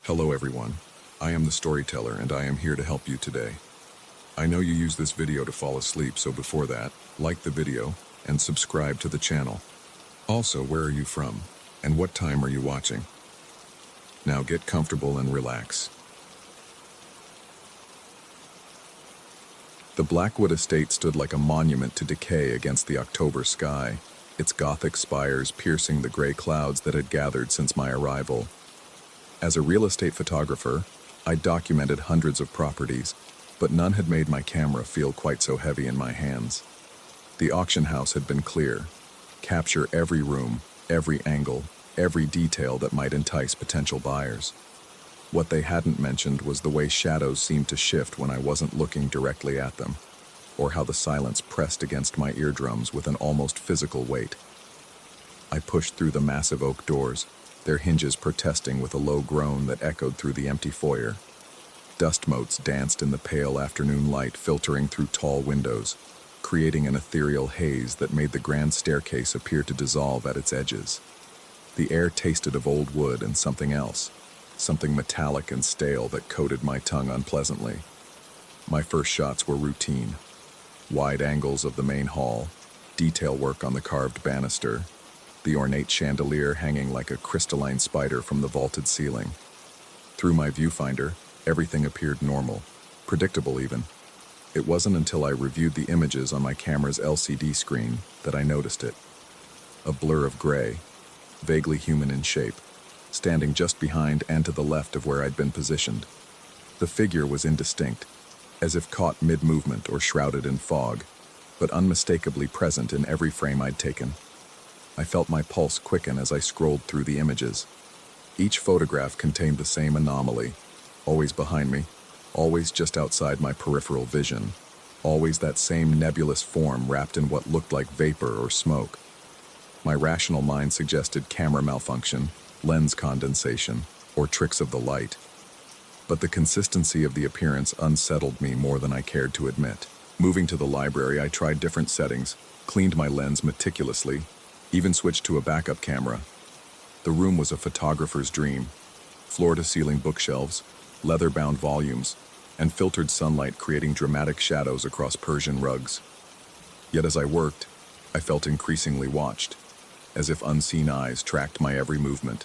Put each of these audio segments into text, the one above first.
Hello everyone, I am the storyteller and I am here to help you today. I know you use this video to fall asleep, so before that, like the video and subscribe to the channel. Also, where are you from and what time are you watching? Now get comfortable and relax. The Blackwood estate stood like a monument to decay against the October sky, its Gothic spires piercing the gray clouds that had gathered since my arrival. As a real estate photographer, I documented hundreds of properties, but none had made my camera feel quite so heavy in my hands. The auction house had been clear. Capture every room, every angle, every detail that might entice potential buyers. What they hadn't mentioned was the way shadows seemed to shift when I wasn't looking directly at them, or how the silence pressed against my eardrums with an almost physical weight. I pushed through the massive oak doors, their hinges protesting with a low groan that echoed through the empty foyer. Dust motes danced in the pale afternoon light filtering through tall windows, creating an ethereal haze that made the grand staircase appear to dissolve at its edges. The air tasted of old wood and something else, something metallic and stale that coated my tongue unpleasantly. My first shots were routine. Wide angles of the main hall, detail work on the carved banister, the ornate chandelier hanging like a crystalline spider from the vaulted ceiling. Through my viewfinder, everything appeared normal, predictable even. It wasn't until I reviewed the images on my camera's LCD screen that I noticed it. A blur of gray, vaguely human in shape, standing just behind and to the left of where I'd been positioned. The figure was indistinct, as if caught mid-movement or shrouded in fog, but unmistakably present in every frame I'd taken. I felt my pulse quicken as I scrolled through the images. Each photograph contained the same anomaly, always behind me, always just outside my peripheral vision, always that same nebulous form wrapped in what looked like vapor or smoke. My rational mind suggested camera malfunction, lens condensation, or tricks of the light. But the consistency of the appearance unsettled me more than I cared to admit. Moving to the library, I tried different settings, cleaned my lens meticulously, even switched to a backup camera. The room was a photographer's dream. Floor-to-ceiling bookshelves, leather-bound volumes, and filtered sunlight creating dramatic shadows across Persian rugs. Yet as I worked, I felt increasingly watched, as if unseen eyes tracked my every movement.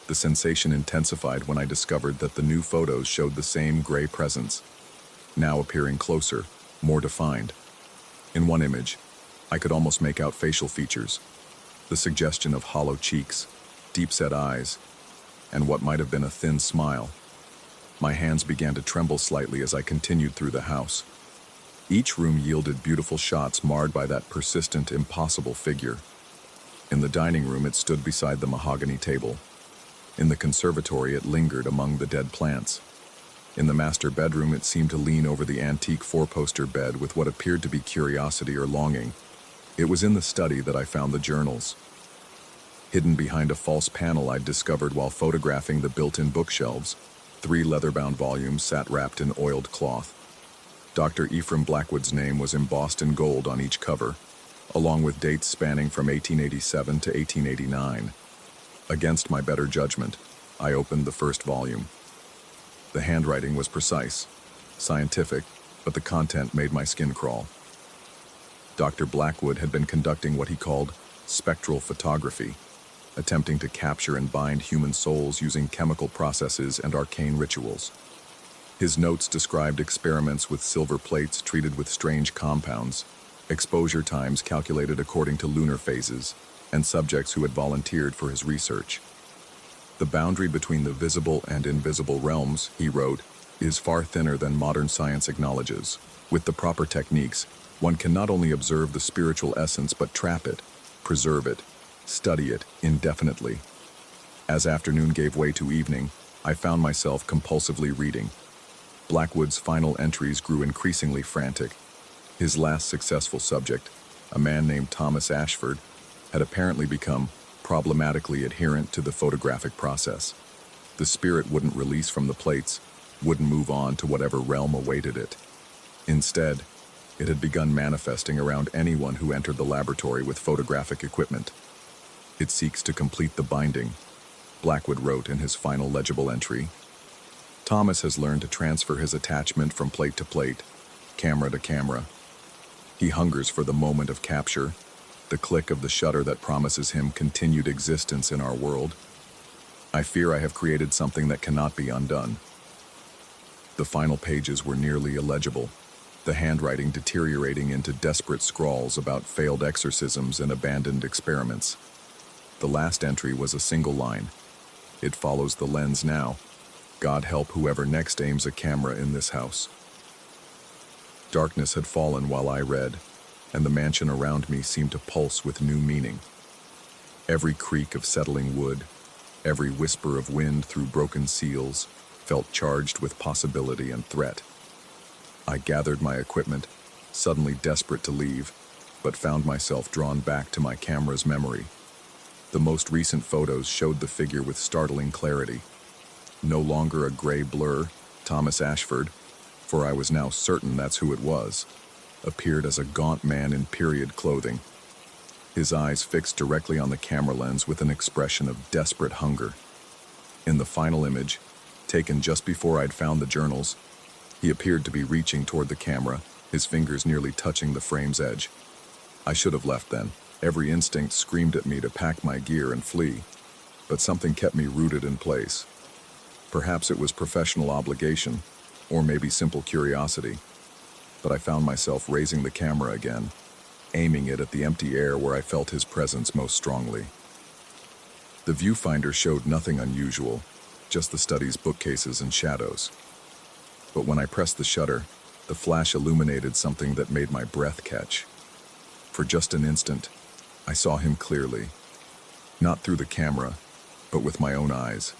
The sensation intensified when I discovered that the new photos showed the same gray presence, now appearing closer, more defined. In one image, I could almost make out facial features, the suggestion of hollow cheeks, deep-set eyes, and what might have been a thin smile. My hands began to tremble slightly as I continued through the house. Each room yielded beautiful shots marred by that persistent, impossible figure. In the dining room, it stood beside the mahogany table. In the conservatory, it lingered among the dead plants. In the master bedroom, it seemed to lean over the antique four-poster bed with what appeared to be curiosity or longing. It was in the study that I found the journals. Hidden behind a false panel I'd discovered while photographing the built-in bookshelves, 3 leather-bound volumes sat wrapped in oiled cloth. Dr. Ephraim Blackwood's name was embossed in gold on each cover, along with dates spanning from 1887 to 1889. Against my better judgment, I opened the first volume. The handwriting was precise, scientific, but the content made my skin crawl. Dr. Blackwood had been conducting what he called spectral photography, attempting to capture and bind human souls using chemical processes and arcane rituals. His notes described experiments with silver plates treated with strange compounds, exposure times calculated according to lunar phases, and subjects who had volunteered for his research. The boundary between the visible and invisible realms, he wrote, is far thinner than modern science acknowledges. With the proper techniques, one can not only observe the spiritual essence but trap it, preserve it, study it indefinitely. As afternoon gave way to evening, I found myself compulsively reading. Blackwood's final entries grew increasingly frantic. His last successful subject, a man named Thomas Ashford, had apparently become problematically adherent to the photographic process. The spirit wouldn't release from the plates, wouldn't move on to whatever realm awaited it. Instead, it had begun manifesting around anyone who entered the laboratory with photographic equipment. It seeks to complete the binding, Blackwood wrote in his final legible entry. Thomas has learned to transfer his attachment from plate to plate, camera to camera. He hungers for the moment of capture, the click of the shutter that promises him continued existence in our world. I fear I have created something that cannot be undone. The final pages were nearly illegible, the handwriting deteriorating into desperate scrawls about failed exorcisms and abandoned experiments. The last entry was a single line. It follows the lens now. God help whoever next aims a camera in this house. Darkness had fallen while I read, and the mansion around me seemed to pulse with new meaning. Every creak of settling wood, every whisper of wind through broken seals, felt charged with possibility and threat. I gathered my equipment, suddenly desperate to leave, but found myself drawn back to my camera's memory. The most recent photos showed the figure with startling clarity. No longer a gray blur, Thomas Ashford, for I was now certain that's who it was, appeared as a gaunt man in period clothing, his eyes fixed directly on the camera lens with an expression of desperate hunger. In the final image, taken just before I'd found the journals, he appeared to be reaching toward the camera, his fingers nearly touching the frame's edge. I should have left then. Every instinct screamed at me to pack my gear and flee, but something kept me rooted in place. Perhaps it was professional obligation, or maybe simple curiosity, but I found myself raising the camera again, aiming it at the empty air where I felt his presence most strongly. The viewfinder showed nothing unusual, just the study's bookcases and shadows. But when I pressed the shutter, the flash illuminated something that made my breath catch. For just an instant, I saw him clearly, not through the camera, but with my own eyes.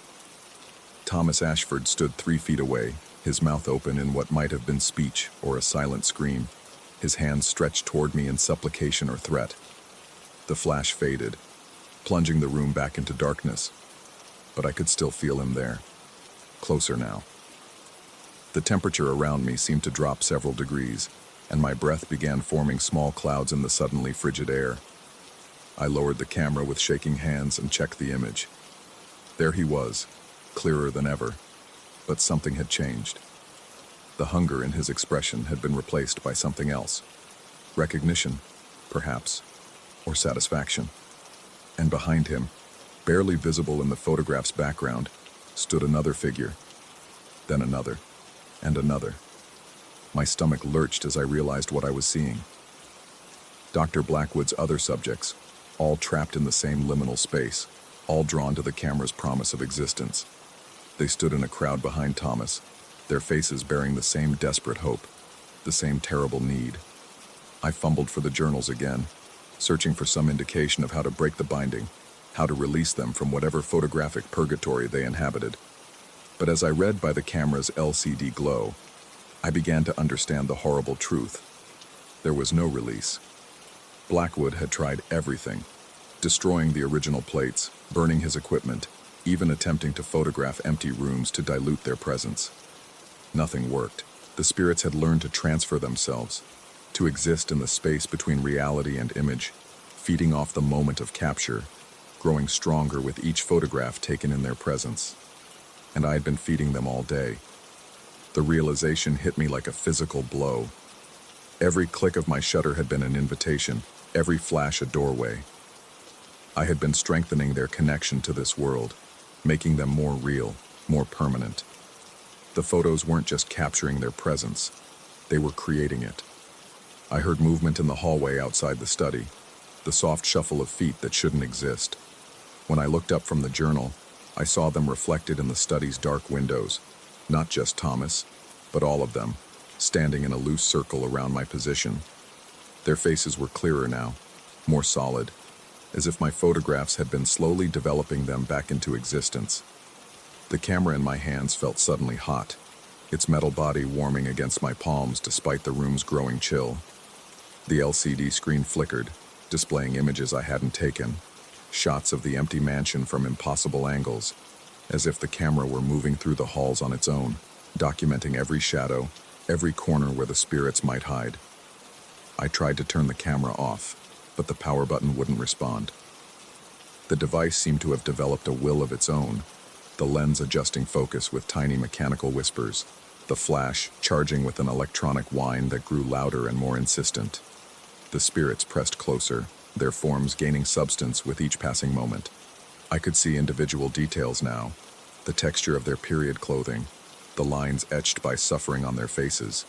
Thomas Ashford stood 3 feet away, his mouth open in what might have been speech or a silent scream, his hands stretched toward me in supplication or threat. The flash faded, plunging the room back into darkness, but I could still feel him there, closer now. The temperature around me seemed to drop several degrees, and my breath began forming small clouds in the suddenly frigid air. I lowered the camera with shaking hands and checked the image. There he was, clearer than ever, but something had changed. The hunger in his expression had been replaced by something else. Recognition, perhaps, or satisfaction. And behind him, barely visible in the photograph's background, stood another figure, then another, and another. My stomach lurched as I realized what I was seeing. Dr. Blackwood's other subjects, all trapped in the same liminal space, all drawn to the camera's promise of existence. They stood in a crowd behind Thomas, their faces bearing the same desperate hope, the same terrible need. I fumbled for the journals again, searching for some indication of how to break the binding, how to release them from whatever photographic purgatory they inhabited. But as I read by the camera's LCD glow, I began to understand the horrible truth. There was no release. Blackwood had tried everything, destroying the original plates, burning his equipment, even attempting to photograph empty rooms to dilute their presence. Nothing worked. The spirits had learned to transfer themselves, to exist in the space between reality and image, feeding off the moment of capture, growing stronger with each photograph taken in their presence. And I had been feeding them all day. The realization hit me like a physical blow. Every click of my shutter had been an invitation, every flash a doorway. I had been strengthening their connection to this world, making them more real, more permanent. The photos weren't just capturing their presence, they were creating it. I heard movement in the hallway outside the study, the soft shuffle of feet that shouldn't exist. When I looked up from the journal, I saw them reflected in the study's dark windows, not just Thomas, but all of them, standing in a loose circle around my position. Their faces were clearer now, more solid, as if my photographs had been slowly developing them back into existence. The camera in my hands felt suddenly hot, its metal body warming against my palms despite the room's growing chill. The LCD screen flickered, displaying images I hadn't taken, shots of the empty mansion from impossible angles, as if the camera were moving through the halls on its own, documenting every shadow, every corner where the spirits might hide. I tried to turn the camera off, but the power button wouldn't respond. The device seemed to have developed a will of its own, the lens adjusting focus with tiny mechanical whispers, the flash charging with an electronic whine that grew louder and more insistent. The spirits pressed closer, their forms gaining substance with each passing moment. I could see individual details now, the texture of their period clothing, the lines etched by suffering on their faces,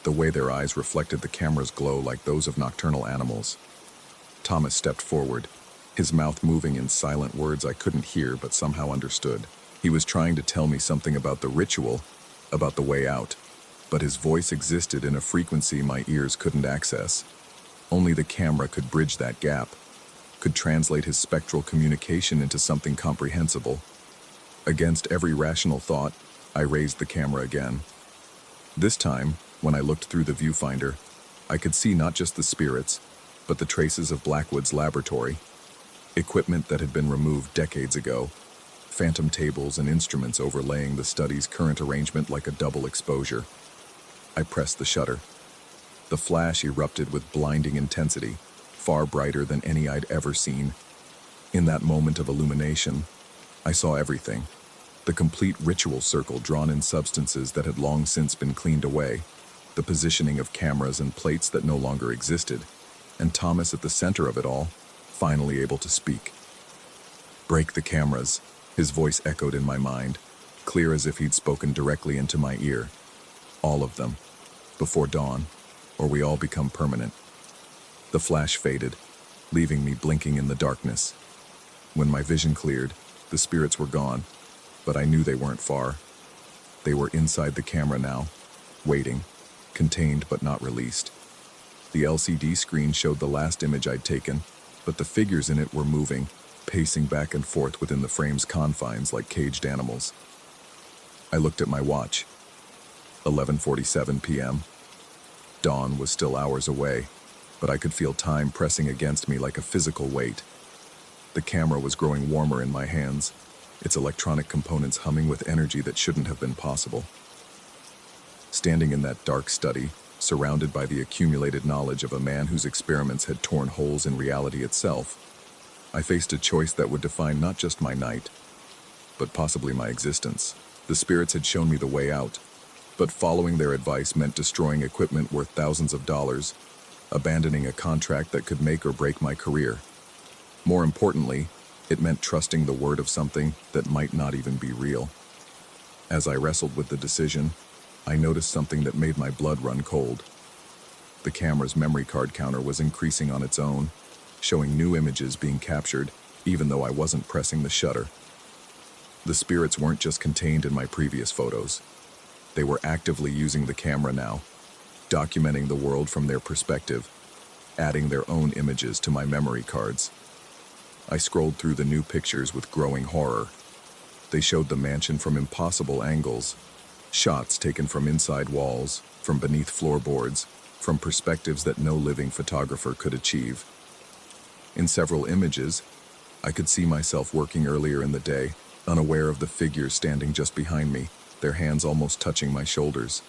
the way their eyes reflected the camera's glow like those of nocturnal animals. Thomas stepped forward, his mouth moving in silent words I couldn't hear but somehow understood. He was trying to tell me something about the ritual, about the way out, but his voice existed in a frequency my ears couldn't access. Only the camera could bridge that gap, could translate his spectral communication into something comprehensible. Against every rational thought, I raised the camera again. This time, when I looked through the viewfinder, I could see not just the spirits, but the traces of Blackwood's laboratory, equipment that had been removed decades ago, phantom tables and instruments overlaying the study's current arrangement like a double exposure. I pressed the shutter. The flash erupted with blinding intensity, far brighter than any I'd ever seen. In that moment of illumination, I saw everything. The complete ritual circle drawn in substances that had long since been cleaned away, the positioning of cameras and plates that no longer existed, and Thomas at the center of it all, finally able to speak. "Break the cameras," his voice echoed in my mind, clear as if he'd spoken directly into my ear. "All of them, before dawn, or we all become permanent." The flash faded, leaving me blinking in the darkness. When my vision cleared, the spirits were gone, but I knew they weren't far. They were inside the camera now, waiting, contained but not released. The LCD screen showed the last image I'd taken, but the figures in it were moving, pacing back and forth within the frame's confines like caged animals. I looked at my watch. 11:47 p.m. Dawn was still hours away, but I could feel time pressing against me like a physical weight. The camera was growing warmer in my hands, its electronic components humming with energy that shouldn't have been possible. Standing in that dark study, surrounded by the accumulated knowledge of a man whose experiments had torn holes in reality itself, I faced a choice that would define not just my night, but possibly my existence. The spirits had shown me the way out, but following their advice meant destroying equipment worth thousands of dollars, abandoning a contract that could make or break my career. More importantly, it meant trusting the word of something that might not even be real. As I wrestled with the decision, I noticed something that made my blood run cold. The camera's memory card counter was increasing on its own, showing new images being captured, even though I wasn't pressing the shutter. The spirits weren't just contained in my previous photos. They were actively using the camera now, documenting the world from their perspective, adding their own images to my memory cards. I scrolled through the new pictures with growing horror. They showed the mansion from impossible angles, shots taken from inside walls, from beneath floorboards, from perspectives that no living photographer could achieve. In several images, I could see myself working earlier in the day, unaware of the figures standing just behind me, their hands almost touching my shoulders.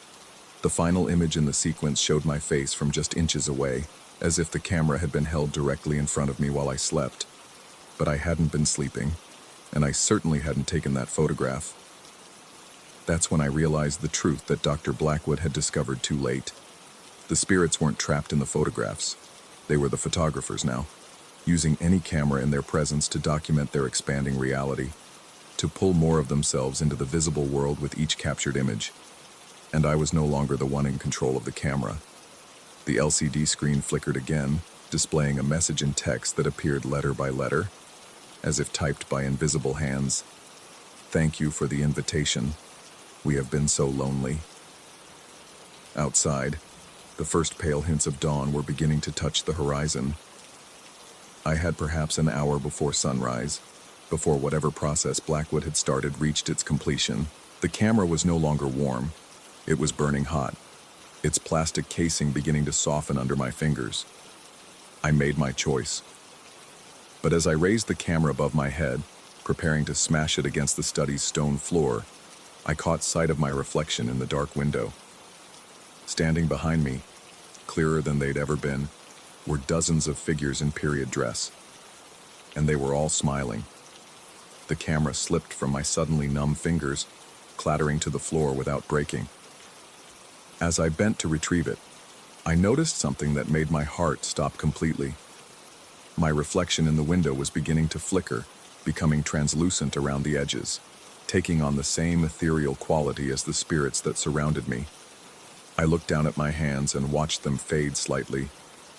The final image in the sequence showed my face from just inches away, as if the camera had been held directly in front of me while I slept. But I hadn't been sleeping, and I certainly hadn't taken that photograph. That's when I realized the truth that Dr. Blackwood had discovered too late. The spirits weren't trapped in the photographs. They were the photographers now, using any camera in their presence to document their expanding reality, to pull more of themselves into the visible world with each captured image. And I was no longer the one in control of the camera. The LCD screen flickered again, displaying a message in text that appeared letter by letter, as if typed by invisible hands. "Thank you for the invitation. We have been so lonely." Outside, the first pale hints of dawn were beginning to touch the horizon. I had perhaps an hour before sunrise, before whatever process Blackwood had started reached its completion. The camera was no longer warm. It was burning hot, its plastic casing beginning to soften under my fingers. I made my choice. But as I raised the camera above my head, preparing to smash it against the study's stone floor, I caught sight of my reflection in the dark window. Standing behind me, clearer than they'd ever been, were dozens of figures in period dress. and they were all smiling. The camera slipped from my suddenly numb fingers, clattering to the floor without breaking. As I bent to retrieve it, I noticed something that made my heart stop completely. My reflection in the window was beginning to flicker, becoming translucent around the edges, taking on the same ethereal quality as the spirits that surrounded me. I looked down at my hands and watched them fade slightly,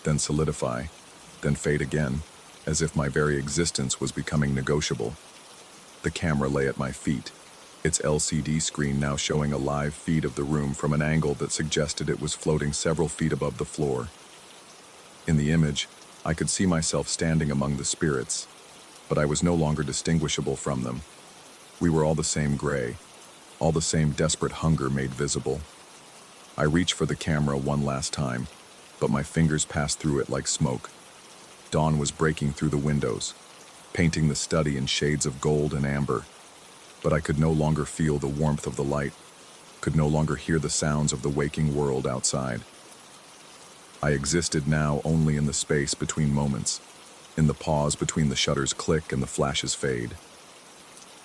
then solidify, then fade again, as if my very existence was becoming negotiable. The camera lay at my feet, its LCD screen now showing a live feed of the room from an angle that suggested it was floating several feet above the floor. In the image, I could see myself standing among the spirits, but I was no longer distinguishable from them. We were all the same gray, all the same desperate hunger made visible. I reached for the camera one last time, but my fingers passed through it like smoke. Dawn was breaking through the windows, painting the study in shades of gold and amber, but I could no longer feel the warmth of the light, could no longer hear the sounds of the waking world outside. I existed now only in the space between moments, in the pause between the shutters click and the flashes fade.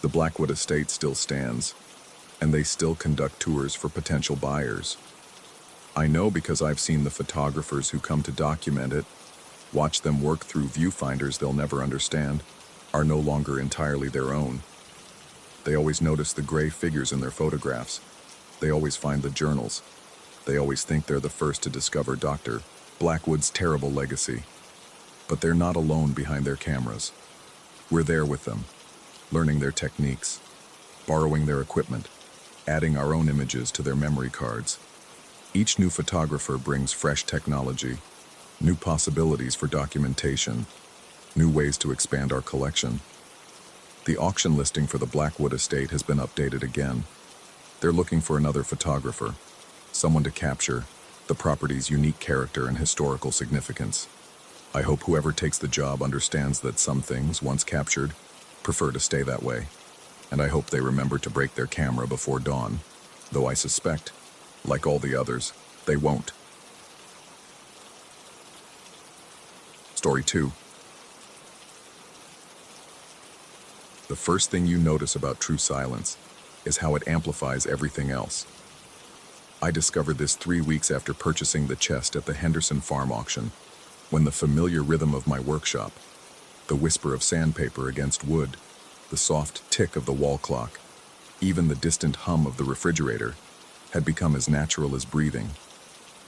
The Blackwood estate still stands, and they still conduct tours for potential buyers. I know because I've seen the photographers who come to document it, watch them work through viewfinders they'll never understand, are no longer entirely their own. They always notice the gray figures in their photographs. They always find the journals. They always think they're the first to discover Dr. Blackwood's terrible legacy. But they're not alone behind their cameras. We're there with them, learning their techniques, borrowing their equipment, adding our own images to their memory cards. Each new photographer brings fresh technology, new possibilities for documentation, new ways to expand our collection. The auction listing for the Blackwood estate has been updated again. They're looking for another photographer, someone to capture the property's unique character and historical significance. I hope whoever takes the job understands that some things, once captured, prefer to stay that way. And I hope they remember to break their camera before dawn, though I suspect, like all the others, they won't. Story 2. The first thing you notice about true silence is how it amplifies everything else. I discovered this 3 weeks after purchasing the chest at the Henderson farm auction, when the familiar rhythm of my workshop, the whisper of sandpaper against wood, the soft tick of the wall clock, even the distant hum of the refrigerator, had become as natural as breathing.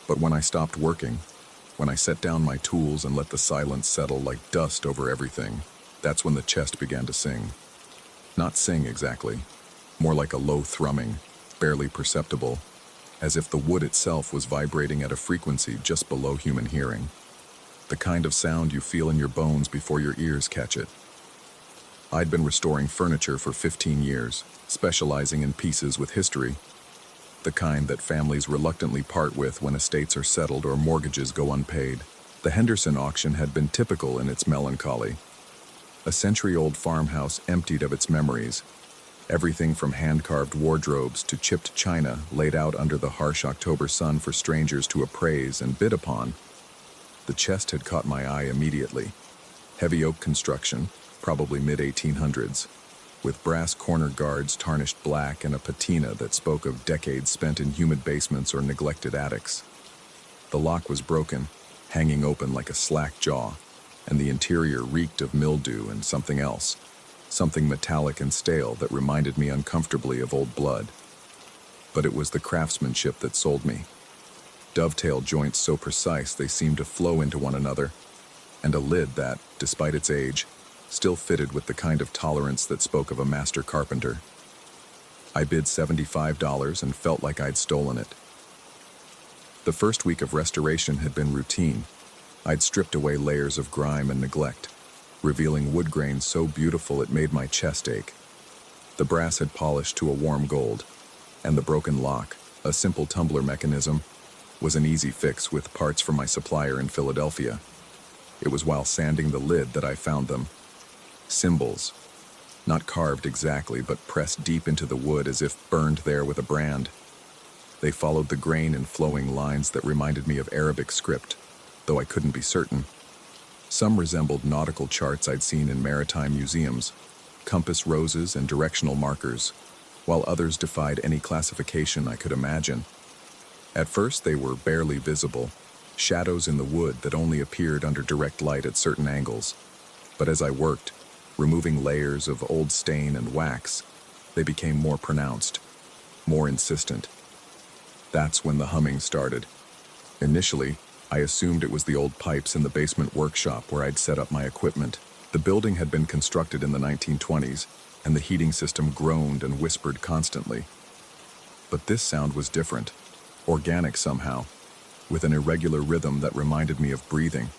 But when I stopped working, when I set down my tools and let the silence settle like dust over everything, that's when the chest began to sing. Not sing exactly, more like a low thrumming, barely perceptible, as if the wood itself was vibrating at a frequency just below human hearing. The kind of sound you feel in your bones before your ears catch it. I'd been restoring furniture for 15 years, specializing in pieces with history, the kind that families reluctantly part with when estates are settled or mortgages go unpaid. The Henderson auction had been typical in its melancholy. A century-old farmhouse emptied of its memories, everything from hand-carved wardrobes to chipped china laid out under the harsh October sun for strangers to appraise and bid upon. The chest had caught my eye immediately. Heavy oak construction, probably mid-1800s, with brass corner guards tarnished black and a patina that spoke of decades spent in humid basements or neglected attics. The lock was broken, hanging open like a slack jaw, and the interior reeked of mildew and something else, something metallic and stale that reminded me uncomfortably of old blood. But it was the craftsmanship that sold me. Dovetail joints so precise they seemed to flow into one another, and a lid that, despite its age, still fitted with the kind of tolerance that spoke of a master carpenter. I bid $75 and felt like I'd stolen it. The first week of restoration had been routine. I'd stripped away layers of grime and neglect, revealing wood grains so beautiful it made my chest ache. The brass had polished to a warm gold, and the broken lock, a simple tumbler mechanism, was an easy fix with parts from my supplier in Philadelphia. It was while sanding the lid that I found them. Symbols, not carved exactly, but pressed deep into the wood as if burned there with a brand. They followed the grain in flowing lines that reminded me of Arabic script, though I couldn't be certain. Some resembled nautical charts I'd seen in maritime museums, compass roses and directional markers, while others defied any classification I could imagine. At first they were barely visible, shadows in the wood that only appeared under direct light at certain angles. But as I worked, removing layers of old stain and wax, they became more pronounced, more insistent. That's when the humming started. Initially, I assumed it was the old pipes in the basement workshop where I'd set up my equipment. The building had been constructed in the 1920s, and the heating system groaned and whispered constantly. But this sound was different, organic somehow, with an irregular rhythm that reminded me of breathing.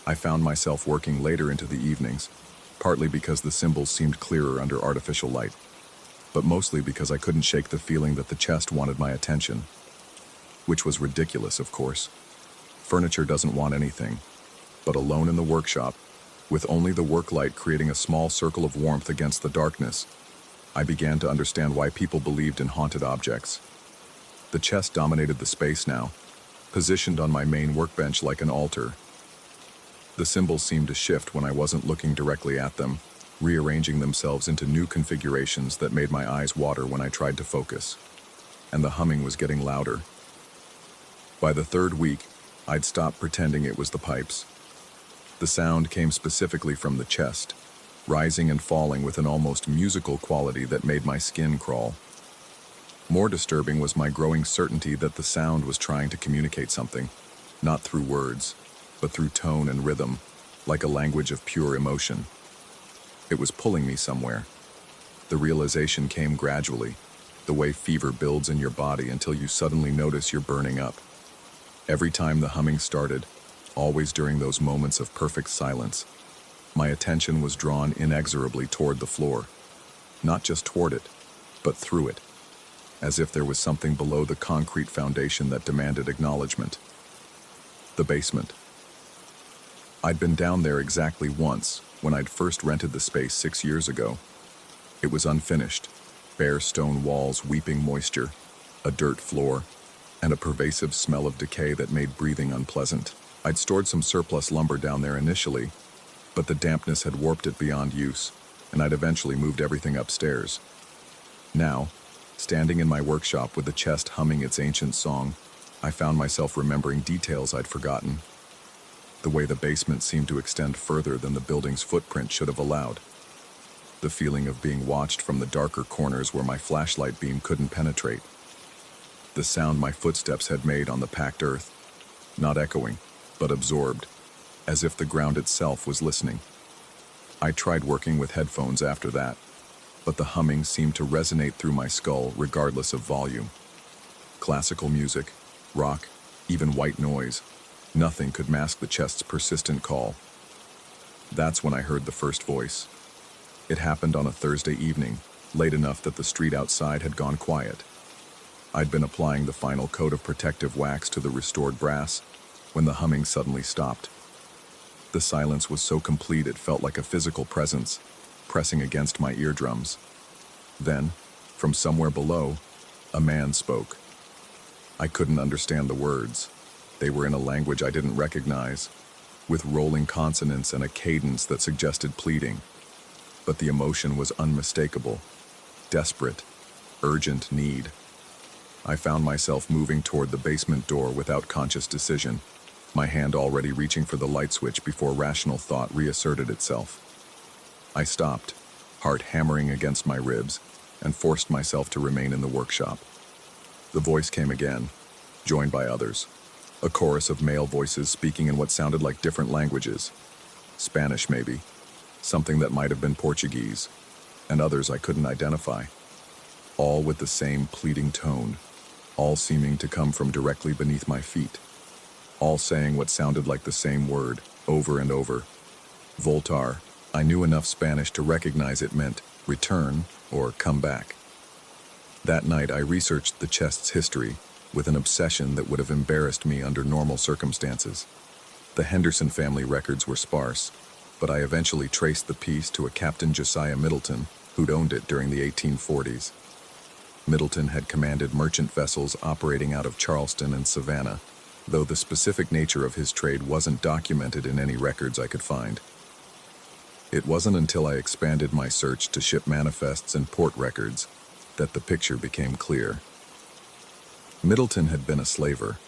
I found myself working later into the evenings, partly because the symbols seemed clearer under artificial light, but mostly because I couldn't shake the feeling that the chest wanted my attention. Which was ridiculous, of course. Furniture doesn't want anything. But alone in the workshop, with only the work light creating a small circle of warmth against the darkness, I began to understand why people believed in haunted objects. The chest dominated the space now, positioned on my main workbench like an altar. The symbols seemed to shift when I wasn't looking directly at them, rearranging themselves into new configurations that made my eyes water when I tried to focus. And the humming was getting louder. By the third week, I'd stopped pretending it was the pipes. The sound came specifically from the chest, rising and falling with an almost musical quality that made my skin crawl. More disturbing was my growing certainty that the sound was trying to communicate something, not through words, but through tone and rhythm, like a language of pure emotion. It was pulling me somewhere. The realization came gradually, the way fever builds in your body until you suddenly notice you're burning up. Every time the humming started, always during those moments of perfect silence, my attention was drawn inexorably toward the floor. Not just toward it, but through it, as if there was something below the concrete foundation that demanded acknowledgement. The basement. I'd been down there exactly once, when I'd first rented the space 6 years ago. It was unfinished, bare stone walls weeping moisture, a dirt floor, and a pervasive smell of decay that made breathing unpleasant. I'd stored some surplus lumber down there initially, but the dampness had warped it beyond use, and I'd eventually moved everything upstairs. Now, standing in my workshop with the chest humming its ancient song, I found myself remembering details I'd forgotten. The way the basement seemed to extend further than the building's footprint should have allowed. The feeling of being watched from the darker corners where my flashlight beam couldn't penetrate. The sound my footsteps had made on the packed earth, not echoing, but absorbed, as if the ground itself was listening. I tried working with headphones after that, but the humming seemed to resonate through my skull regardless of volume. Classical music, rock, even white noise, nothing could mask the chest's persistent call. That's when I heard the first voice. It happened on a Thursday evening, late enough that the street outside had gone quiet. I'd been applying the final coat of protective wax to the restored brass when the humming suddenly stopped. The silence was so complete it felt like a physical presence, pressing against my eardrums. Then, from somewhere below, a man spoke. I couldn't understand the words. They were in a language I didn't recognize, with rolling consonants and a cadence that suggested pleading. But the emotion was unmistakable, desperate, urgent need. I found myself moving toward the basement door without conscious decision, my hand already reaching for the light switch before rational thought reasserted itself. I stopped, heart hammering against my ribs, and forced myself to remain in the workshop. The voice came again, joined by others. A chorus of male voices speaking in what sounded like different languages. Spanish, maybe. Something that might have been Portuguese. And others I couldn't identify. All with the same pleading tone. All seeming to come from directly beneath my feet. All saying what sounded like the same word, over and over. Voltar. I knew enough Spanish to recognize it meant return or come back. That night I researched the chest's history with an obsession that would have embarrassed me under normal circumstances. The Henderson family records were sparse, but I eventually traced the piece to a Captain Josiah Middleton who'd owned it during the 1840s. Middleton had commanded merchant vessels operating out of Charleston and Savannah, though the specific nature of his trade wasn't documented in any records I could find. It wasn't until I expanded my search to ship manifests and port records that the picture became clear. Middleton had been a slaver.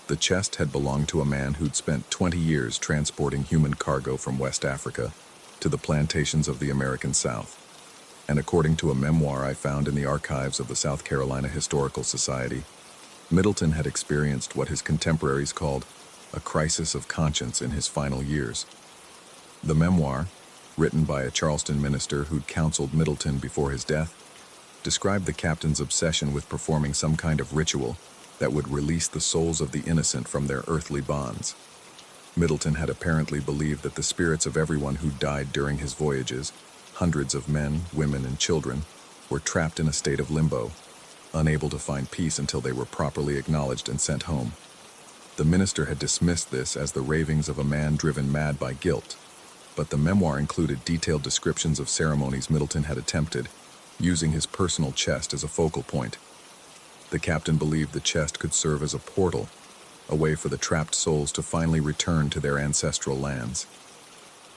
The chest had belonged to a man who'd spent 20 years transporting human cargo from West Africa to the plantations of the American South. And according to a memoir I found in the archives of the South Carolina Historical Society, Middleton had experienced what his contemporaries called a crisis of conscience in his final years. The memoir, written by a Charleston minister who'd counseled Middleton before his death, described the captain's obsession with performing some kind of ritual that would release the souls of the innocent from their earthly bonds. Middleton had apparently believed that the spirits of everyone who died during his voyages, hundreds of men, women, and children, were trapped in a state of limbo, unable to find peace until they were properly acknowledged and sent home. The minister had dismissed this as the ravings of a man driven mad by guilt, but the memoir included detailed descriptions of ceremonies Middleton had attempted, using his personal chest as a focal point. The captain believed the chest could serve as a portal, a way for the trapped souls to finally return to their ancestral lands.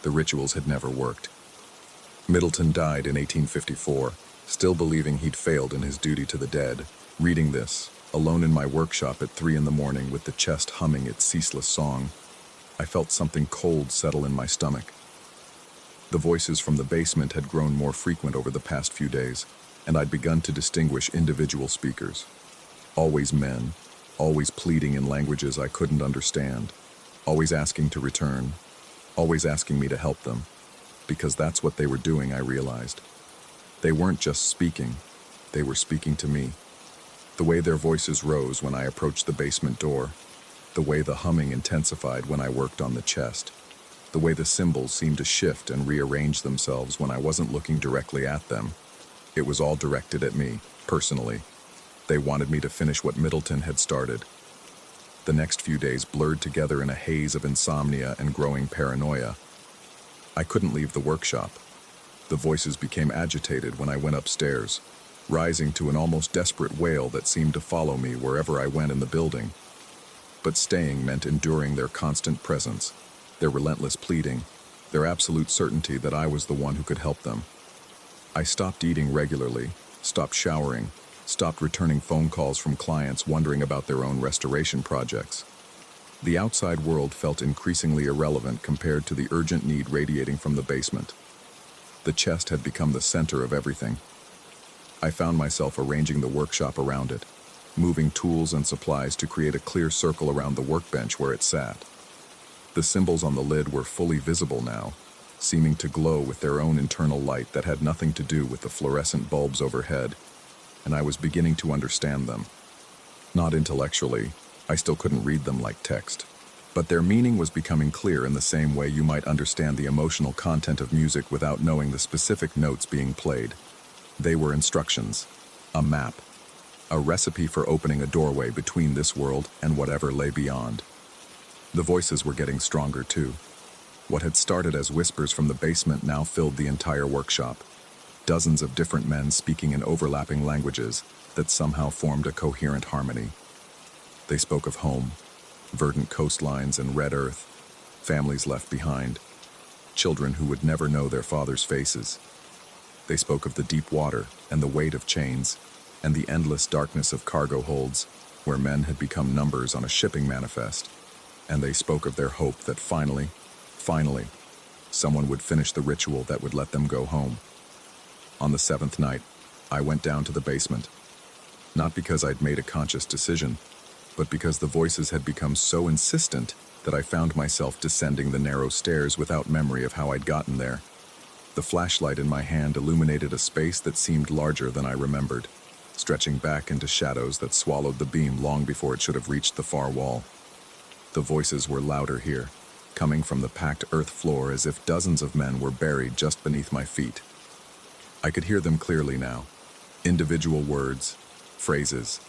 The rituals had never worked. Middleton died in 1854, still believing he'd failed in his duty to the dead. Reading this, alone in my workshop at 3 a.m. with the chest humming its ceaseless song, I felt something cold settle in my stomach. The voices from the basement had grown more frequent over the past few days, and I'd begun to distinguish individual speakers. Always men, always pleading in languages I couldn't understand, always asking to return, always asking me to help them, because that's what they were doing, I realized. They weren't just speaking, they were speaking to me. The way their voices rose when I approached the basement door, the way the humming intensified when I worked on the chest, the way the symbols seemed to shift and rearrange themselves when I wasn't looking directly at them. It was all directed at me, personally. They wanted me to finish what Middleton had started. The next few days blurred together in a haze of insomnia and growing paranoia. I couldn't leave the workshop. The voices became agitated when I went upstairs, rising to an almost desperate wail that seemed to follow me wherever I went in the building. But staying meant enduring their constant presence, their relentless pleading, their absolute certainty that I was the one who could help them. I stopped eating regularly, stopped showering, stopped returning phone calls from clients wondering about their own restoration projects. The outside world felt increasingly irrelevant compared to the urgent need radiating from the basement. The chest had become the center of everything. I found myself arranging the workshop around it, moving tools and supplies to create a clear circle around the workbench where it sat. The symbols on the lid were fully visible now, seeming to glow with their own internal light that had nothing to do with the fluorescent bulbs overhead, and I was beginning to understand them. Not intellectually, I still couldn't read them like text, but their meaning was becoming clear in the same way you might understand the emotional content of music without knowing the specific notes being played. They were instructions, a map, a recipe for opening a doorway between this world and whatever lay beyond. The voices were getting stronger too. What had started as whispers from the basement now filled the entire workshop. Dozens of different men speaking in overlapping languages that somehow formed a coherent harmony. They spoke of home, verdant coastlines and red earth, families left behind, children who would never know their fathers' faces. They spoke of the deep water and the weight of chains, and the endless darkness of cargo holds, where men had become numbers on a shipping manifest. And they spoke of their hope that finally, someone would finish the ritual that would let them go home. On the 7th night, I went down to the basement. Not because I'd made a conscious decision, but because the voices had become so insistent that I found myself descending the narrow stairs without memory of how I'd gotten there. The flashlight in my hand illuminated a space that seemed larger than I remembered, stretching back into shadows that swallowed the beam long before it should have reached the far wall. The voices were louder here, coming from the packed earth floor as if dozens of men were buried just beneath my feet. I could hear them clearly now. Individual words, phrases,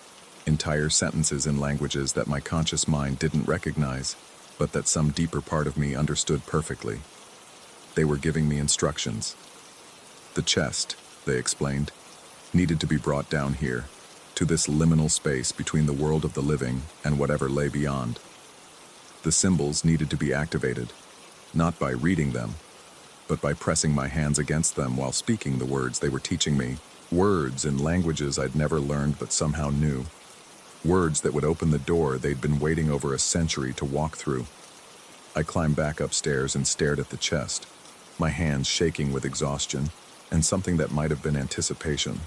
entire sentences in languages that my conscious mind didn't recognize, but that some deeper part of me understood perfectly. They were giving me instructions. The chest, they explained, needed to be brought down here, to this liminal space between the world of the living and whatever lay beyond. The symbols needed to be activated, not by reading them, but by pressing my hands against them while speaking the words they were teaching me, words in languages I'd never learned but somehow knew, words that would open the door they'd been waiting over a century to walk through. I climbed back upstairs and stared at the chest, my hands shaking with exhaustion and something that might have been anticipation.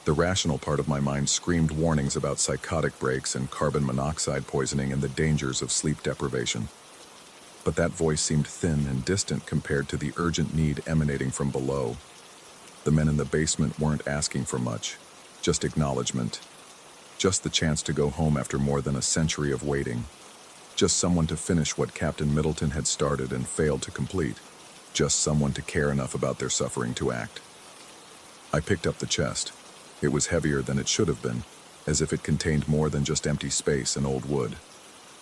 The rational part of my mind screamed warnings about psychotic breaks and carbon monoxide poisoning and the dangers of sleep deprivation. But that voice seemed thin and distant compared to the urgent need emanating from below. The men in the basement weren't asking for much, just acknowledgement. Just the chance to go home after more than a century of waiting. Just someone to finish what Captain Middleton had started and failed to complete. Just someone to care enough about their suffering to act. I picked up the chest. It was heavier than it should have been, as if it contained more than just empty space and old wood.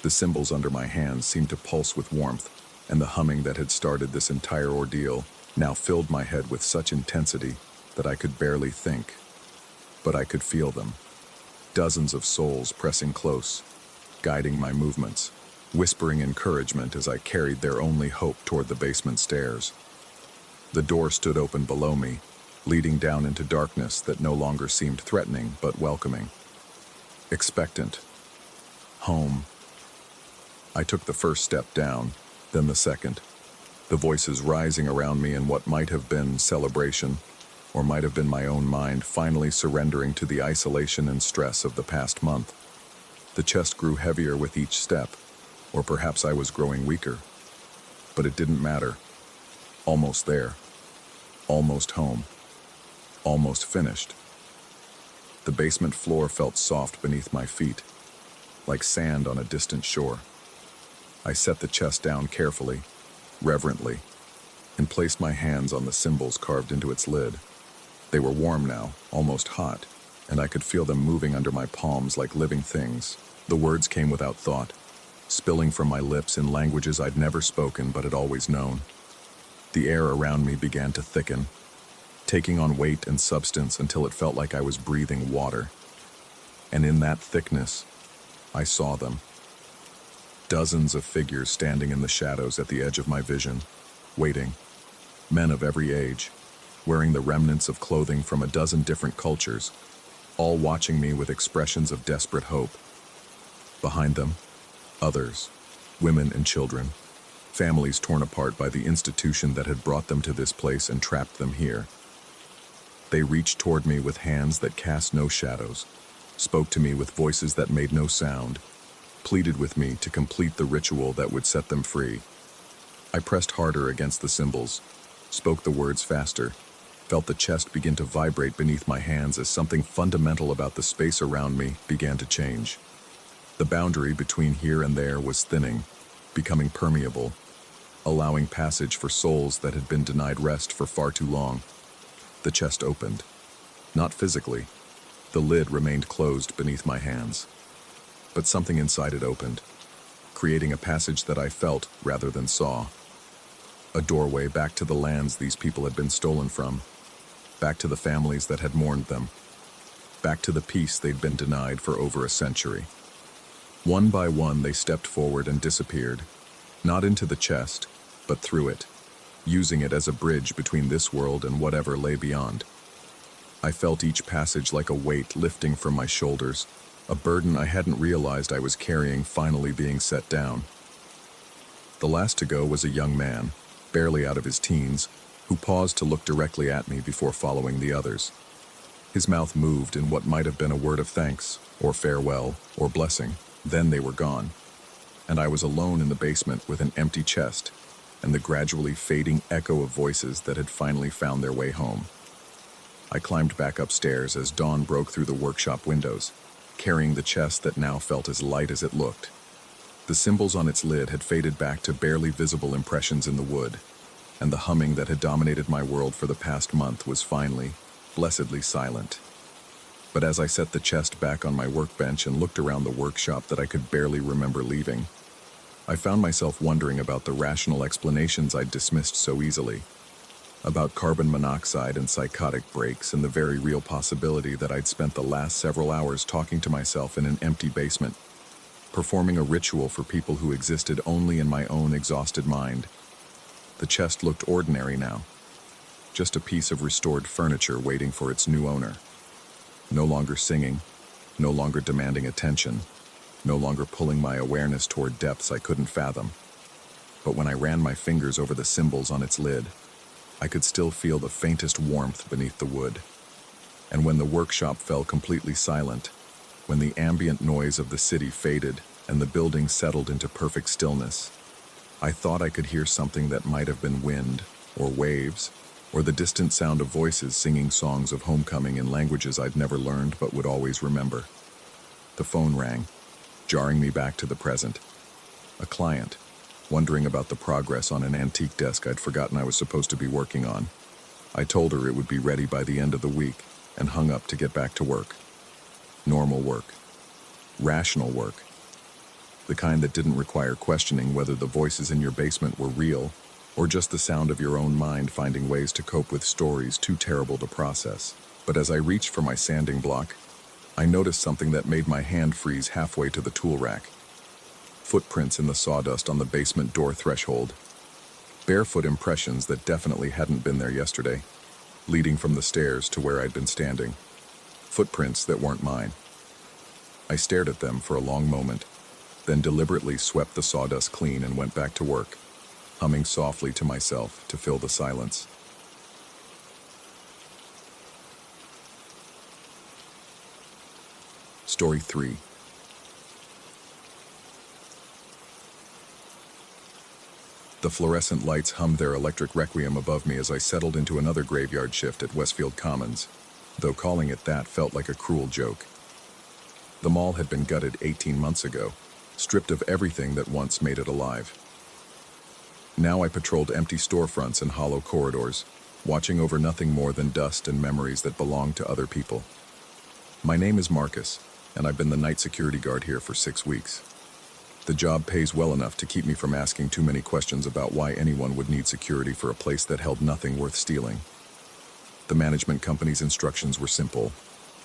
The symbols under my hands seemed to pulse with warmth, and the humming that had started this entire ordeal now filled my head with such intensity that I could barely think. But I could feel them. Dozens of souls pressing close, guiding my movements, whispering encouragement as I carried their only hope toward the basement stairs. The door stood open below me, leading down into darkness that no longer seemed threatening but welcoming. Expectant. Home. I took the first step down, then the second, the voices rising around me in what might have been celebration, or might have been my own mind finally surrendering to the isolation and stress of the past month. The chest grew heavier with each step, or perhaps I was growing weaker. But it didn't matter. Almost there. Almost home. Almost finished. The basement floor felt soft beneath my feet, like sand on a distant shore. I set the chest down carefully, reverently, and placed my hands on the symbols carved into its lid. They were warm now, almost hot, and I could feel them moving under my palms like living things. The words came without thought, spilling from my lips in languages I'd never spoken but had always known. The air around me began to thicken, taking on weight and substance until it felt like I was breathing water. And in that thickness, I saw them. Dozens of figures standing in the shadows at the edge of my vision, waiting. Men of every age, wearing the remnants of clothing from a dozen different cultures, all watching me with expressions of desperate hope. Behind them, others, women and children, families torn apart by the institution that had brought them to this place and trapped them here. They reached toward me with hands that cast no shadows, spoke to me with voices that made no sound, pleaded with me to complete the ritual that would set them free. I pressed harder against the symbols, spoke the words faster, felt the chest begin to vibrate beneath my hands as something fundamental about the space around me began to change. The boundary between here and there was thinning, becoming permeable, allowing passage for souls that had been denied rest for far too long. The chest opened. Not physically. The lid remained closed beneath my hands. But something inside it opened, creating a passage that I felt rather than saw. A doorway back to the lands these people had been stolen from, back to the families that had mourned them, back to the peace they'd been denied for over a century. One by one they stepped forward and disappeared, not into the chest, but through it, using it as a bridge between this world and whatever lay beyond. I felt each passage like a weight lifting from my shoulders, a burden I hadn't realized I was carrying finally being set down. The last to go was a young man, barely out of his teens, who paused to look directly at me before following the others. His mouth moved in what might have been a word of thanks, or farewell, or blessing. Then they were gone, and I was alone in the basement with an empty chest and the gradually fading echo of voices that had finally found their way home. I climbed back upstairs as dawn broke through the workshop windows, carrying the chest that now felt as light as it looked. The symbols on its lid had faded back to barely visible impressions in the wood, and the humming that had dominated my world for the past month was finally, blessedly silent. But as I set the chest back on my workbench and looked around the workshop that I could barely remember leaving, I found myself wondering about the rational explanations I'd dismissed so easily. about carbon monoxide and psychotic breaks and the very real possibility that I'd spent the last several hours talking to myself in an empty basement, performing a ritual for people who existed only in my own exhausted mind. The chest looked ordinary now, just a piece of restored furniture waiting for its new owner. No longer singing, no longer demanding attention, no longer pulling my awareness toward depths I couldn't fathom. But when I ran my fingers over the symbols on its lid, I could still feel the faintest warmth beneath the wood. And when the workshop fell completely silent, when the ambient noise of the city faded and the building settled into perfect stillness, I thought I could hear something that might have been wind, or waves, or the distant sound of voices singing songs of homecoming in languages I'd never learned but would always remember. The phone rang, jarring me back to the present. A client, wondering about the progress on an antique desk I'd forgotten I was supposed to be working on. I told her it would be ready by the end of the week and hung up to get back to work. Normal work. Rational work. The kind that didn't require questioning whether the voices in your basement were real or just the sound of your own mind finding ways to cope with stories too terrible to process. But as I reached for my sanding block, I noticed something that made my hand freeze halfway to the tool rack. Footprints in the sawdust on the basement door threshold. Barefoot impressions that definitely hadn't been there yesterday, leading from the stairs to where I'd been standing. Footprints that weren't mine. I stared at them for a long moment, then deliberately swept the sawdust clean and went back to work, humming softly to myself to fill the silence. Story 3. The fluorescent lights hummed their electric requiem above me as I settled into another graveyard shift at Westfield Commons, though calling it that felt like a cruel joke. The mall had been gutted 18 months ago, stripped of everything that once made it alive. Now I patrolled empty storefronts and hollow corridors, watching over nothing more than dust and memories that belonged to other people. My name is Marcus, and I've been the night security guard here for 6 weeks. The job pays well enough to keep me from asking too many questions about why anyone would need security for a place that held nothing worth stealing. The management company's instructions were simple: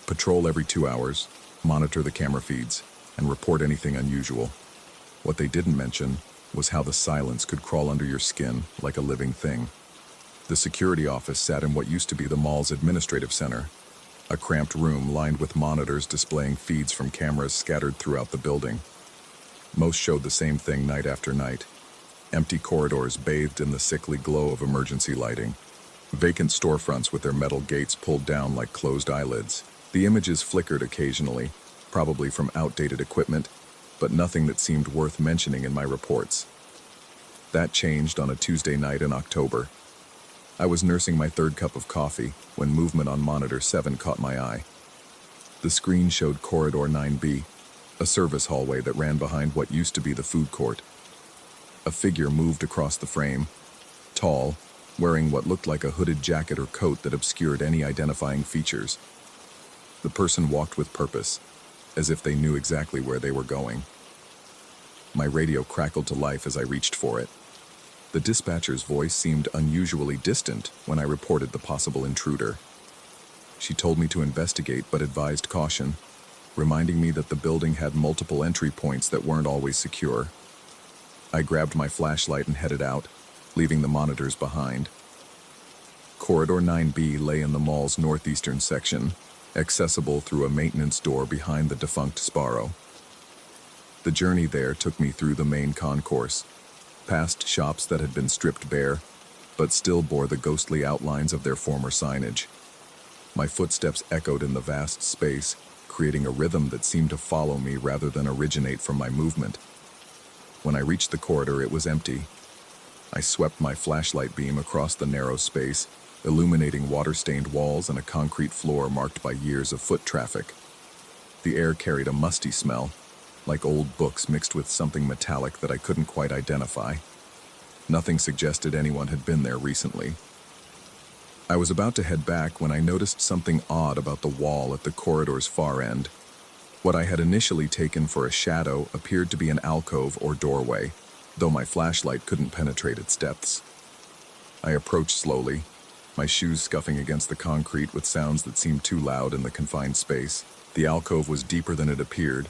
patrol every 2 hours, monitor the camera feeds, and report anything unusual. What they didn't mention was how the silence could crawl under your skin like a living thing. The security office sat in what used to be the mall's administrative center, a cramped room lined with monitors displaying feeds from cameras scattered throughout the building. Most showed the same thing night after night: empty corridors bathed in the sickly glow of emergency lighting, vacant storefronts with their metal gates pulled down like closed eyelids. The images flickered occasionally, probably from outdated equipment, but nothing that seemed worth mentioning in my reports. That changed on a Tuesday night in October. I was nursing my third cup of coffee when movement on monitor 7 caught my eye. The screen showed Corridor 9B, a service hallway that ran behind what used to be the food court. A figure moved across the frame, tall, wearing what looked like a hooded jacket or coat that obscured any identifying features. The person walked with purpose, as if they knew exactly where they were going. My radio crackled to life as I reached for it. The dispatcher's voice seemed unusually distant when I reported the possible intruder. She told me to investigate but advised caution, reminding me that the building had multiple entry points that weren't always secure. I grabbed my flashlight and headed out, leaving the monitors behind. Corridor 9B lay in the mall's northeastern section, accessible through a maintenance door behind the defunct Sparrow. The journey there took me through the main concourse, past shops that had been stripped bare, but still bore the ghostly outlines of their former signage. My footsteps echoed in the vast space, creating a rhythm that seemed to follow me rather than originate from my movement. When I reached the corridor, it was empty. I swept my flashlight beam across the narrow space, illuminating water-stained walls and a concrete floor marked by years of foot traffic. The air carried a musty smell, like old books mixed with something metallic that I couldn't quite identify. Nothing suggested anyone had been there recently. I was about to head back when I noticed something odd about the wall at the corridor's far end. What I had initially taken for a shadow appeared to be an alcove or doorway, though my flashlight couldn't penetrate its depths. I approached slowly, my shoes scuffing against the concrete with sounds that seemed too loud in the confined space. The alcove was deeper than it appeared,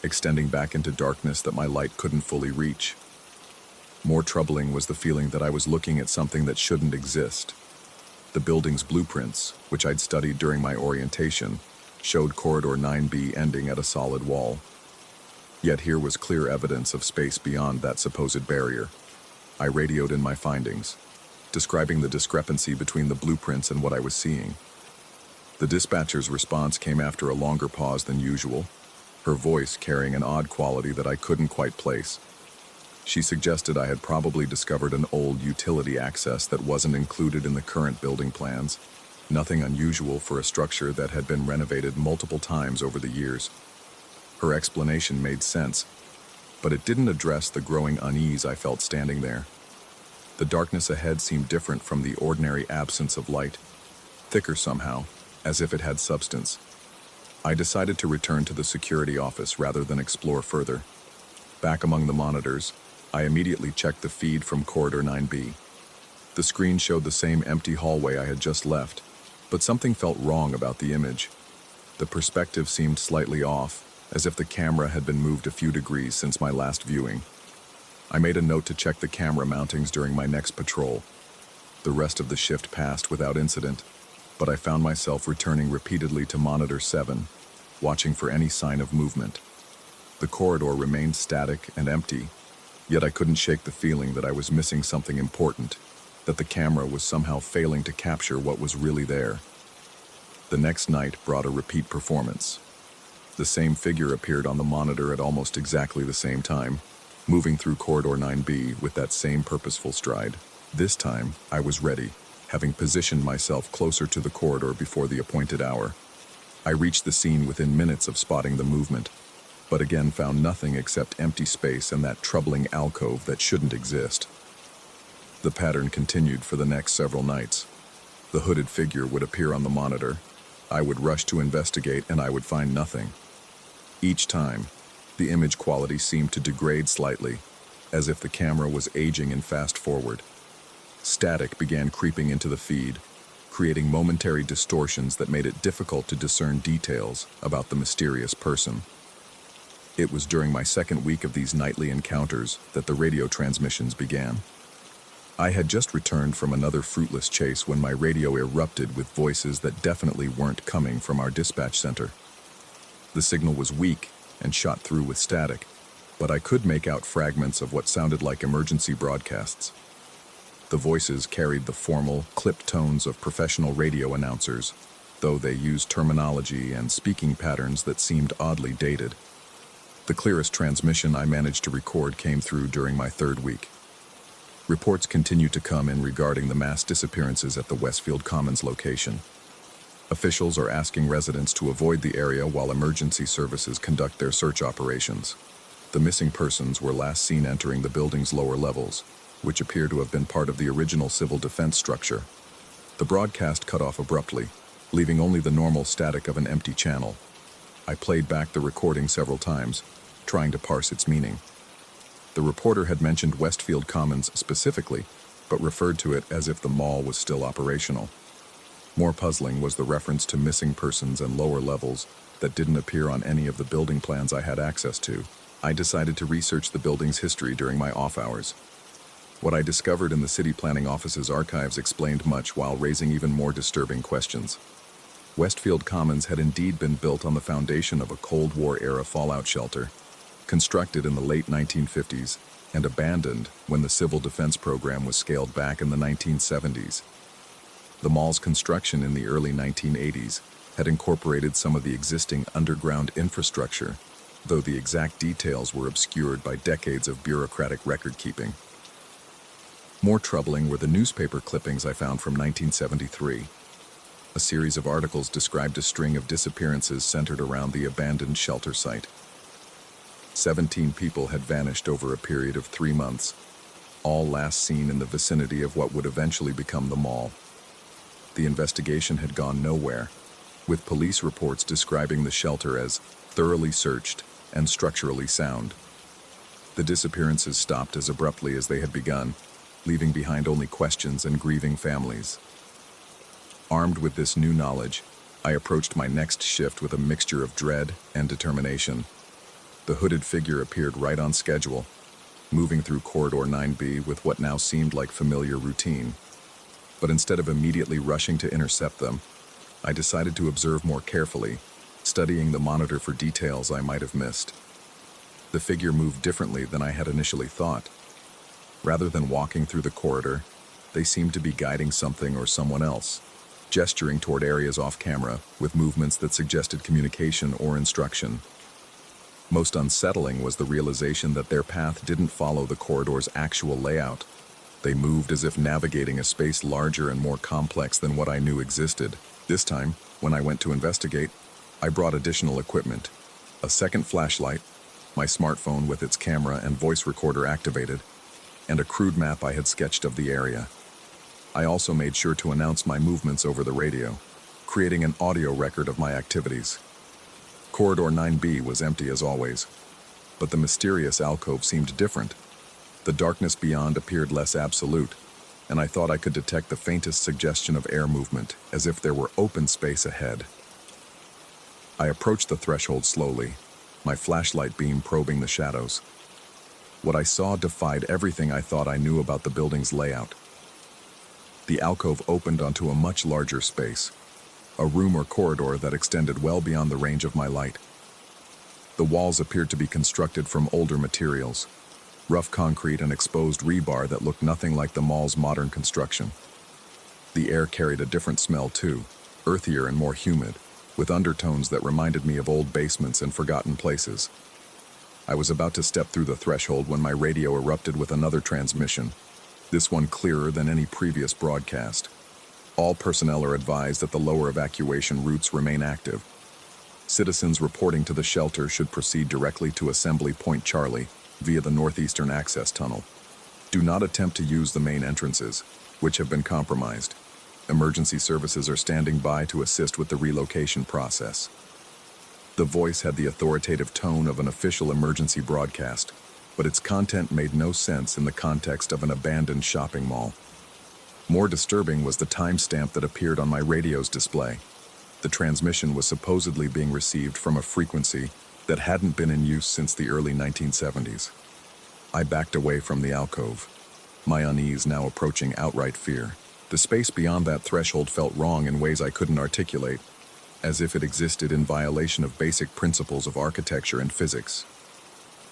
extending back into darkness that my light couldn't fully reach. More troubling was the feeling that I was looking at something that shouldn't exist. The building's blueprints, which I'd studied during my orientation, showed corridor 9B ending at a solid wall. Yet here was clear evidence of space beyond that supposed barrier. I radioed in my findings, describing the discrepancy between the blueprints and what I was seeing. The dispatcher's response came after a longer pause than usual, her voice carrying an odd quality that I couldn't quite place. She suggested I had probably discovered an old utility access that wasn't included in the current building plans, nothing unusual for a structure that had been renovated multiple times over the years. Her explanation made sense, but it didn't address the growing unease I felt standing there. The darkness ahead seemed different from the ordinary absence of light, thicker somehow, as if it had substance. I decided to return to the security office rather than explore further. Back among the monitors, I immediately checked the feed from corridor 9B. The screen showed the same empty hallway I had just left, but something felt wrong about the image. The perspective seemed slightly off, as if the camera had been moved a few degrees since my last viewing. I made a note to check the camera mountings during my next patrol. The rest of the shift passed without incident, but I found myself returning repeatedly to Monitor 7, watching for any sign of movement. The corridor remained static and empty, yet I couldn't shake the feeling that I was missing something important, that the camera was somehow failing to capture what was really there. The next night brought a repeat performance. The same figure appeared on the monitor at almost exactly the same time, moving through corridor 9B with that same purposeful stride. This time, I was ready, having positioned myself closer to the corridor before the appointed hour. I reached the scene within minutes of spotting the movement, but again found nothing except empty space and that troubling alcove that shouldn't exist. The pattern continued for the next several nights. The hooded figure would appear on the monitor. I would rush to investigate and I would find nothing. Each time, the image quality seemed to degrade slightly, as if the camera was aging in fast forward. Static began creeping into the feed, creating momentary distortions that made it difficult to discern details about the mysterious person. It was during my second week of these nightly encounters that the radio transmissions began. I had just returned from another fruitless chase when my radio erupted with voices that definitely weren't coming from our dispatch center. The signal was weak and shot through with static, but I could make out fragments of what sounded like emergency broadcasts. The voices carried the formal, clipped tones of professional radio announcers, though they used terminology and speaking patterns that seemed oddly dated. The clearest transmission I managed to record came through during my third week. Reports continued to come in regarding the mass disappearances at the Westfield Commons location. Officials are asking residents to avoid the area while emergency services conduct their search operations. The missing persons were last seen entering the building's lower levels, which appear to have been part of the original civil defense structure. The broadcast cut off abruptly, leaving only the normal static of an empty channel. I played back the recording several times, trying to parse its meaning. The reporter had mentioned Westfield Commons specifically, but referred to it as if the mall was still operational. More puzzling was the reference to missing persons and lower levels that didn't appear on any of the building plans I had access to. I decided to research the building's history during my off hours. What I discovered in the city planning office's archives explained much while raising even more disturbing questions. Westfield Commons had indeed been built on the foundation of a Cold War-era fallout shelter, constructed in the late 1950s and abandoned when the civil defense program was scaled back in the 1970s. The mall's construction in the early 1980s had incorporated some of the existing underground infrastructure, though the exact details were obscured by decades of bureaucratic record-keeping. More troubling were the newspaper clippings I found from 1973. A series of articles described a string of disappearances centered around the abandoned shelter site. 17 people had vanished over a period of 3 months, all last seen in the vicinity of what would eventually become the mall. The investigation had gone nowhere, with police reports describing the shelter as thoroughly searched and structurally sound. The disappearances stopped as abruptly as they had begun, leaving behind only questions and grieving families. Armed with this new knowledge, I approached my next shift with a mixture of dread and determination. The hooded figure appeared right on schedule, moving through corridor 9B with what now seemed like familiar routine. But instead of immediately rushing to intercept them, I decided to observe more carefully, studying the monitor for details I might have missed. The figure moved differently than I had initially thought. Rather than walking through the corridor, they seemed to be guiding something or someone else, gesturing toward areas off camera with movements that suggested communication or instruction. Most unsettling was the realization that their path didn't follow the corridor's actual layout. They moved as if navigating a space larger and more complex than what I knew existed. This time, when I went to investigate, I brought additional equipment: a second flashlight, my smartphone with its camera and voice recorder activated, and a crude map I had sketched of the area. I also made sure to announce my movements over the radio, creating an audio record of my activities. Corridor 9B was empty as always, but the mysterious alcove seemed different. The darkness beyond appeared less absolute, and I thought I could detect the faintest suggestion of air movement, as if there were open space ahead. I approached the threshold slowly, my flashlight beam probing the shadows. What I saw defied everything I thought I knew about the building's layout. The alcove opened onto a much larger space, a room or corridor that extended well beyond the range of my light. The walls appeared to be constructed from older materials, rough concrete and exposed rebar that looked nothing like the mall's modern construction. The air carried a different smell too, earthier and more humid, with undertones that reminded me of old basements and forgotten places. I was about to step through the threshold when my radio erupted with another transmission, this one clearer than any previous broadcast. All personnel are advised that the lower evacuation routes remain active. Citizens reporting to the shelter should proceed directly to Assembly Point Charlie via the northeastern access tunnel. Do not attempt to use the main entrances, which have been compromised. Emergency services are standing by to assist with the relocation process. The voice had the authoritative tone of an official emergency broadcast, but its content made no sense in the context of an abandoned shopping mall. More disturbing was the timestamp that appeared on my radio's display. The transmission was supposedly being received from a frequency that hadn't been in use since the early 1970s. I backed away from the alcove, my unease now approaching outright fear. The space beyond that threshold felt wrong in ways I couldn't articulate, as if it existed in violation of basic principles of architecture and physics.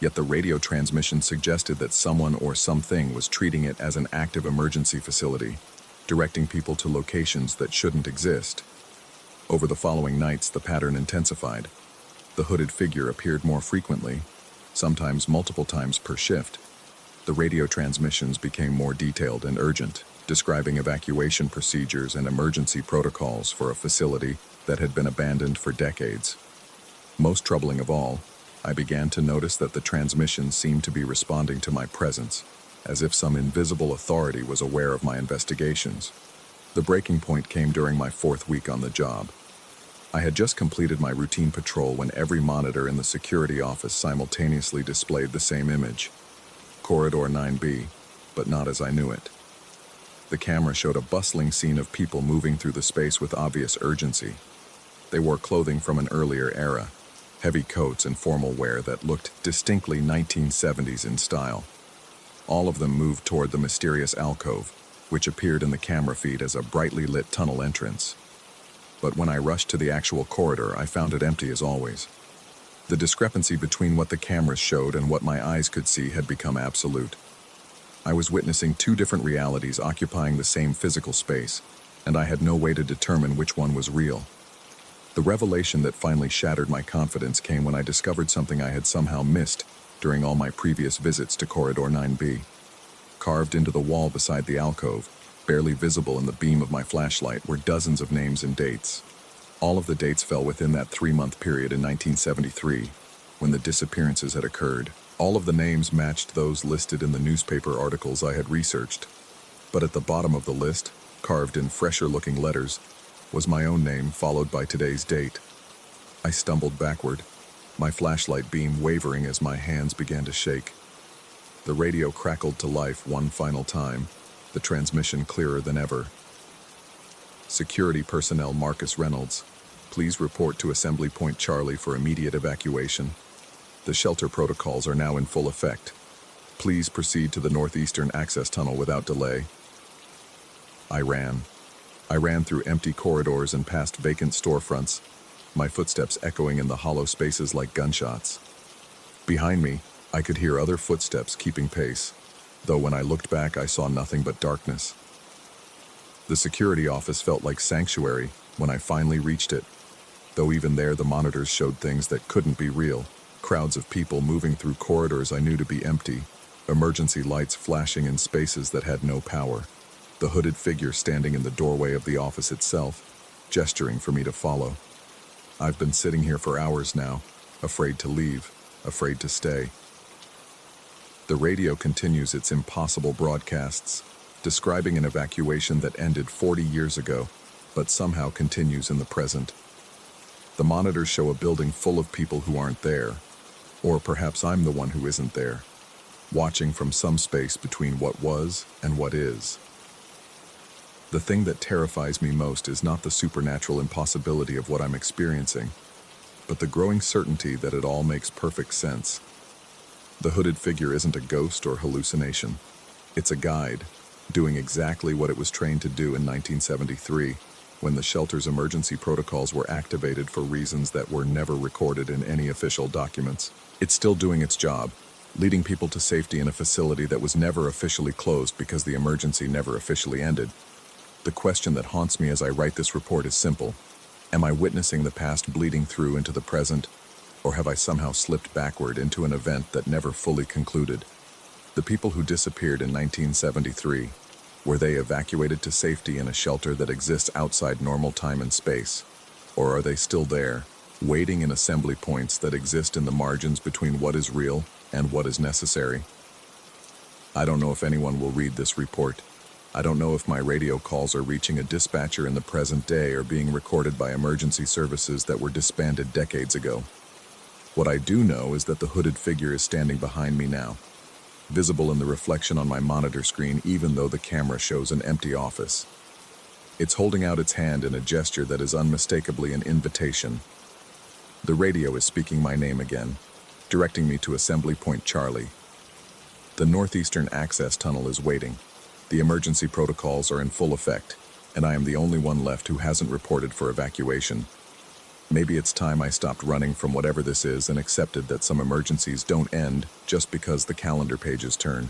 Yet the radio transmission suggested that someone or something was treating it as an active emergency facility, directing people to locations that shouldn't exist. Over the following nights, the pattern intensified. The hooded figure appeared more frequently, sometimes multiple times per shift. The radio transmissions became more detailed and urgent, describing evacuation procedures and emergency protocols for a facility that had been abandoned for decades. Most troubling of all, I began to notice that the transmissions seemed to be responding to my presence, as if some invisible authority was aware of my investigations. The breaking point came during my 4th week on the job. I had just completed my routine patrol when every monitor in the security office simultaneously displayed the same image: Corridor 9B, but not as I knew it. The camera showed a bustling scene of people moving through the space with obvious urgency. They wore clothing from an earlier era, heavy coats and formal wear that looked distinctly 1970s in style. All of them moved toward the mysterious alcove, which appeared in the camera feed as a brightly lit tunnel entrance. But when I rushed to the actual corridor, I found it empty as always. The discrepancy between what the cameras showed and what my eyes could see had become absolute. I was witnessing 2 different realities occupying the same physical space, and I had no way to determine which one was real. The revelation that finally shattered my confidence came when I discovered something I had somehow missed during all my previous visits to Corridor 9B. Carved into the wall beside the alcove, barely visible in the beam of my flashlight, were dozens of names and dates. All of the dates fell within that 3-month period in 1973, when the disappearances had occurred. All of the names matched those listed in the newspaper articles I had researched. But at the bottom of the list, carved in fresher-looking letters, was my own name followed by today's date. I stumbled backward, my flashlight beam wavering as my hands began to shake. The radio crackled to life one final time, the transmission clearer than ever. Security personnel Marcus Reynolds. Please report to Assembly Point Charlie for immediate evacuation. The shelter protocols are now in full effect. Please proceed to the northeastern access tunnel without delay. I ran. I ran through empty corridors and past vacant storefronts, my footsteps echoing in the hollow spaces like gunshots. Behind me, I could hear other footsteps keeping pace, though when I looked back I saw nothing but darkness. The security office felt like sanctuary when I finally reached it, though even there the monitors showed things that couldn't be real. Crowds of people moving through corridors I knew to be empty, emergency lights flashing in spaces that had no power, the hooded figure standing in the doorway of the office itself, gesturing for me to follow. I've been sitting here for hours now, afraid to leave, afraid to stay. The radio continues its impossible broadcasts, describing an evacuation that ended 40 years ago, but somehow continues in the present. The monitors show a building full of people who aren't there, or perhaps I'm the one who isn't there, watching from some space between what was and what is. The thing that terrifies me most is not the supernatural impossibility of what I'm experiencing, but the growing certainty that it all makes perfect sense. The hooded figure isn't a ghost or hallucination. It's a guide, doing exactly what it was trained to do in 1973, when the shelter's emergency protocols were activated for reasons that were never recorded in any official documents. It's still doing its job, leading people to safety in a facility that was never officially closed because the emergency never officially ended. The question that haunts me as I write this report is simple. Am I witnessing the past bleeding through into the present, or have I somehow slipped backward into an event that never fully concluded? The people who disappeared in 1973, were they evacuated to safety in a shelter that exists outside normal time and space? Or are they still there, waiting in assembly points that exist in the margins between what is real and what is necessary? I don't know if anyone will read this report. I don't know if my radio calls are reaching a dispatcher in the present day or being recorded by emergency services that were disbanded decades ago. What I do know is that the hooded figure is standing behind me now, visible in the reflection on my monitor screen even though the camera shows an empty office. It's holding out its hand in a gesture that is unmistakably an invitation. The radio is speaking my name again, directing me to Assembly Point Charlie. The northeastern access tunnel is waiting. The emergency protocols are in full effect, and I am the only one left who hasn't reported for evacuation. Maybe it's time I stopped running from whatever this is and accepted that some emergencies don't end just because the calendar pages turn.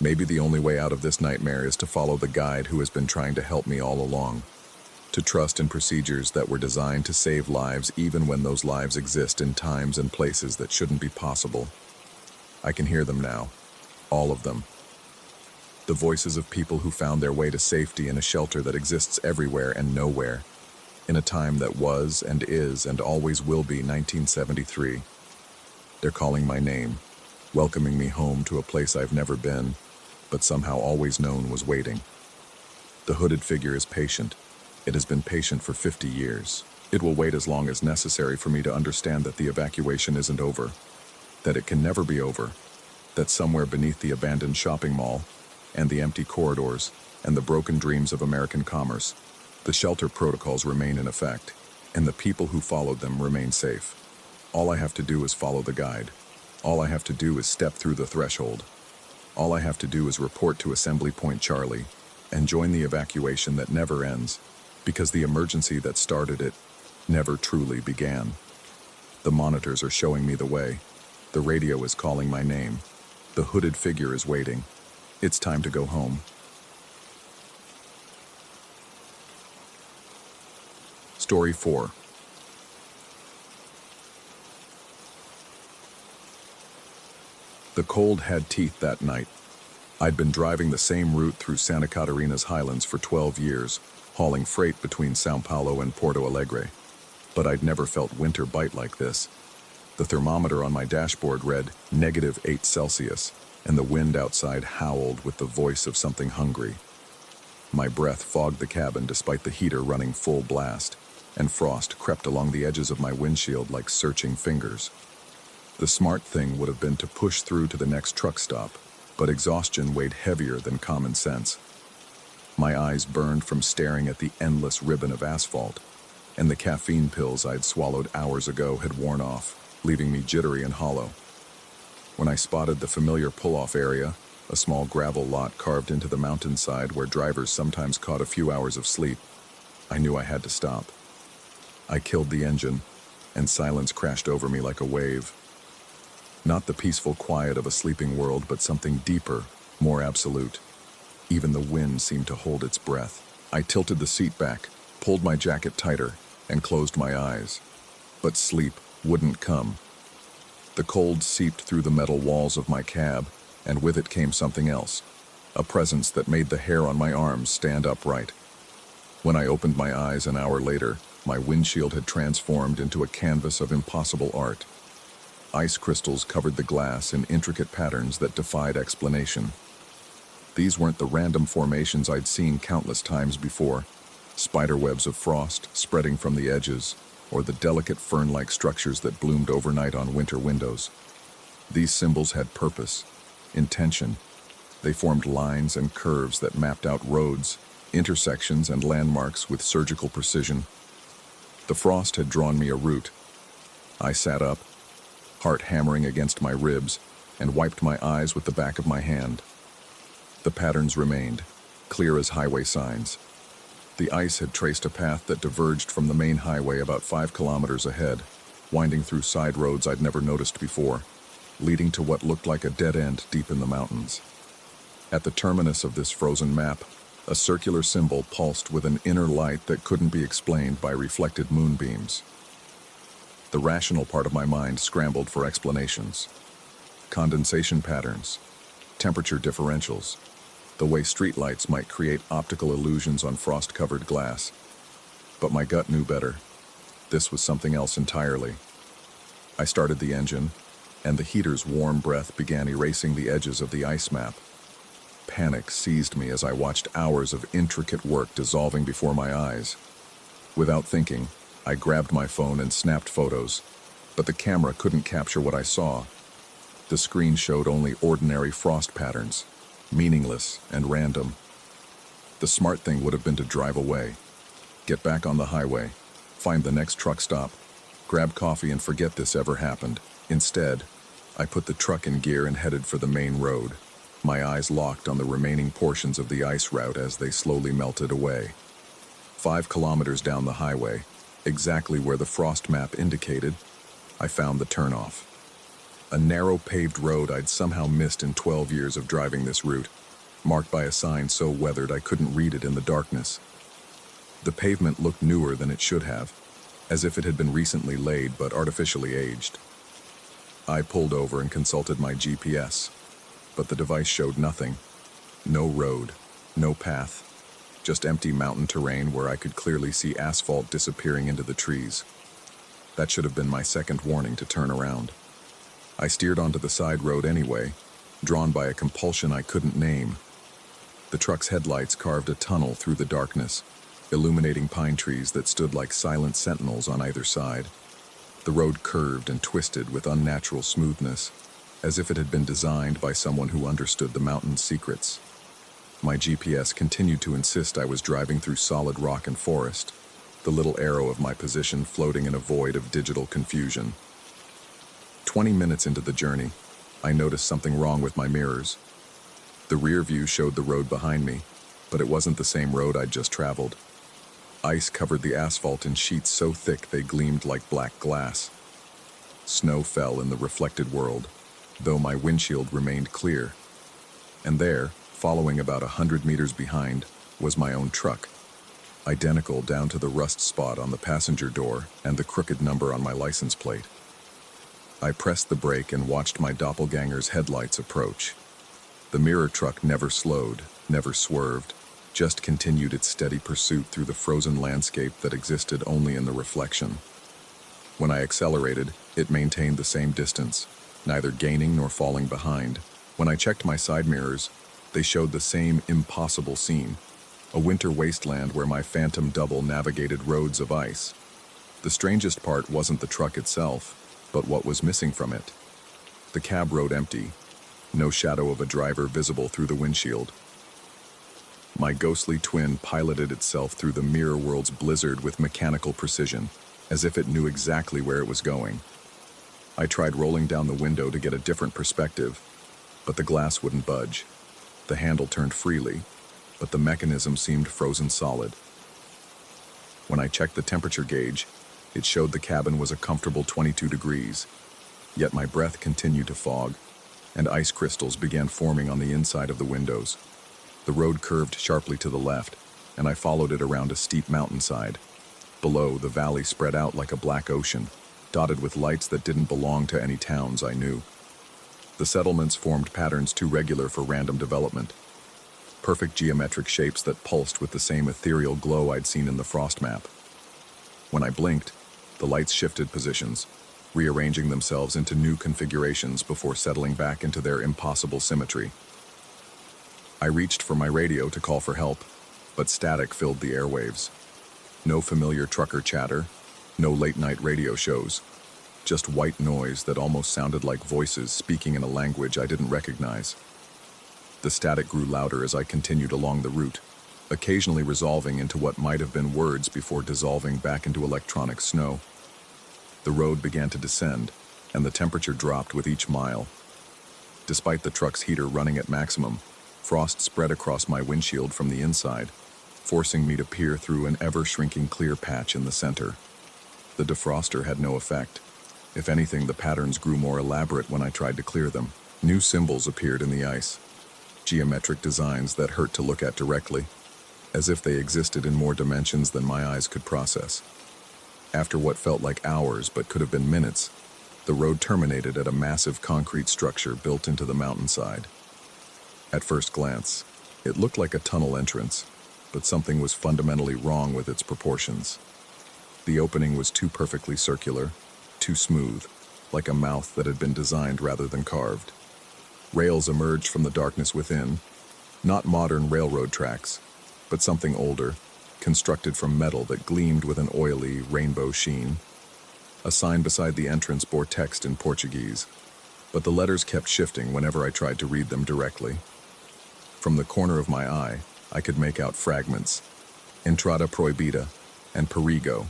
Maybe the only way out of this nightmare is to follow the guide who has been trying to help me all along, to trust in procedures that were designed to save lives even when those lives exist in times and places that shouldn't be possible. I can hear them now, all of them. The voices of people who found their way to safety in a shelter that exists everywhere and nowhere, in a time that was and is and always will be 1973. They're calling my name, welcoming me home to a place I've never been, but somehow always known was waiting. The hooded figure is patient. It has been patient for 50 years. It will wait as long as necessary for me to understand that the evacuation isn't over, that it can never be over, that somewhere beneath the abandoned shopping mall, and the empty corridors, and the broken dreams of American commerce, the shelter protocols remain in effect, and the people who followed them remain safe. All I have to do is follow the guide. All I have to do is step through the threshold. All I have to do is report to Assembly Point Charlie and join the evacuation that never ends, because the emergency that started it never truly began. The monitors are showing me the way. The radio is calling my name. The hooded figure is waiting. It's time to go home. Story 4. The cold had teeth that night. I'd been driving the same route through Santa Catarina's highlands for 12 years, hauling freight between Sao Paulo and Porto Alegre. But I'd never felt winter bite like this. The thermometer on my dashboard read -8 Celsius, and the wind outside howled with the voice of something hungry. My breath fogged the cabin despite the heater running full blast, and frost crept along the edges of my windshield like searching fingers. The smart thing would have been to push through to the next truck stop, but exhaustion weighed heavier than common sense. My eyes burned from staring at the endless ribbon of asphalt, and the caffeine pills I'd swallowed hours ago had worn off, leaving me jittery and hollow. When I spotted the familiar pull-off area, a small gravel lot carved into the mountainside where drivers sometimes caught a few hours of sleep, I knew I had to stop. I killed the engine, and silence crashed over me like a wave. Not the peaceful quiet of a sleeping world, but something deeper, more absolute. Even the wind seemed to hold its breath. I tilted the seat back, pulled my jacket tighter, and closed my eyes. But sleep wouldn't come. The cold seeped through the metal walls of my cab, and with it came something else, a presence that made the hair on my arms stand upright. When I opened my eyes an hour later, my windshield had transformed into a canvas of impossible art. Ice crystals covered the glass in intricate patterns that defied explanation. These weren't the random formations I'd seen countless times before, spiderwebs of frost spreading from the edges, or the delicate fern-like structures that bloomed overnight on winter windows. These symbols had purpose, intention. They formed lines and curves that mapped out roads, intersections, and landmarks with surgical precision. The frost had drawn me a route. I sat up, heart hammering against my ribs, and wiped my eyes with the back of my hand. The patterns remained, clear as highway signs. The ice had traced a path that diverged from the main highway about 5 kilometers ahead, winding through side roads I'd never noticed before, leading to what looked like a dead end deep in the mountains. At the terminus of this frozen map, a circular symbol pulsed with an inner light that couldn't be explained by reflected moonbeams. The rational part of my mind scrambled for explanations. Condensation patterns, temperature differentials, the way streetlights might create optical illusions on frost-covered glass. But my gut knew better. This was something else entirely. I started the engine, and the heater's warm breath began erasing the edges of the ice map. Panic seized me as I watched hours of intricate work dissolving before my eyes. Without thinking, I grabbed my phone and snapped photos, but the camera couldn't capture what I saw. The screen showed only ordinary frost patterns, meaningless and random. The smart thing would have been to drive away, get back on the highway, find the next truck stop, grab coffee and forget this ever happened. Instead, I put the truck in gear and headed for the main road, my eyes locked on the remaining portions of the ice route as they slowly melted away. 5 kilometers down the highway, exactly where the frost map indicated, I found the turnoff. A narrow paved road I'd somehow missed in 12 years of driving this route, marked by a sign so weathered I couldn't read it in the darkness. The pavement looked newer than it should have, as if it had been recently laid but artificially aged. I pulled over and consulted my GPS, but the device showed nothing. No road, no path, just empty mountain terrain where I could clearly see asphalt disappearing into the trees. That should have been my second warning to turn around. I steered onto the side road anyway, drawn by a compulsion I couldn't name. The truck's headlights carved a tunnel through the darkness, illuminating pine trees that stood like silent sentinels on either side. The road curved and twisted with unnatural smoothness, as if it had been designed by someone who understood the mountain's secrets. My GPS continued to insist I was driving through solid rock and forest, the little arrow of my position floating in a void of digital confusion. 20 minutes into the journey, I noticed something wrong with my mirrors. The rear view showed the road behind me, but it wasn't the same road I'd just traveled. Ice covered the asphalt in sheets so thick they gleamed like black glass. Snow fell in the reflected world, though my windshield remained clear. And there, following about 100 meters behind, was my own truck, identical down to the rust spot on the passenger door and the crooked number on my license plate. I pressed the brake and watched my doppelganger's headlights approach. The mirror truck never slowed, never swerved, just continued its steady pursuit through the frozen landscape that existed only in the reflection. When I accelerated, it maintained the same distance, neither gaining nor falling behind. When I checked my side mirrors, they showed the same impossible scene, a winter wasteland where my phantom double navigated roads of ice. The strangest part wasn't the truck itself, but what was missing from it. The cab rode empty, no shadow of a driver visible through the windshield. My ghostly twin piloted itself through the mirror world's blizzard with mechanical precision, as if it knew exactly where it was going. I tried rolling down the window to get a different perspective, but the glass wouldn't budge. The handle turned freely, but the mechanism seemed frozen solid. When I checked the temperature gauge, it showed the cabin was a comfortable 22 degrees, yet my breath continued to fog, and ice crystals began forming on the inside of the windows. The road curved sharply to the left, and I followed it around a steep mountainside. Below, the valley spread out like a black ocean, dotted with lights that didn't belong to any towns I knew. The settlements formed patterns too regular for random development. Perfect geometric shapes that pulsed with the same ethereal glow I'd seen in the frost map. When I blinked, the lights shifted positions, rearranging themselves into new configurations before settling back into their impossible symmetry. I reached for my radio to call for help, but static filled the airwaves. No familiar trucker chatter, no late-night radio shows, just white noise that almost sounded like voices speaking in a language I didn't recognize. The static grew louder as I continued along the route, occasionally resolving into what might have been words before dissolving back into electronic snow. The road began to descend, and the temperature dropped with each mile. Despite the truck's heater running at maximum, frost spread across my windshield from the inside, forcing me to peer through an ever-shrinking clear patch in the center. The defroster had no effect. If anything, the patterns grew more elaborate when I tried to clear them. New symbols appeared in the ice, geometric designs that hurt to look at directly, as if they existed in more dimensions than my eyes could process. After what felt like hours but could have been minutes, the road terminated at a massive concrete structure built into the mountainside. At first glance, it looked like a tunnel entrance, but something was fundamentally wrong with its proportions. The opening was too perfectly circular, too smooth, like a mouth that had been designed rather than carved. Rails emerged from the darkness within, not modern railroad tracks, but something older, constructed from metal that gleamed with an oily, rainbow sheen. A sign beside the entrance bore text in Portuguese, but the letters kept shifting whenever I tried to read them directly. From the corner of my eye, I could make out fragments, entrada proibida, and perigo,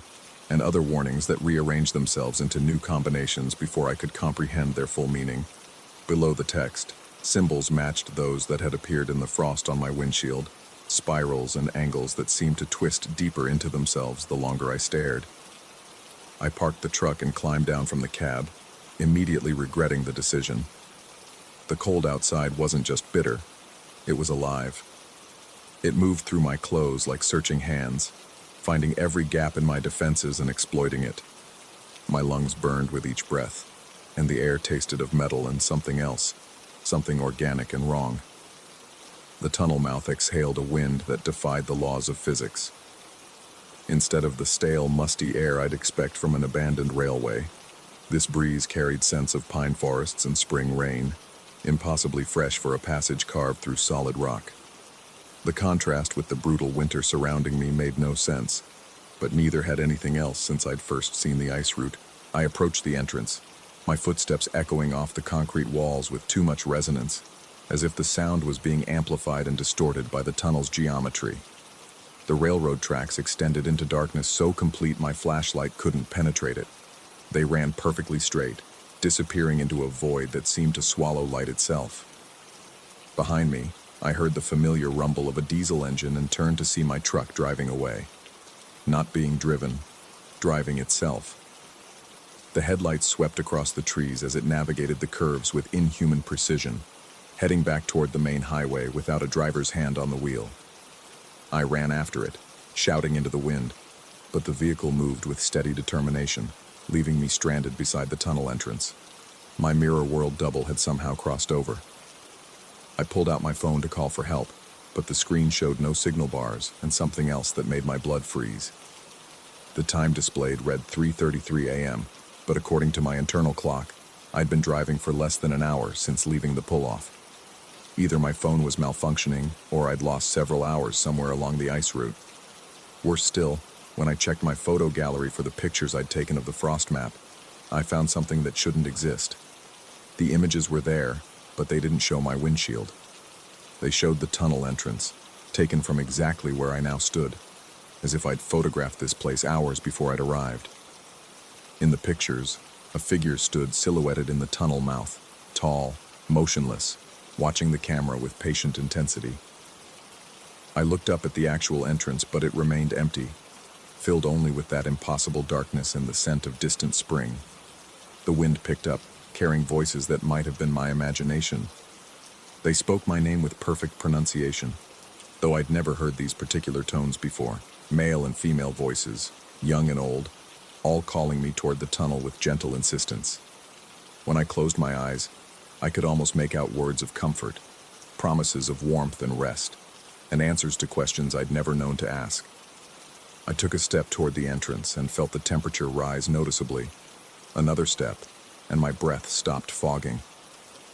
and other warnings that rearranged themselves into new combinations before I could comprehend their full meaning. Below the text, symbols matched those that had appeared in the frost on my windshield, spirals and angles that seemed to twist deeper into themselves the longer I stared. I parked the truck and climbed down from the cab, immediately regretting the decision. The cold outside wasn't just bitter, it was alive. It moved through my clothes like searching hands, finding every gap in my defenses and exploiting it. My lungs burned with each breath, and the air tasted of metal and something else, something organic and wrong. The tunnel mouth exhaled a wind that defied the laws of physics. Instead of the stale, musty air I'd expect from an abandoned railway, this breeze carried scents of pine forests and spring rain, impossibly fresh for a passage carved through solid rock. The contrast with the brutal winter surrounding me made no sense, but neither had anything else since I'd first seen the ice route. I approached the entrance, my footsteps echoing off the concrete walls with too much resonance, as if the sound was being amplified and distorted by the tunnel's geometry. The railroad tracks extended into darkness so complete my flashlight couldn't penetrate it. They ran perfectly straight, disappearing into a void that seemed to swallow light itself. Behind me, I heard the familiar rumble of a diesel engine and turned to see my truck driving away. Not being driven, driving itself. The headlights swept across the trees as it navigated the curves with inhuman precision, heading back toward the main highway without a driver's hand on the wheel. I ran after it, shouting into the wind, but the vehicle moved with steady determination, leaving me stranded beside the tunnel entrance. My mirror world double had somehow crossed over. I pulled out my phone to call for help, but the screen showed no signal bars and something else that made my blood freeze. The time displayed read 3:33 a.m., but according to my internal clock, I'd been driving for less than an hour since leaving the pull-off. Either my phone was malfunctioning, or I'd lost several hours somewhere along the ice route. Worse still, when I checked my photo gallery for the pictures I'd taken of the frost map, I found something that shouldn't exist. The images were there, but they didn't show my windshield. They showed the tunnel entrance, taken from exactly where I now stood, as if I'd photographed this place hours before I'd arrived. In the pictures, a figure stood silhouetted in the tunnel mouth, tall, motionless, watching the camera with patient intensity. I looked up at the actual entrance, but it remained empty, filled only with that impossible darkness and the scent of distant spring. The wind picked up, carrying voices that might have been my imagination. They spoke my name with perfect pronunciation, though I'd never heard these particular tones before. Male and female voices, young and old, all calling me toward the tunnel with gentle insistence. When I closed my eyes, I could almost make out words of comfort, promises of warmth and rest, and answers to questions I'd never known to ask. I took a step toward the entrance and felt the temperature rise noticeably. Another step, and my breath stopped fogging.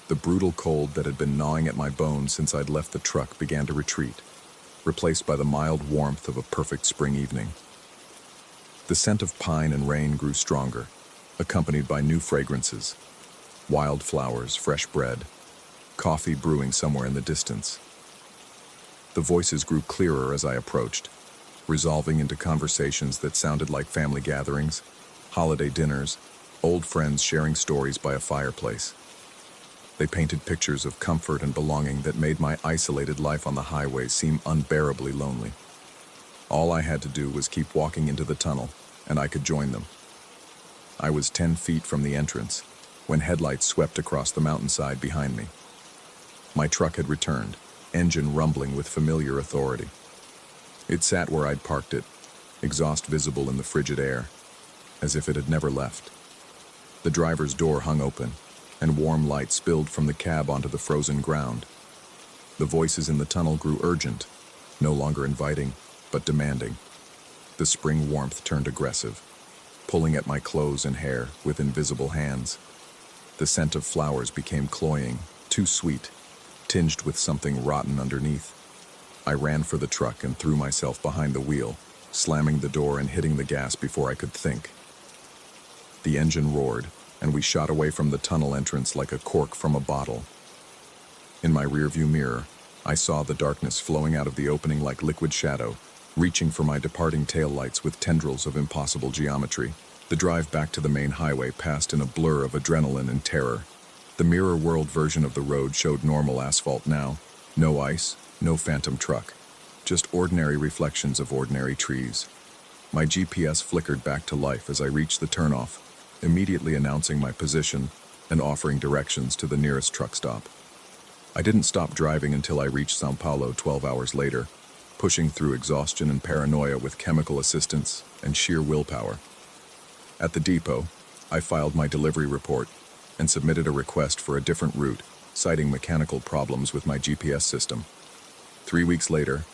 The brutal cold that had been gnawing at my bones since I'd left the truck began to retreat, replaced by the mild warmth of a perfect spring evening. The scent of pine and rain grew stronger, accompanied by new fragrances. Wildflowers, fresh bread, coffee brewing somewhere in the distance. The voices grew clearer as I approached, resolving into conversations that sounded like family gatherings, holiday dinners, old friends sharing stories by a fireplace. They painted pictures of comfort and belonging that made my isolated life on the highway seem unbearably lonely. All I had to do was keep walking into the tunnel, and I could join them. I was 10 feet from the entrance, when headlights swept across the mountainside behind me. My truck had returned, engine rumbling with familiar authority. It sat where I'd parked it, exhaust visible in the frigid air, as if it had never left. The driver's door hung open, and warm light spilled from the cab onto the frozen ground. The voices in the tunnel grew urgent, no longer inviting, but demanding. The spring warmth turned aggressive, pulling at my clothes and hair with invisible hands. The scent of flowers became cloying, too sweet, tinged with something rotten underneath. I ran for the truck and threw myself behind the wheel, slamming the door and hitting the gas before I could think. The engine roared, and we shot away from the tunnel entrance like a cork from a bottle. In my rearview mirror, I saw the darkness flowing out of the opening like liquid shadow, reaching for my departing taillights with tendrils of impossible geometry. The drive back to the main highway passed in a blur of adrenaline and terror. The mirror world version of the road showed normal asphalt now. No ice, no phantom truck. Just ordinary reflections of ordinary trees. My GPS flickered back to life as I reached the turnoff, immediately announcing my position and offering directions to the nearest truck stop. I didn't stop driving until I reached São Paulo 12 hours later, pushing through exhaustion and paranoia with chemical assistance and sheer willpower. At the depot, I filed my delivery report and submitted a request for a different route, citing mechanical problems with my GPS system. 3 weeks later,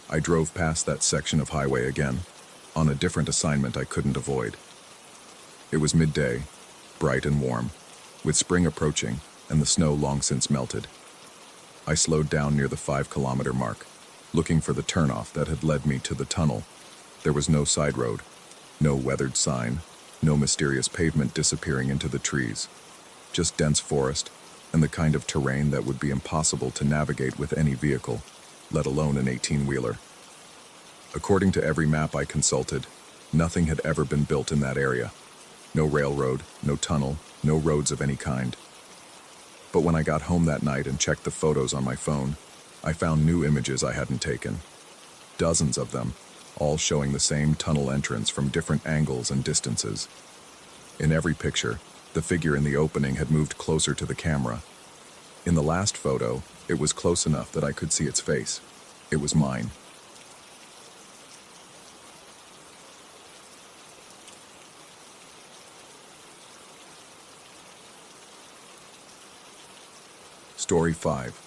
I drove past that section of highway again, on a different assignment I couldn't avoid. It was midday, bright and warm, with spring approaching and the snow long since melted. I slowed down near the 5-kilometer mark, looking for the turnoff that had led me to the tunnel. There was no side road, no weathered sign, no mysterious pavement disappearing into the trees, just dense forest and the kind of terrain that would be impossible to navigate with any vehicle, let alone an 18-wheeler. According to every map I consulted, nothing had ever been built in that area. No railroad, no tunnel, no roads of any kind. But when I got home that night and checked the photos on my phone, I found new images I hadn't taken. Dozens of them, all showing the same tunnel entrance from different angles and distances. In every picture, the figure in the opening had moved closer to the camera. In the last photo, it was close enough that I could see its face. It was mine. Story 5.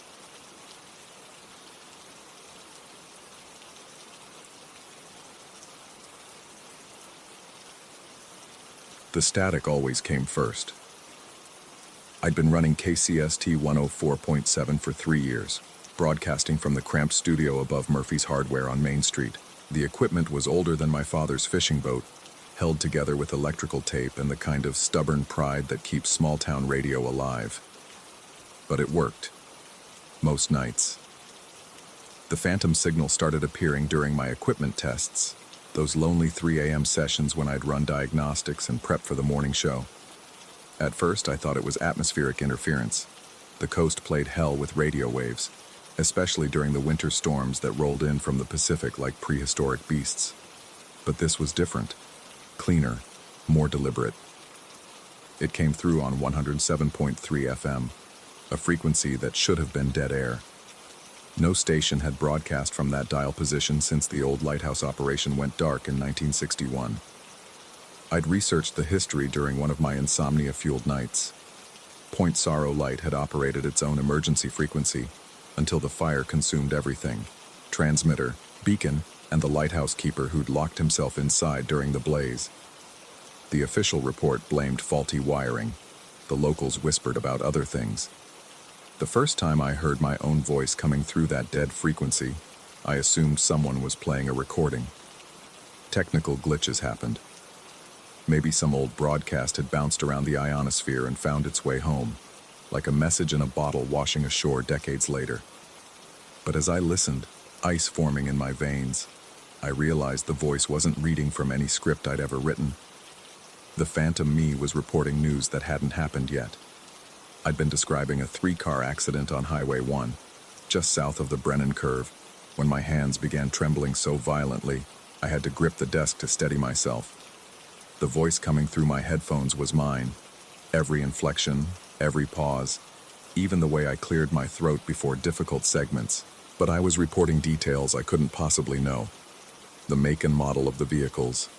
The static always came first. I'd been running KCST 104.7 for 3 years, broadcasting from the cramped studio above Murphy's Hardware on Main Street. The equipment was older than my father's fishing boat, held together with electrical tape and the kind of stubborn pride that keeps small-town radio alive. But it worked. Most nights. The phantom signal started appearing during my equipment tests, those lonely 3 a.m. sessions when I'd run diagnostics and prep for the morning show. At first, I thought it was atmospheric interference. The coast played hell with radio waves, especially during the winter storms that rolled in from the Pacific like prehistoric beasts. But this was different, cleaner, more deliberate. It came through on 107.3 FM, a frequency that should have been dead air. No station had broadcast from that dial position since the old lighthouse operation went dark in 1961. I'd researched the history during one of my insomnia-fueled nights. Point Sorrow Light had operated its own emergency frequency until the fire consumed everything: transmitter, beacon, and the lighthouse keeper who'd locked himself inside during the blaze. The official report blamed faulty wiring. The locals whispered about other things. The first time I heard my own voice coming through that dead frequency, I assumed someone was playing a recording. Technical glitches happened. Maybe some old broadcast had bounced around the ionosphere and found its way home, like a message in a bottle washing ashore decades later. But as I listened, ice forming in my veins, I realized the voice wasn't reading from any script I'd ever written. The phantom me was reporting news that hadn't happened yet. I'd been describing a 3-car accident on Highway 1, just south of the Brennan Curve, when my hands began trembling so violently I had to grip the desk to steady myself. The voice coming through my headphones was mine. Every inflection, every pause, even the way I cleared my throat before difficult segments. But I was reporting details I couldn't possibly know. The make and model of the vehicles,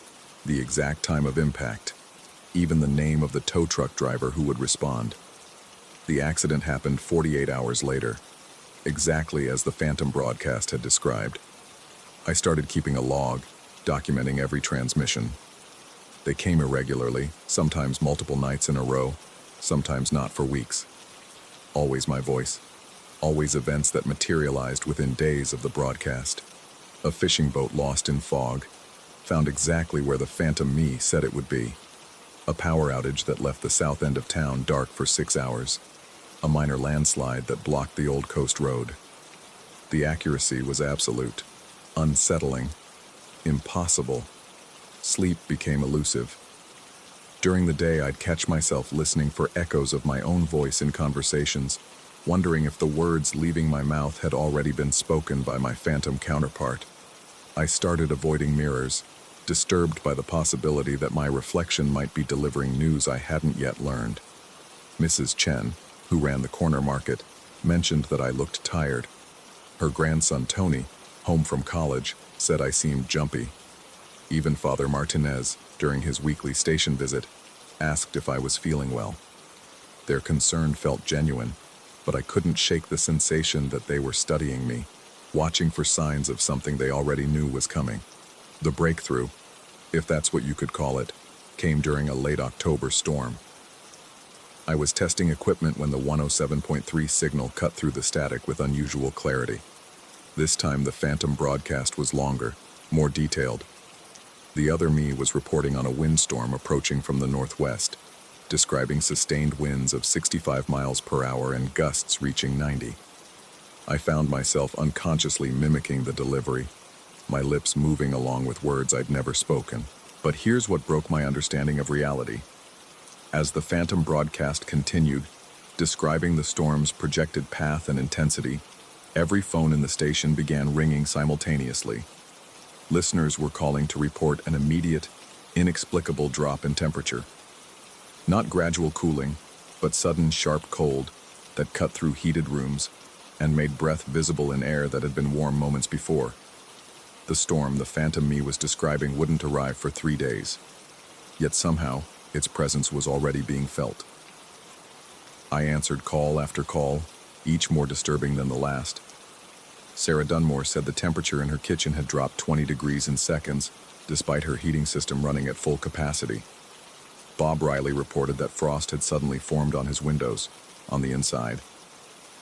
the exact time of impact, even the name of the tow truck driver who would respond. The accident happened 48 hours later, exactly as the phantom broadcast had described. I started keeping a log, documenting every transmission. They came irregularly, sometimes multiple nights in a row, sometimes not for weeks. Always my voice, always events that materialized within days of the broadcast. A fishing boat lost in fog, found exactly where the phantom me said it would be. A power outage that left the south end of town dark for 6 hours. A minor landslide that blocked the old coast road. The accuracy was absolute, unsettling, impossible. Sleep became elusive. During the day, I'd catch myself listening for echoes of my own voice in conversations, wondering if the words leaving my mouth had already been spoken by my phantom counterpart. I started avoiding mirrors, disturbed by the possibility that my reflection might be delivering news I hadn't yet learned. Mrs. Chen, who ran the corner market, mentioned that I looked tired. Her grandson Tony, home from college, said I seemed jumpy. Even Father Martinez, during his weekly station visit, asked if I was feeling well. Their concern felt genuine, but I couldn't shake the sensation that they were studying me, watching for signs of something they already knew was coming. The breakthrough, if that's what you could call it, came during a late October storm. I was testing equipment when the 107.3 signal cut through the static with unusual clarity. This time the phantom broadcast was longer, more detailed. The other me was reporting on a windstorm approaching from the northwest, describing sustained winds of 65 miles per hour and gusts reaching 90. I found myself unconsciously mimicking the delivery, my lips moving along with words I'd never spoken. But here's what broke my understanding of reality. As the phantom broadcast continued, describing the storm's projected path and intensity, every phone in the station began ringing simultaneously. Listeners were calling to report an immediate, inexplicable drop in temperature. Not gradual cooling, but sudden sharp cold that cut through heated rooms and made breath visible in air that had been warm moments before. The storm the phantom me was describing wouldn't arrive for 3 days, yet somehow its presence was already being felt. I answered call after call, each more disturbing than the last. Sarah Dunmore said the temperature in her kitchen had dropped 20 degrees in seconds, despite her heating system running at full capacity. Bob Riley reported that frost had suddenly formed on his windows, on the inside.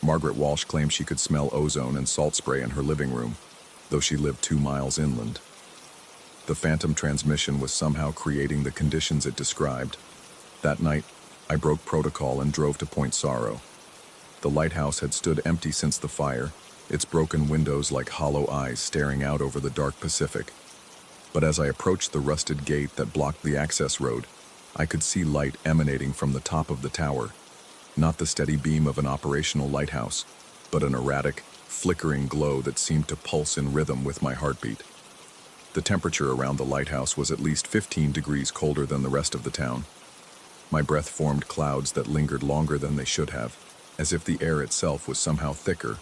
Margaret Walsh claimed she could smell ozone and salt spray in her living room, though she lived 2 miles inland. The phantom transmission was somehow creating the conditions it described. That night, I broke protocol and drove to Point Sorrow. The lighthouse had stood empty since the fire, its broken windows like hollow eyes staring out over the dark Pacific. But as I approached the rusted gate that blocked the access road, I could see light emanating from the top of the tower. Not the steady beam of an operational lighthouse, but an erratic, flickering glow that seemed to pulse in rhythm with my heartbeat. The temperature around the lighthouse was at least 15 degrees colder than the rest of the town. My breath formed clouds that lingered longer than they should have, as if the air itself was somehow thicker,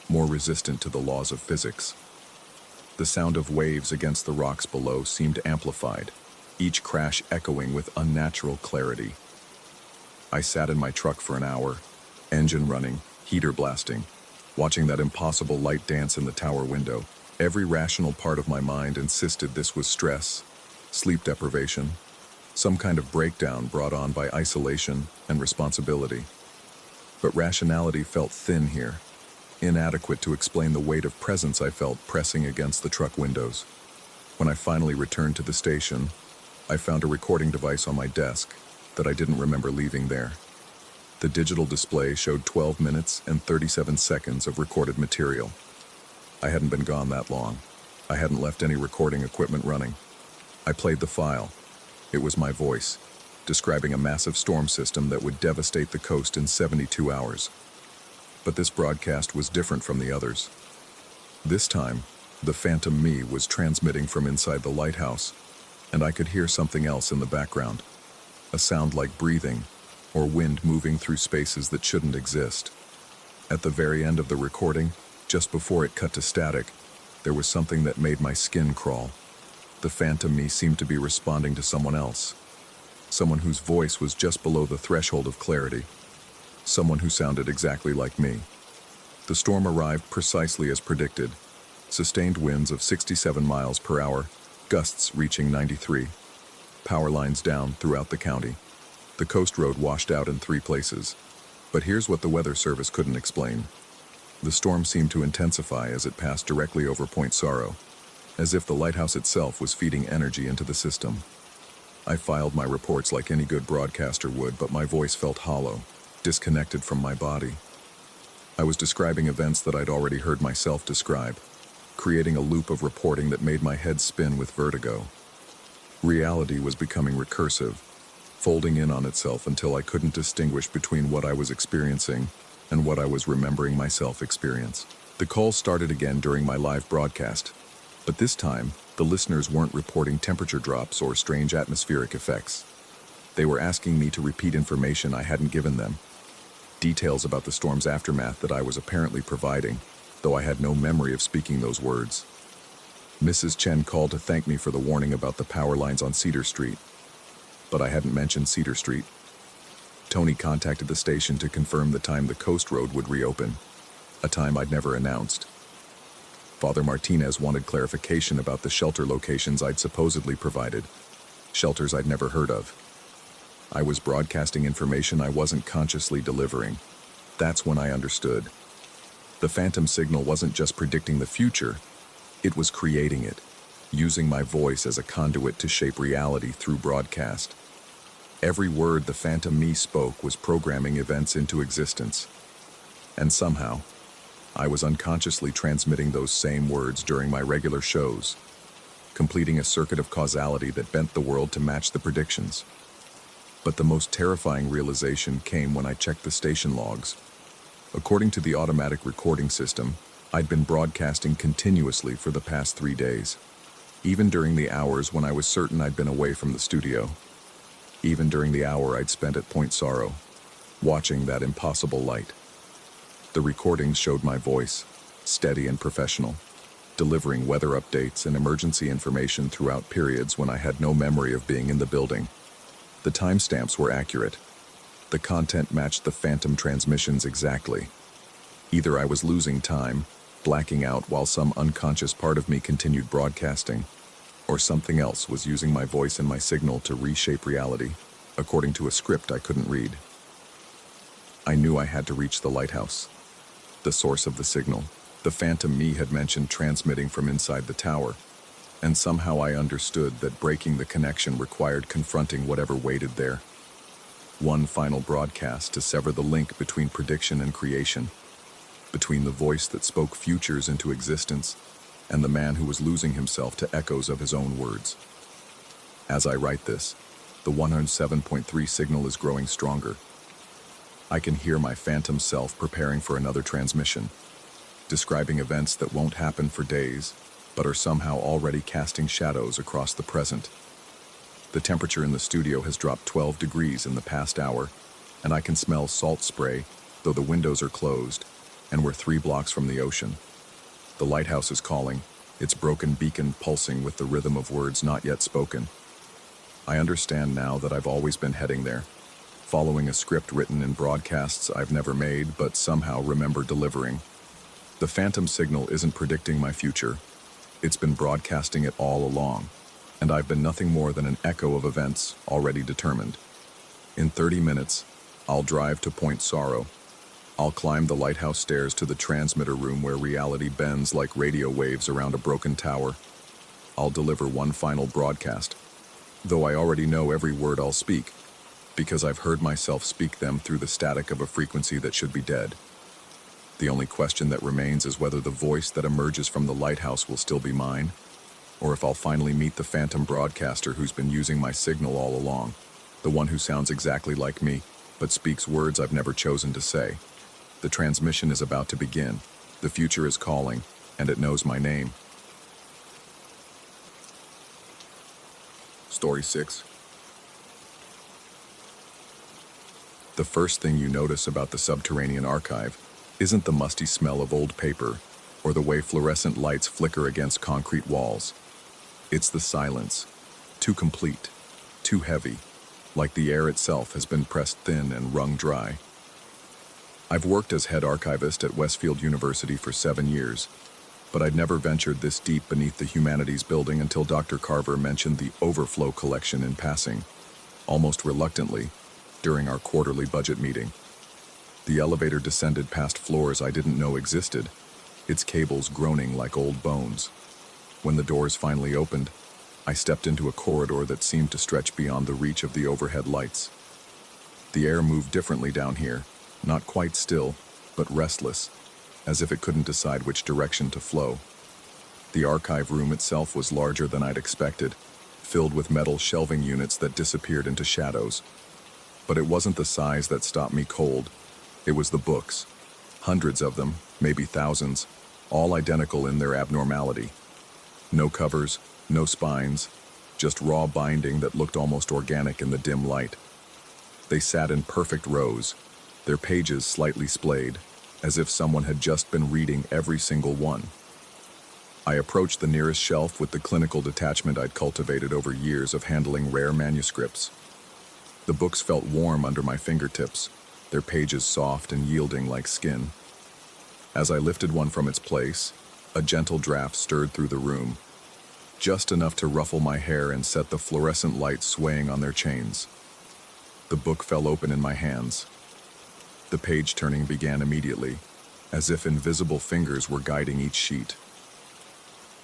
more resistant to the laws of physics. The sound of waves against the rocks below seemed amplified, each crash echoing with unnatural clarity. I sat in my truck for an hour, engine running, heater blasting, watching that impossible light dance in the tower window. Every rational part of my mind insisted this was stress, sleep deprivation, some kind of breakdown brought on by isolation and responsibility. But rationality felt thin here, inadequate to explain the weight of presence I felt pressing against the truck windows. When I finally returned to the station, I found a recording device on my desk that I didn't remember leaving there. The digital display showed 12 minutes and 37 seconds of recorded material. I hadn't been gone that long. I hadn't left any recording equipment running. I played the file. It was my voice, describing a massive storm system that would devastate the coast in 72 hours. But this broadcast was different from the others. This time, the phantom me was transmitting from inside the lighthouse, and I could hear something else in the background, a sound like breathing or wind moving through spaces that shouldn't exist. At the very end of the recording, just before it cut to static, there was something that made my skin crawl. The phantom me seemed to be responding to someone else, someone whose voice was just below the threshold of clarity, someone who sounded exactly like me. The storm arrived precisely as predicted, sustained winds of 67 miles per hour, gusts reaching 93, power lines down throughout the county. The coast road washed out in 3 places. But here's what the weather service couldn't explain. The storm seemed to intensify as it passed directly over Point Sorrow, as if the lighthouse itself was feeding energy into the system. I filed my reports like any good broadcaster would, but my voice felt hollow, disconnected from my body. I was describing events that I'd already heard myself describe, creating a loop of reporting that made my head spin with vertigo. Reality was becoming recursive, folding in on itself until I couldn't distinguish between what I was experiencing and what I was remembering myself experience. The calls started again during my live broadcast, but this time, the listeners weren't reporting temperature drops or strange atmospheric effects. They were asking me to repeat information I hadn't given them, details about the storm's aftermath that I was apparently providing, though I had no memory of speaking those words. Mrs. Chen called to thank me for the warning about the power lines on Cedar Street, but I hadn't mentioned Cedar Street. Tony contacted the station to confirm the time the coast road would reopen, a time I'd never announced. Father Martinez wanted clarification about the shelter locations I'd supposedly provided, shelters I'd never heard of. I was broadcasting information I wasn't consciously delivering. That's when I understood. The phantom signal wasn't just predicting the future, it was creating it, using my voice as a conduit to shape reality through broadcast. Every word the phantom me spoke was programming events into existence. And somehow, I was unconsciously transmitting those same words during my regular shows, completing a circuit of causality that bent the world to match the predictions. But the most terrifying realization came when I checked the station logs. According to the automatic recording system, I'd been broadcasting continuously for the past 3 days, even during the hours when I was certain I'd been away from the studio. Even during the hour I'd spent at Point Sorrow, watching that impossible light. The recordings showed my voice, steady and professional, delivering weather updates and emergency information throughout periods when I had no memory of being in the building. The timestamps were accurate. The content matched the phantom transmissions exactly. Either I was losing time, blacking out while some unconscious part of me continued broadcasting, or something else was using my voice and my signal to reshape reality, according to a script I couldn't read. I knew I had to reach the lighthouse, the source of the signal. The phantom me had mentioned transmitting from inside the tower, and somehow I understood that breaking the connection required confronting whatever waited there. One final broadcast to sever the link between prediction and creation. between the voice that spoke futures into existence and the man who was losing himself to echoes of his own words. As I write this, the 107.3 signal is growing stronger. I can hear my phantom self preparing for another transmission, describing events that won't happen for days, but are somehow already casting shadows across the present. The temperature in the studio has dropped 12 degrees in the past hour, and I can smell salt spray, though the windows are closed, and we're 3 blocks from the ocean. The lighthouse is calling, its broken beacon pulsing with the rhythm of words not yet spoken. I understand now that I've always been heading there, following a script written in broadcasts I've never made but somehow remember delivering. The phantom signal isn't predicting my future. It's been broadcasting it all along, and I've been nothing more than an echo of events already determined. In 30 minutes, I'll drive to Point Sorrow. I'll climb the lighthouse stairs to the transmitter room where reality bends like radio waves around a broken tower. I'll deliver one final broadcast, though I already know every word I'll speak, because I've heard myself speak them through the static of a frequency that should be dead. The only question that remains is whether the voice that emerges from the lighthouse will still be mine, or if I'll finally meet the phantom broadcaster who's been using my signal all along, the one who sounds exactly like me, but speaks words I've never chosen to say. The transmission is about to begin. The future is calling, and it knows my name. Story 6. The first thing you notice about the subterranean archive isn't the musty smell of old paper or the way fluorescent lights flicker against concrete walls. It's the silence, too complete, too heavy, like the air itself has been pressed thin and wrung dry. I've worked as head archivist at Westfield University for 7 years, but I'd never ventured this deep beneath the humanities building until Dr. Carver mentioned the overflow collection in passing, almost reluctantly, during our quarterly budget meeting. The elevator descended past floors I didn't know existed, its cables groaning like old bones. When the doors finally opened, I stepped into a corridor that seemed to stretch beyond the reach of the overhead lights. The air moved differently down here, not quite still, but restless, as if it couldn't decide which direction to flow. The archive room itself was larger than I'd expected, filled with metal shelving units that disappeared into shadows. But it wasn't the size that stopped me cold. It was the books. Hundreds of them, maybe thousands, all identical in their abnormality. No covers, no spines, just raw binding that looked almost organic in the dim light. They sat in perfect rows, their pages slightly splayed, as if someone had just been reading every single one. I approached the nearest shelf with the clinical detachment I'd cultivated over years of handling rare manuscripts. The books felt warm under my fingertips, their pages soft and yielding like skin. As I lifted one from its place, a gentle draft stirred through the room, just enough to ruffle my hair and set the fluorescent lights swaying on their chains. The book fell open in my hands. The page turning began immediately, as if invisible fingers were guiding each sheet.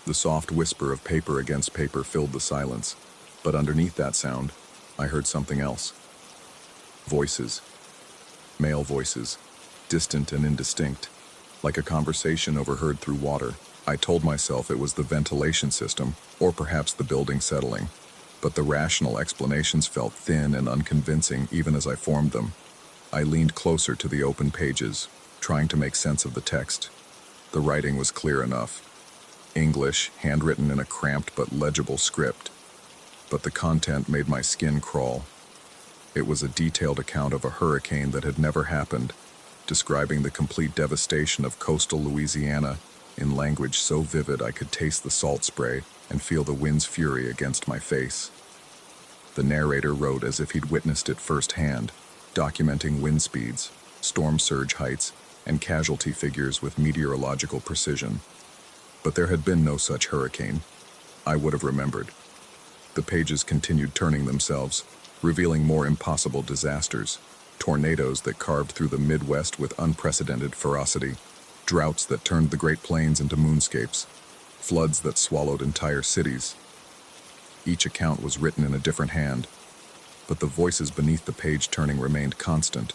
The soft whisper of paper against paper filled the silence, but underneath that sound, I heard something else. Voices. Male voices, distant and indistinct, like a conversation overheard through water. I told myself it was the ventilation system, or perhaps the building settling, but the rational explanations felt thin and unconvincing even as I formed them. I leaned closer to the open pages, trying to make sense of the text. The writing was clear enough. English, handwritten in a cramped but legible script. But the content made my skin crawl. It was a detailed account of a hurricane that had never happened, describing the complete devastation of coastal Louisiana in language so vivid I could taste the salt spray and feel the wind's fury against my face. The narrator wrote as if he'd witnessed it firsthand, documenting wind speeds, storm surge heights, and casualty figures with meteorological precision. But there had been no such hurricane. I would have remembered. The pages continued turning themselves, revealing more impossible disasters, tornadoes that carved through the Midwest with unprecedented ferocity, droughts that turned the Great Plains into moonscapes, floods that swallowed entire cities. Each account was written in a different hand, but the voices beneath the page turning remained constant.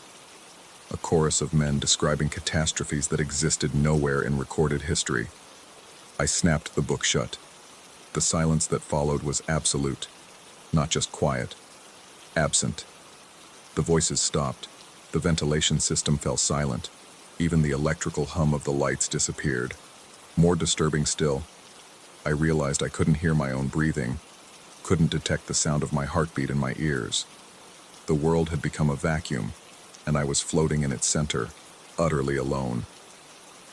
a chorus of men describing catastrophes that existed nowhere in recorded history. I snapped the book shut. The silence that followed was absolute, not just quiet, absent. The voices stopped. The ventilation system fell silent. Even the electrical hum of the lights disappeared. More disturbing still, I realized I couldn't hear my own breathing, couldn't detect the sound of my heartbeat in my ears. The world had become a vacuum, and I was floating in its center, utterly alone.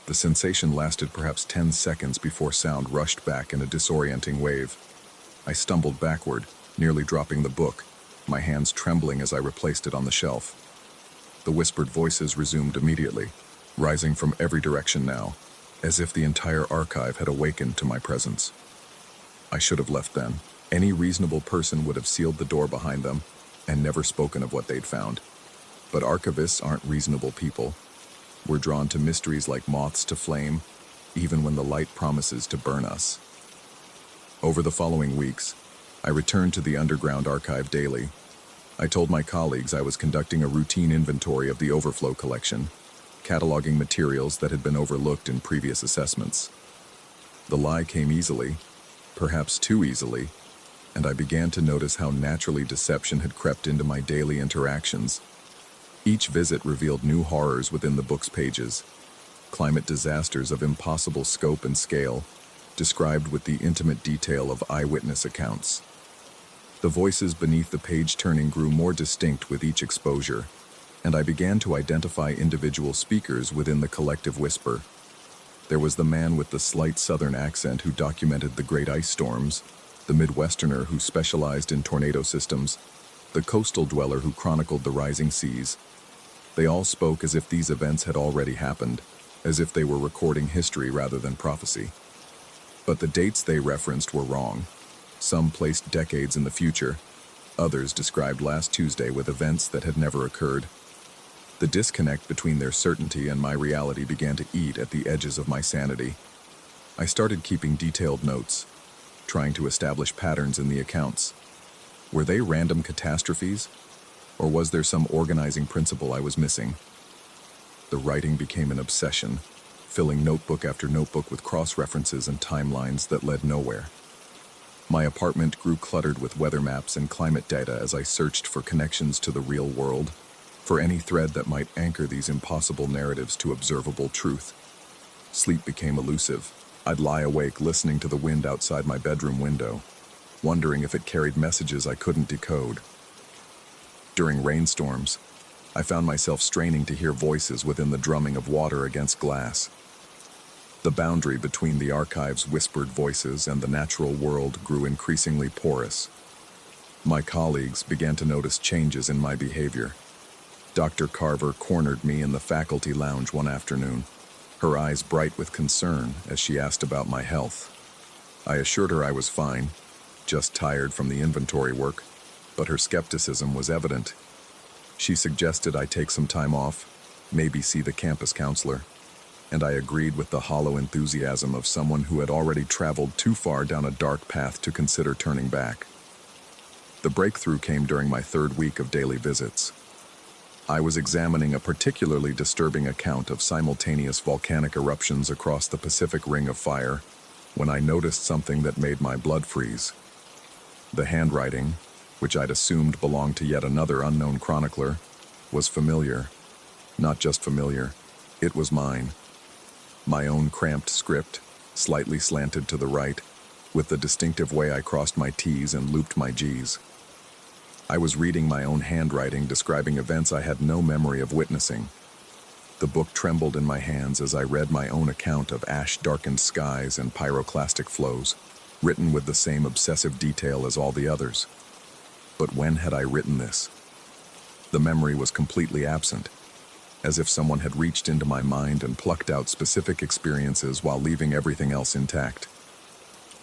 The sensation lasted perhaps 10 seconds before sound rushed back in a disorienting wave. I stumbled backward, nearly dropping the book, my hands trembling as I replaced it on the shelf. The whispered voices resumed immediately, rising from every direction now, as if the entire archive had awakened to my presence. I should have left then. Any reasonable person would have sealed the door behind them and never spoken of what they'd found. But archivists aren't reasonable people. We're drawn to mysteries like moths to flame, even when the light promises to burn us. Over the following weeks, I returned to the underground archive daily. I told my colleagues I was conducting a routine inventory of the overflow collection, cataloging materials that had been overlooked in previous assessments. The lie came easily, perhaps too easily, and I began to notice how naturally deception had crept into my daily interactions. Each visit revealed new horrors within the book's pages, climate disasters of impossible scope and scale, described with the intimate detail of eyewitness accounts. The voices beneath the page turning grew more distinct with each exposure, and I began to identify individual speakers within the collective whisper. There was the man with the slight southern accent who documented the great ice storms, the Midwesterner who specialized in tornado systems, the coastal dweller who chronicled the rising seas. They all spoke as if these events had already happened, as if they were recording history rather than prophecy. But the dates they referenced were wrong. Some placed decades in the future. Others described last Tuesday with events that had never occurred. The disconnect between their certainty and my reality began to eat at the edges of my sanity. I started keeping detailed notes, trying to establish patterns in the accounts. Were they random catastrophes? Or was there some organizing principle I was missing? The writing became an obsession, filling notebook after notebook with cross-references and timelines that led nowhere. My apartment grew cluttered with weather maps and climate data as I searched for connections to the real world, for any thread that might anchor these impossible narratives to observable truth. Sleep became elusive. I'd lie awake listening to the wind outside my bedroom window, wondering if it carried messages I couldn't decode. During rainstorms, I found myself straining to hear voices within the drumming of water against glass. The boundary between the archive's whispered voices and the natural world grew increasingly porous. My colleagues began to notice changes in my behavior. Dr. Carver cornered me in the faculty lounge one afternoon, her eyes bright with concern as she asked about my health. I assured her I was fine, just tired from the inventory work, but her skepticism was evident. She suggested I take some time off, maybe see the campus counselor, and I agreed with the hollow enthusiasm of someone who had already traveled too far down a dark path to consider turning back. The breakthrough came during my third week of daily visits. I was examining a particularly disturbing account of simultaneous volcanic eruptions across the Pacific Ring of Fire when I noticed something that made my blood freeze. The handwriting, which I'd assumed belonged to yet another unknown chronicler, was familiar. Not just familiar, it was mine. My own cramped script, slightly slanted to the right, with the distinctive way I crossed my T's and looped my G's. I was reading my own handwriting describing events I had no memory of witnessing. The book trembled in my hands as I read my own account of ash-darkened skies and pyroclastic flows, written with the same obsessive detail as all the others. But when had I written this? The memory was completely absent, as if someone had reached into my mind and plucked out specific experiences while leaving everything else intact.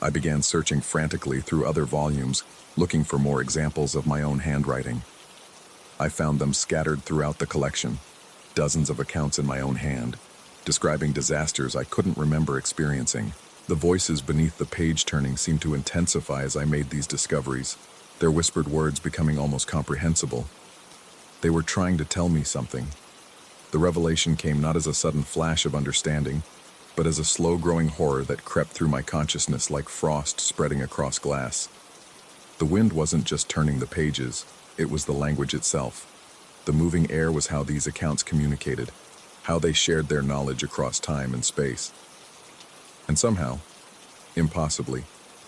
I began searching frantically through other volumes, looking for more examples of my own handwriting. I found them scattered throughout the collection, dozens of accounts in my own hand, describing disasters I couldn't remember experiencing. The voices beneath the page turning seemed to intensify as I made these discoveries, their whispered words becoming almost comprehensible. They were trying to tell me something. The revelation came not as a sudden flash of understanding, but as a slow-growing horror that crept through my consciousness like frost spreading across glass. The wind wasn't just turning the pages, it was the language itself. The moving air was how these accounts communicated, how they shared their knowledge across time and space. And somehow, impossibly,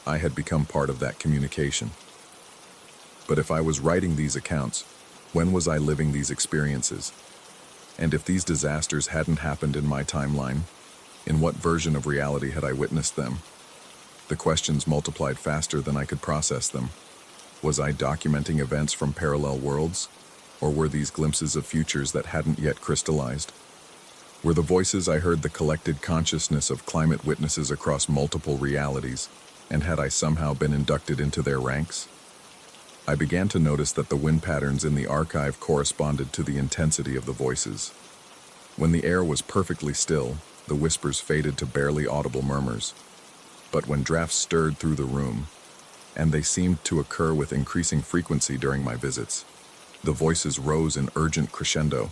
I had become part of that communication. But if I was writing these accounts, when was I living these experiences? And if these disasters hadn't happened in my timeline, in what version of reality had I witnessed them? The questions multiplied faster than I could process them. Was I documenting events from parallel worlds? Or were these glimpses of futures that hadn't yet crystallized? Were the voices I heard the collected consciousness of climate witnesses across multiple realities, and had I somehow been inducted into their ranks? I began to notice that the wind patterns in the archive corresponded to the intensity of the voices. When the air was perfectly still, the whispers faded to barely audible murmurs. But when drafts stirred through the room, and they seemed to occur with increasing frequency during my visits, the voices rose in urgent crescendo,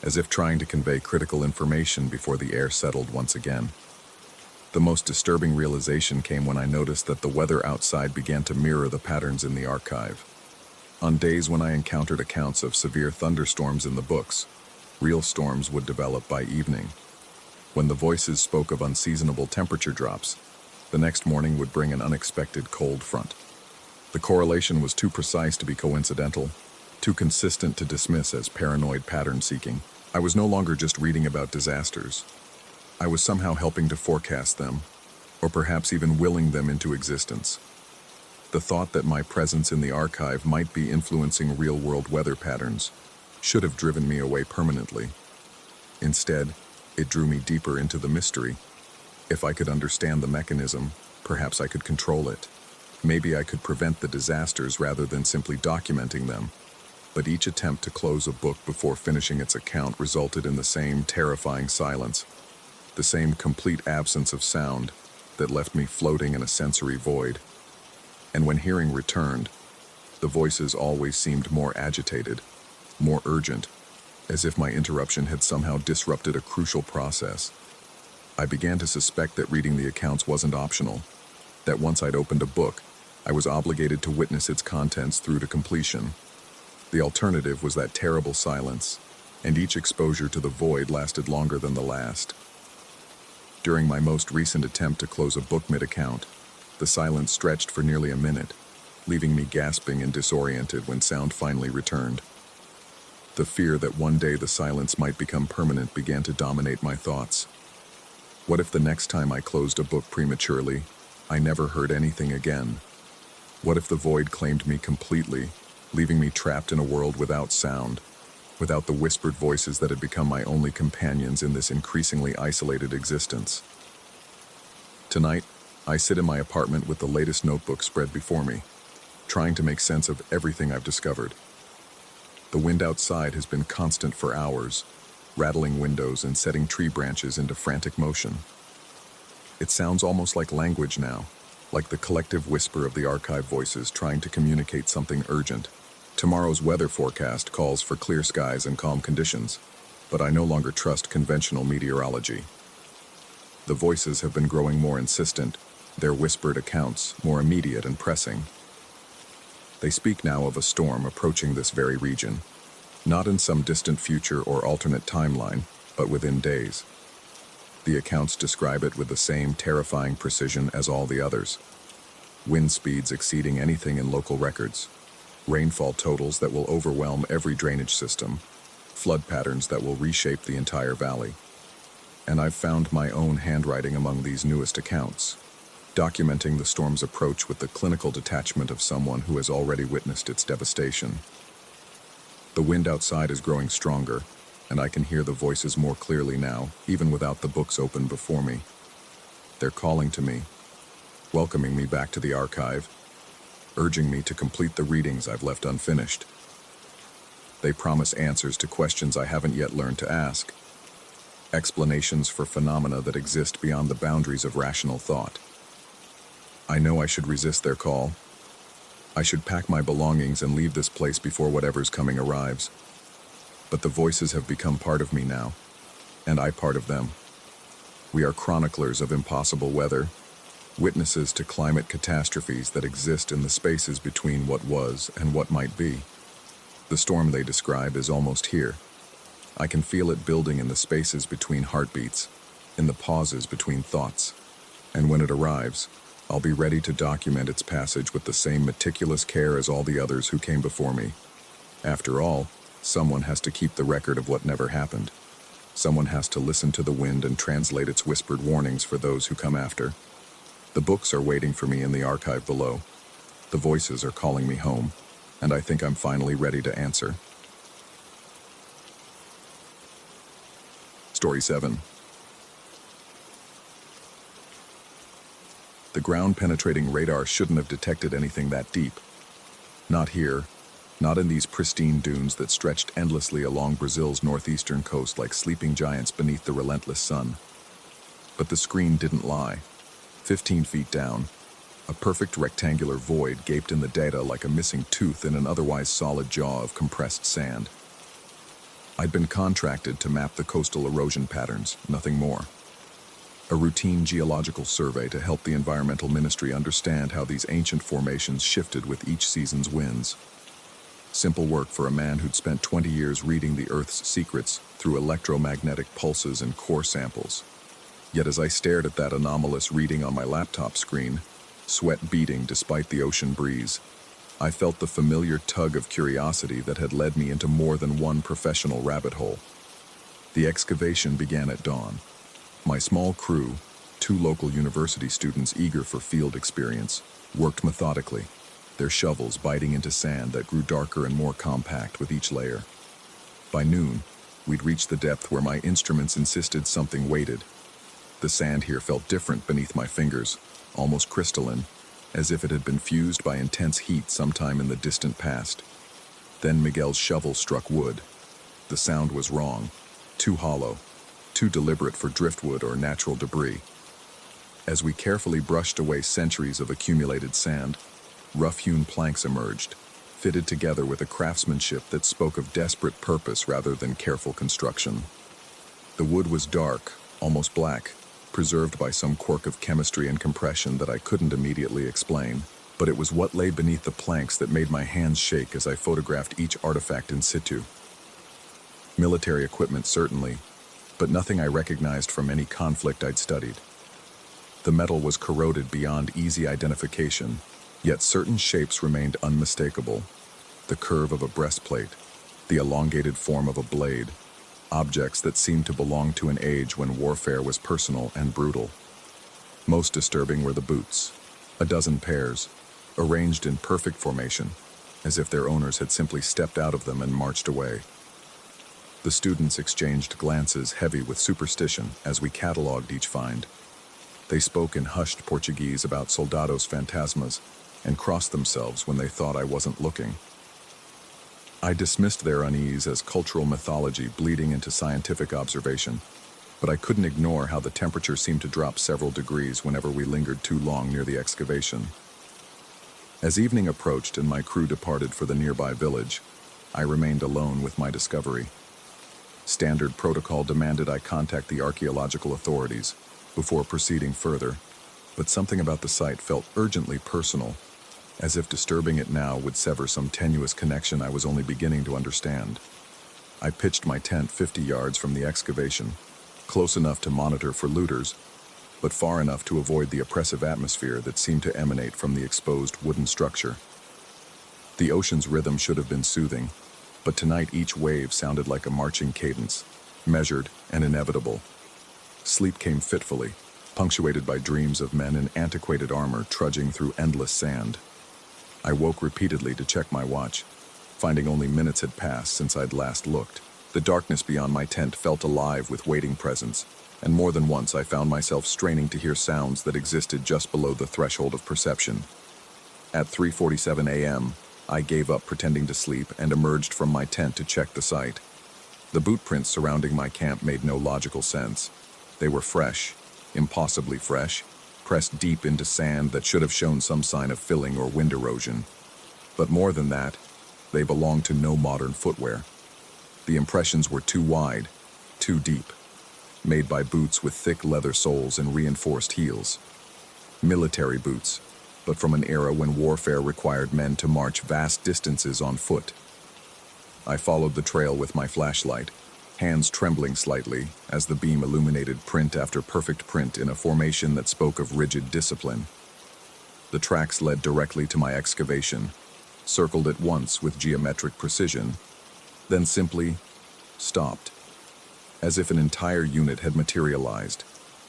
as if trying to convey critical information before the air settled once again. The most disturbing realization came when I noticed that the weather outside began to mirror the patterns in the archive. On days when I encountered accounts of severe thunderstorms in the books, real storms would develop by evening. When the voices spoke of unseasonable temperature drops, the next morning would bring an unexpected cold front. The correlation was too precise to be coincidental, too consistent to dismiss as paranoid pattern-seeking. I was no longer just reading about disasters. I was somehow helping to forecast them, or perhaps even willing them into existence. The thought that my presence in the archive might be influencing real-world weather patterns should have driven me away permanently. Instead, it drew me deeper into the mystery. If I could understand the mechanism, perhaps I could control it. Maybe I could prevent the disasters rather than simply documenting them. But each attempt to close a book before finishing its account resulted in the same terrifying silence, the same complete absence of sound that left me floating in a sensory void. And when hearing returned, the voices always seemed more agitated, more urgent, as if my interruption had somehow disrupted a crucial process. I began to suspect that reading the accounts wasn't optional, that once I'd opened a book, I was obligated to witness its contents through to completion. The alternative was that terrible silence, and each exposure to the void lasted longer than the last. During my most recent attempt to close a book mid-account, the silence stretched for nearly a minute, leaving me gasping and disoriented when sound finally returned. The fear that one day the silence might become permanent began to dominate my thoughts. What if the next time I closed a book prematurely, I never heard anything again? What if the void claimed me completely, leaving me trapped in a world without sound, without the whispered voices that had become my only companions in this increasingly isolated existence? Tonight, I sit in my apartment with the latest notebook spread before me, trying to make sense of everything I've discovered. The wind outside has been constant for hours, rattling windows and setting tree branches into frantic motion. It sounds almost like language now, like the collective whisper of the archive voices trying to communicate something urgent. Tomorrow's weather forecast calls for clear skies and calm conditions, but I no longer trust conventional meteorology. The voices have been growing more insistent, their whispered accounts more immediate and pressing. They speak now of a storm approaching this very region, not in some distant future or alternate timeline, but within days. The accounts describe it with the same terrifying precision as all the others. Wind speeds exceeding anything in local records, rainfall totals that will overwhelm every drainage system, flood patterns that will reshape the entire valley. And I've found my own handwriting among these newest accounts, documenting the storm's approach with the clinical detachment of someone who has already witnessed its devastation. The wind outside is growing stronger, and I can hear the voices more clearly now, even without the books open before me. They're calling to me, welcoming me back to the archive, urging me to complete the readings I've left unfinished. They promise answers to questions I haven't yet learned to ask, explanations for phenomena that exist beyond the boundaries of rational thought. I know I should resist their call. I should pack my belongings and leave this place before whatever's coming arrives. But the voices have become part of me now, and I part of them. We are chroniclers of impossible weather, witnesses to climate catastrophes that exist in the spaces between what was and what might be. The storm they describe is almost here. I can feel it building in the spaces between heartbeats, in the pauses between thoughts. And when it arrives, I'll be ready to document its passage with the same meticulous care as all the others who came before me. After all, someone has to keep the record of what never happened. Someone has to listen to the wind and translate its whispered warnings for those who come after. The books are waiting for me in the archive below. The voices are calling me home, and I think I'm finally ready to answer. Story 7. The ground-penetrating radar shouldn't have detected anything that deep. Not here. Not in these pristine dunes that stretched endlessly along Brazil's northeastern coast like sleeping giants beneath the relentless sun. But the screen didn't lie. 15 feet down, a perfect rectangular void gaped in the data like a missing tooth in an otherwise solid jaw of compressed sand. I'd been contracted to map the coastal erosion patterns, nothing more. A routine geological survey to help the environmental ministry understand how these ancient formations shifted with each season's winds. Simple work for a man who'd spent 20 years reading the Earth's secrets through electromagnetic pulses and core samples. Yet as I stared at that anomalous reading on my laptop screen, sweat beating despite the ocean breeze, I felt the familiar tug of curiosity that had led me into more than one professional rabbit hole. The excavation began at dawn. My small crew, 2 local university students eager for field experience, worked methodically, their shovels biting into sand that grew darker and more compact with each layer. By noon, we'd reached the depth where my instruments insisted something waited. The sand here felt different beneath my fingers, almost crystalline, as if it had been fused by intense heat sometime in the distant past. Then Miguel's shovel struck wood. The sound was wrong, too hollow, too deliberate for driftwood or natural debris. As we carefully brushed away centuries of accumulated sand, rough-hewn planks emerged, fitted together with a craftsmanship that spoke of desperate purpose rather than careful construction. The wood was dark, almost black, preserved by some quirk of chemistry and compression that I couldn't immediately explain, but it was what lay beneath the planks that made my hands shake as I photographed each artifact in situ. Military equipment, certainly, but nothing I recognized from any conflict I'd studied. The metal was corroded beyond easy identification, yet certain shapes remained unmistakable. The curve of a breastplate, the elongated form of a blade, objects that seemed to belong to an age when warfare was personal and brutal. Most disturbing were the boots, a dozen pairs, arranged in perfect formation, as if their owners had simply stepped out of them and marched away. The students exchanged glances heavy with superstition as we cataloged each find. They spoke in hushed Portuguese about soldados fantasmas and crossed themselves when they thought I wasn't looking. I dismissed their unease as cultural mythology bleeding into scientific observation, but I couldn't ignore how the temperature seemed to drop several degrees whenever we lingered too long near the excavation. As evening approached and my crew departed for the nearby village, I remained alone with my discovery. Standard protocol demanded I contact the archaeological authorities before proceeding further, but something about the site felt urgently personal, as if disturbing it now would sever some tenuous connection I was only beginning to understand. I pitched my tent 50 yards from the excavation, close enough to monitor for looters, but far enough to avoid the oppressive atmosphere that seemed to emanate from the exposed wooden structure. The ocean's rhythm should have been soothing, but tonight each wave sounded like a marching cadence, measured and inevitable. Sleep came fitfully, punctuated by dreams of men in antiquated armor trudging through endless sand. I woke repeatedly to check my watch, finding only minutes had passed since I'd last looked. The darkness beyond my tent felt alive with waiting presence, and more than once I found myself straining to hear sounds that existed just below the threshold of perception. At 3:47 a.m., I gave up pretending to sleep and emerged from my tent to check the site. The boot prints surrounding my camp made no logical sense. They were fresh, impossibly fresh, pressed deep into sand that should have shown some sign of filling or wind erosion. But more than that, they belonged to no modern footwear. The impressions were too wide, too deep, made by boots with thick leather soles and reinforced heels. Military boots, but from an era when warfare required men to march vast distances on foot. I followed the trail with my flashlight, hands trembling slightly as the beam illuminated print after perfect print in a formation that spoke of rigid discipline. The tracks led directly to my excavation, circled it once with geometric precision, then simply stopped, as if an entire unit had materialized,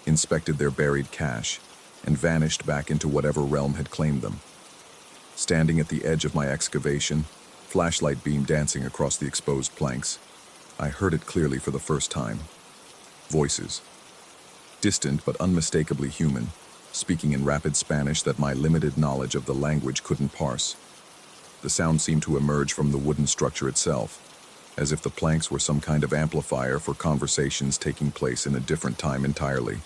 inspected their buried cache, and vanished back into whatever realm had claimed them. Standing at the edge of my excavation, flashlight beam dancing across the exposed planks, I heard it clearly for the first time. Voices. Distant but unmistakably human, speaking in rapid Spanish that my limited knowledge of the language couldn't parse. The sound seemed to emerge from the wooden structure itself, as if the planks were some kind of amplifier for conversations taking place in a different time entirely.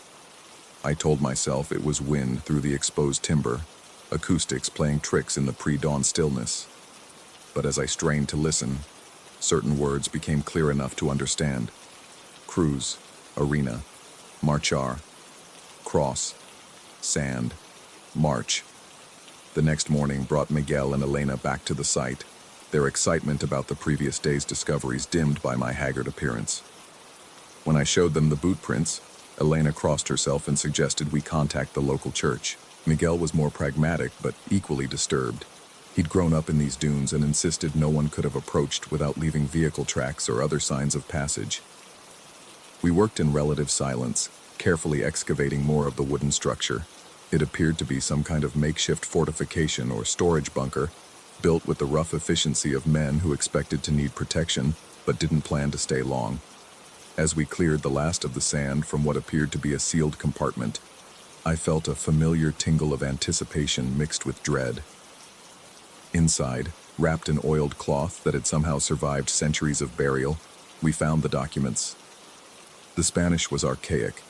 I told myself it was wind through the exposed timber, acoustics playing tricks in the pre-dawn stillness. But as I strained to listen, certain words became clear enough to understand. Cruise, arena, marchar, cross, sand, march. The next morning brought Miguel and Elena back to the site, their excitement about the previous day's discoveries dimmed by my haggard appearance. When I showed them the boot prints, Elena crossed herself and suggested we contact the local church. Miguel was more pragmatic but equally disturbed. He'd grown up in these dunes and insisted no one could have approached without leaving vehicle tracks or other signs of passage. We worked in relative silence, carefully excavating more of the wooden structure. It appeared to be some kind of makeshift fortification or storage bunker, built with the rough efficiency of men who expected to need protection but didn't plan to stay long. As we cleared the last of the sand from what appeared to be a sealed compartment, I felt a familiar tingle of anticipation mixed with dread. Inside, wrapped in oiled cloth that had somehow survived centuries of burial, we found the documents. The Spanish was archaic,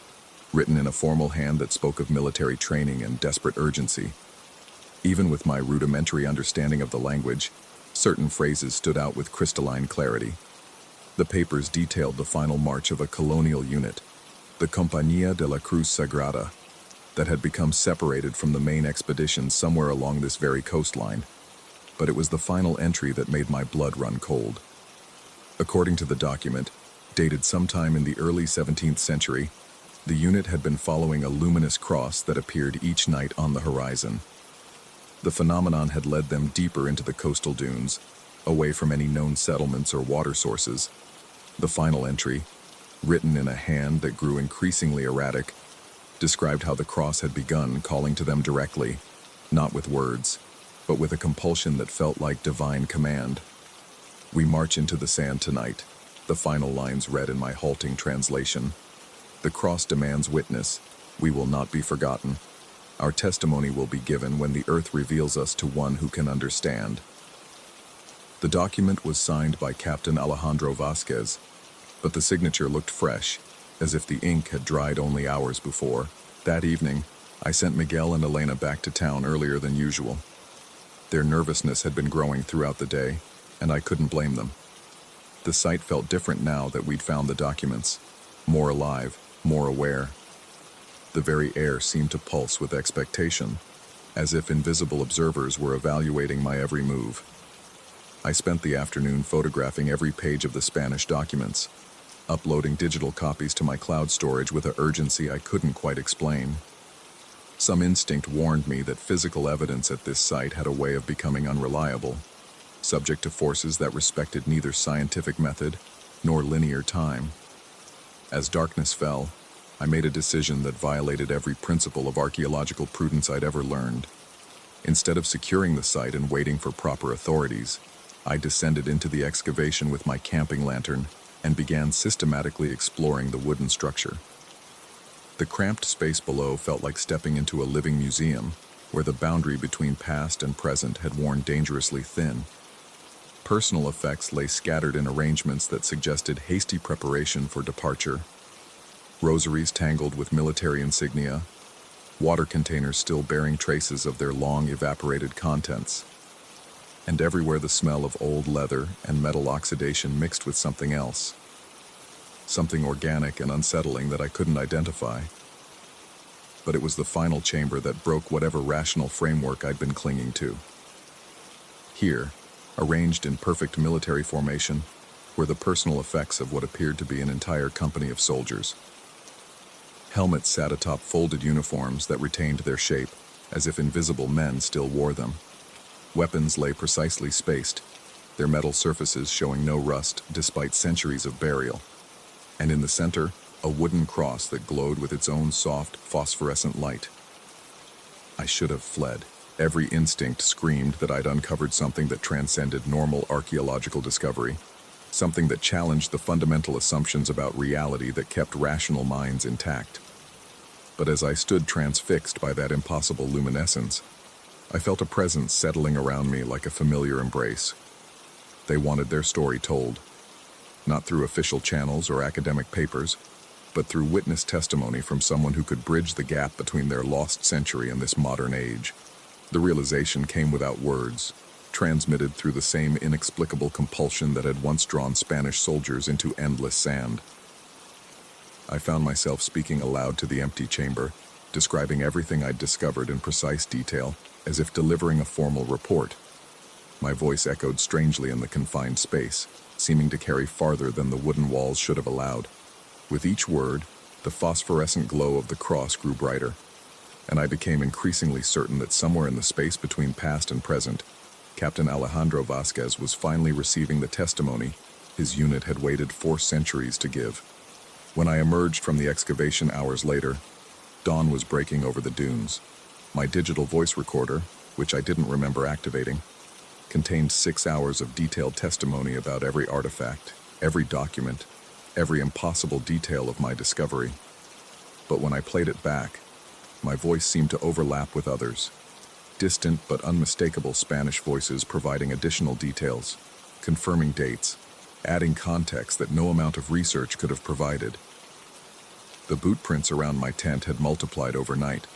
written in a formal hand that spoke of military training and desperate urgency. Even with my rudimentary understanding of the language, certain phrases stood out with crystalline clarity. The papers detailed the final march of a colonial unit, the Compañía de la Cruz Sagrada, that had become separated from the main expedition somewhere along this very coastline. But it was the final entry that made my blood run cold. According to the document, dated sometime in the early 17th century, the unit had been following a luminous cross that appeared each night on the horizon. The phenomenon had led them deeper into the coastal dunes, away from any known settlements or water sources. The final entry, written in a hand that grew increasingly erratic, described how the cross had begun calling to them directly, not with words, but with a compulsion that felt like divine command. "We march into the sand tonight," the final lines read in my halting translation. "The cross demands witness. We will not be forgotten. Our testimony will be given when the earth reveals us to one who can understand." The document was signed by Captain Alejandro Vasquez, but the signature looked fresh, as if the ink had dried only hours before. That evening, I sent Miguel and Elena back to town earlier than usual. Their nervousness had been growing throughout the day, and I couldn't blame them. The site felt different now that we'd found the documents, more alive, more aware. The very air seemed to pulse with expectation, as if invisible observers were evaluating my every move. I spent the afternoon photographing every page of the Spanish documents, uploading digital copies to my cloud storage with an urgency I couldn't quite explain. Some instinct warned me that physical evidence at this site had a way of becoming unreliable, subject to forces that respected neither scientific method nor linear time. As darkness fell, I made a decision that violated every principle of archaeological prudence I'd ever learned. Instead of securing the site and waiting for proper authorities, I descended into the excavation with my camping lantern and began systematically exploring the wooden structure. The cramped space below felt like stepping into a living museum, where the boundary between past and present had worn dangerously thin. Personal effects lay scattered in arrangements that suggested hasty preparation for departure. Rosaries tangled with military insignia, water containers still bearing traces of their long evaporated contents. and everywhere the smell of old leather and metal oxidation mixed with something else. Something organic and unsettling that I couldn't identify. But it was the final chamber that broke whatever rational framework I'd been clinging to. Here, arranged in perfect military formation, were the personal effects of what appeared to be an entire company of soldiers. Helmets sat atop folded uniforms that retained their shape, as if invisible men still wore them. Weapons lay precisely spaced, their metal surfaces showing no rust despite centuries of burial. And in the center, a wooden cross that glowed with its own soft, phosphorescent light. I should have fled. Every instinct screamed that I'd uncovered something that transcended normal archaeological discovery, something that challenged the fundamental assumptions about reality that kept rational minds intact. But as I stood transfixed by that impossible luminescence, I felt a presence settling around me like a familiar embrace. They wanted their story told, not through official channels or academic papers, but through witness testimony from someone who could bridge the gap between their lost century and this modern age. The realization came without words, transmitted through the same inexplicable compulsion that had once drawn Spanish soldiers into endless sand. I found myself speaking aloud to the empty chamber, describing everything I'd discovered in precise detail, as if delivering a formal report. My voice echoed strangely in the confined space, seeming to carry farther than the wooden walls should have allowed. With each word, the phosphorescent glow of the cross grew brighter, and I became increasingly certain that somewhere in the space between past and present, Captain Alejandro Vasquez was finally receiving the testimony his unit had waited 4 centuries to give. When I emerged from the excavation hours later, dawn was breaking over the dunes. My digital voice recorder, which I didn't remember activating, contained 6 hours of detailed testimony about every artifact, every document, every impossible detail of my discovery. But when I played it back, my voice seemed to overlap with others, distant but unmistakable Spanish voices providing additional details, confirming dates, adding context that no amount of research could have provided. The boot prints around my tent had multiplied overnight.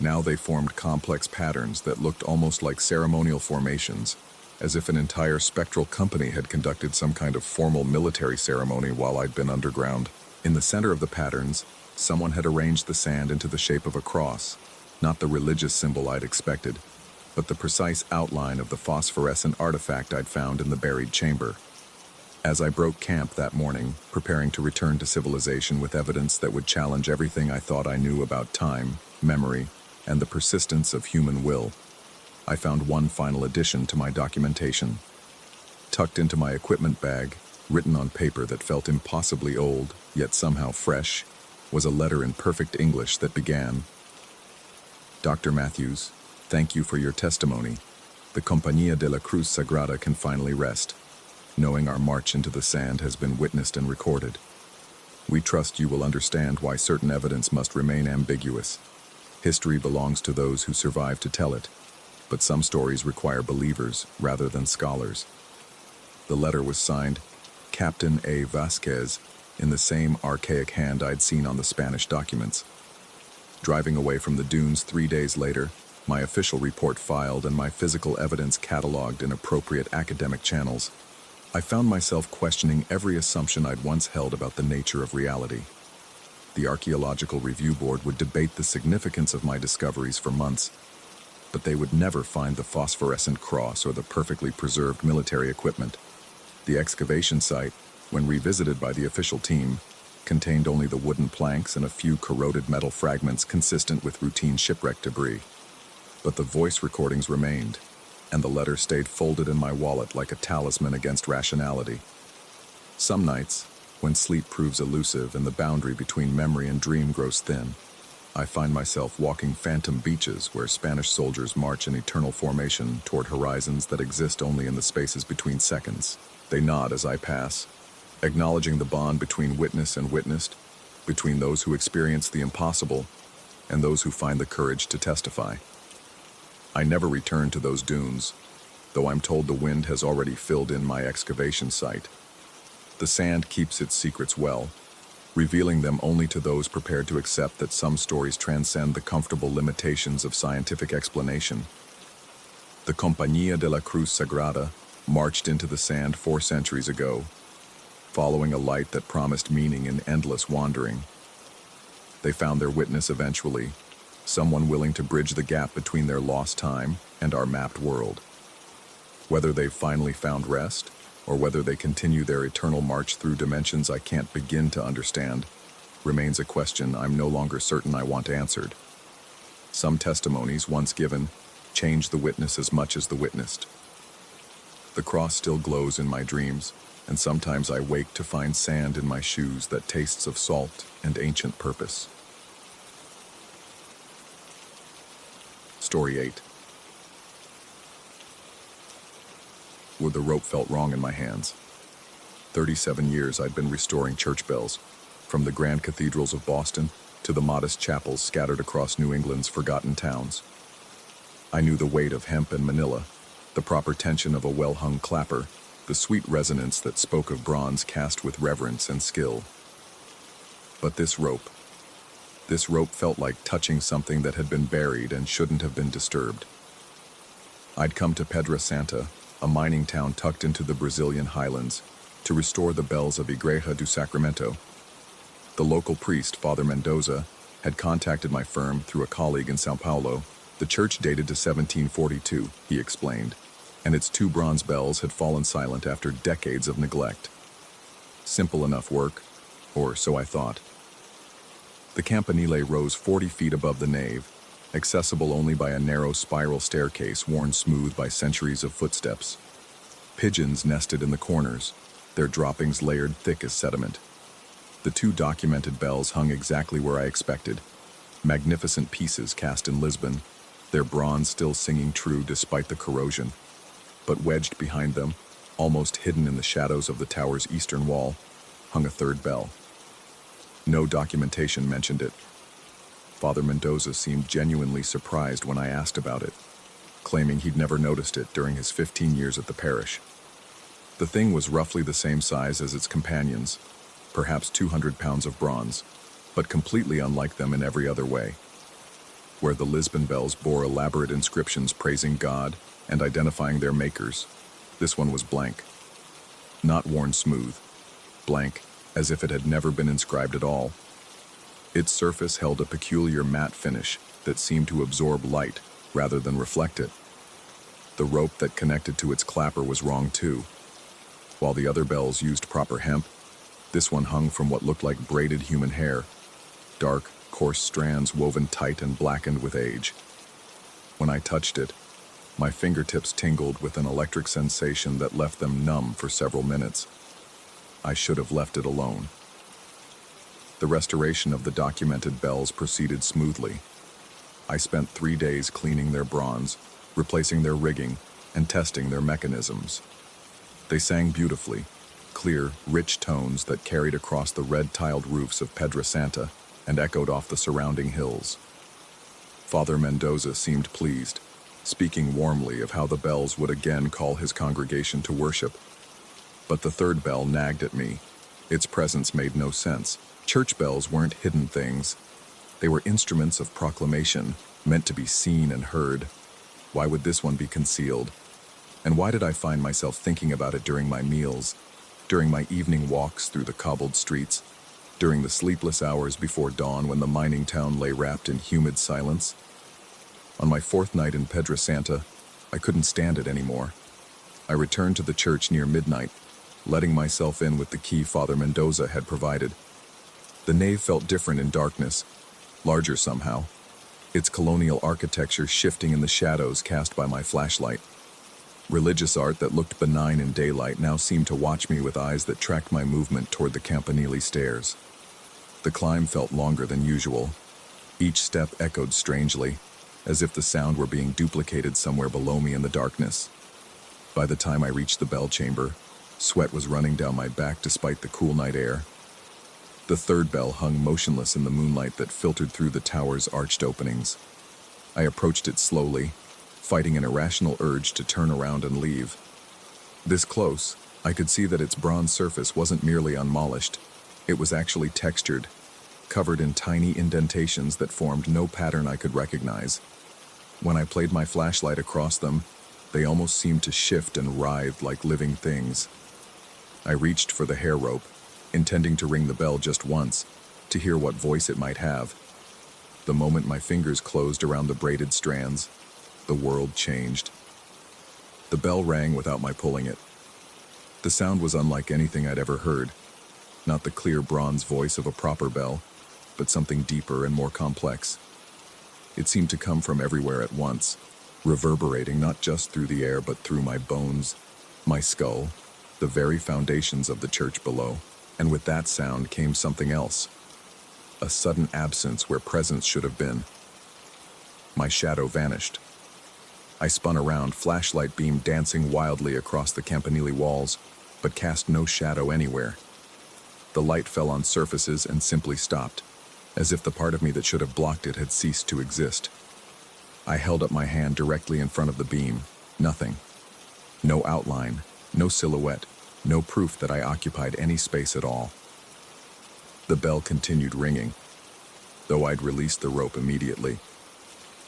Now they formed complex patterns that looked almost like ceremonial formations, as if an entire spectral company had conducted some kind of formal military ceremony while I'd been underground. In the center of the patterns, someone had arranged the sand into the shape of a cross, not the religious symbol I'd expected, but the precise outline of the phosphorescent artifact I'd found in the buried chamber. As I broke camp that morning, preparing to return to civilization with evidence that would challenge everything I thought I knew about time, memory, and the persistence of human will, I found one final addition to my documentation. Tucked into my equipment bag, written on paper that felt impossibly old, yet somehow fresh, was a letter in perfect English that began, "Dr. Matthews, thank you for your testimony. The Compañía de la Cruz Sagrada can finally rest, knowing our march into the sand has been witnessed and recorded. We trust you will understand why certain evidence must remain ambiguous. History belongs to those who survive to tell it, but some stories require believers rather than scholars." The letter was signed Captain A. Vasquez in the same archaic hand I'd seen on the Spanish documents. Driving away from the dunes 3 days later, my official report filed and my physical evidence cataloged in appropriate academic channels, I found myself questioning every assumption I'd once held about the nature of reality. The Archaeological Review Board would debate the significance of my discoveries for months, but they would never find the phosphorescent cross or the perfectly preserved military equipment. The excavation site, when revisited by the official team, contained only the wooden planks and a few corroded metal fragments consistent with routine shipwreck debris. But the voice recordings remained, and the letter stayed folded in my wallet like a talisman against rationality. Some nights, when sleep proves elusive and the boundary between memory and dream grows thin, I find myself walking phantom beaches where Spanish soldiers march in eternal formation toward horizons that exist only in the spaces between seconds. They nod as I pass, acknowledging the bond between witness and witnessed, between those who experience the impossible and those who find the courage to testify. I never return to those dunes, though I'm told the wind has already filled in my excavation site. The sand keeps its secrets well, revealing them only to those prepared to accept that some stories transcend the comfortable limitations of scientific explanation. The Compañía de la Cruz Sagrada marched into the sand 4 centuries ago, following a light that promised meaning in endless wandering. They found their witness eventually, someone willing to bridge the gap between their lost time and our mapped world. Whether they've finally found rest, or whether they continue their eternal march through dimensions I can't begin to understand, remains a question I'm no longer certain I want answered. Some testimonies, once given, change the witness as much as the witnessed. The cross still glows in my dreams, and sometimes I wake to find sand in my shoes that tastes of salt and ancient purpose. Story 8. Where the rope felt wrong in my hands. 37 years I'd been restoring church bells, from the grand cathedrals of Boston to the modest chapels scattered across New England's forgotten towns. I knew the weight of hemp and manila, the proper tension of a well-hung clapper, the sweet resonance that spoke of bronze cast with reverence and skill. But this rope felt like touching something that had been buried and shouldn't have been disturbed. I'd come to Pedra Santa, a mining town tucked into the Brazilian highlands, to restore the bells of Igreja do Sacramento. The local priest, Father Mendoza, had contacted my firm through a colleague in São Paulo. The church dated to 1742, he explained, and its 2 bronze bells had fallen silent after decades of neglect. Simple enough work, or so I thought. The campanile rose 40 feet above the nave, accessible only by a narrow spiral staircase worn smooth by centuries of footsteps. Pigeons nested in the corners, their droppings layered thick as sediment. The 2 documented bells hung exactly where I expected, magnificent pieces cast in Lisbon, their bronze still singing true despite the corrosion. But wedged behind them, almost hidden in the shadows of the tower's eastern wall, hung a 3rd bell. No documentation mentioned it. Father Mendoza seemed genuinely surprised when I asked about it, claiming he'd never noticed it during his 15 years at the parish. The thing was roughly the same size as its companions, perhaps 200 pounds of bronze, but completely unlike them in every other way. Where the Lisbon bells bore elaborate inscriptions praising God and identifying their makers, this one was blank. Not worn smooth, blank, as if it had never been inscribed at all. Its surface held a peculiar matte finish that seemed to absorb light rather than reflect it. The rope that connected to its clapper was wrong too. While the other bells used proper hemp, this one hung from what looked like braided human hair, dark, coarse strands woven tight and blackened with age. When I touched it, my fingertips tingled with an electric sensation that left them numb for several minutes. I should have left it alone. The restoration of the documented bells proceeded smoothly. I spent 3 days cleaning their bronze, replacing their rigging, and testing their mechanisms. They sang beautifully, clear, rich tones that carried across the red-tiled roofs of Pedra Santa and echoed off the surrounding hills. Father Mendoza seemed pleased, speaking warmly of how the bells would again call his congregation to worship. But the 3rd bell nagged at me. Its presence made no sense. Church bells weren't hidden things. They were instruments of proclamation, meant to be seen and heard. Why would this one be concealed? And why did I find myself thinking about it during my meals, during my evening walks through the cobbled streets, during the sleepless hours before dawn when the mining town lay wrapped in humid silence? On my 4th night in Pedra Santa, I couldn't stand it anymore. I returned to the church near midnight, letting myself in with the key Father Mendoza had provided. The nave felt different in darkness, larger somehow, its colonial architecture shifting in the shadows cast by my flashlight. Religious art that looked benign in daylight now seemed to watch me with eyes that tracked my movement toward the campanile stairs. The climb felt longer than usual. Each step echoed strangely, as if the sound were being duplicated somewhere below me in the darkness. By the time I reached the bell chamber, sweat was running down my back despite the cool night air. The 3rd bell hung motionless in the moonlight that filtered through the tower's arched openings. I approached it slowly, fighting an irrational urge to turn around and leave. This close, I could see that its bronze surface wasn't merely unpolished. It was actually textured, covered in tiny indentations that formed no pattern I could recognize. When I played my flashlight across them, They almost seemed to shift and writhe like living things. I reached for the hair rope, intending to ring the bell just once, to hear what voice it might have. The moment my fingers closed around the braided strands, the world changed. The bell rang without my pulling it. The sound was unlike anything I'd ever heard. Not the clear bronze voice of a proper bell, but something deeper and more complex. It seemed to come from everywhere at once, reverberating not just through the air but through my bones, my skull, the very foundations of the church below. And with that sound came something else. A sudden absence where presence should have been. My shadow vanished. I spun around, flashlight beam dancing wildly across the campanile walls, but cast no shadow anywhere. The light fell on surfaces and simply stopped, as if the part of me that should have blocked it had ceased to exist. I held up my hand directly in front of the beam. Nothing. No outline, no silhouette, no proof that I occupied any space at all. The bell continued ringing, though I'd released the rope immediately.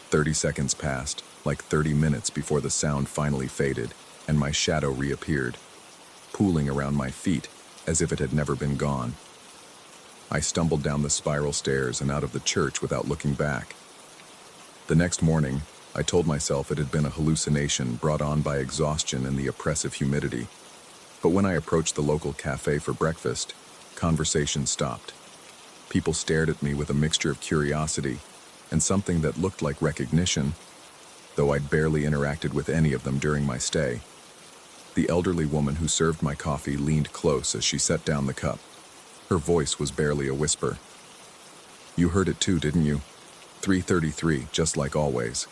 30 seconds passed, like 30 minutes before the sound finally faded, and my shadow reappeared, pooling around my feet as if it had never been gone. I stumbled down the spiral stairs and out of the church without looking back. The next morning, I told myself it had been a hallucination brought on by exhaustion and the oppressive humidity. But when I approached the local cafe for breakfast, conversation stopped. People stared at me with a mixture of curiosity and something that looked like recognition, though I'd barely interacted with any of them during my stay. The elderly woman who served my coffee leaned close as she set down the cup. Her voice was barely a whisper. "You heard it too, didn't you? 3:33, just like always."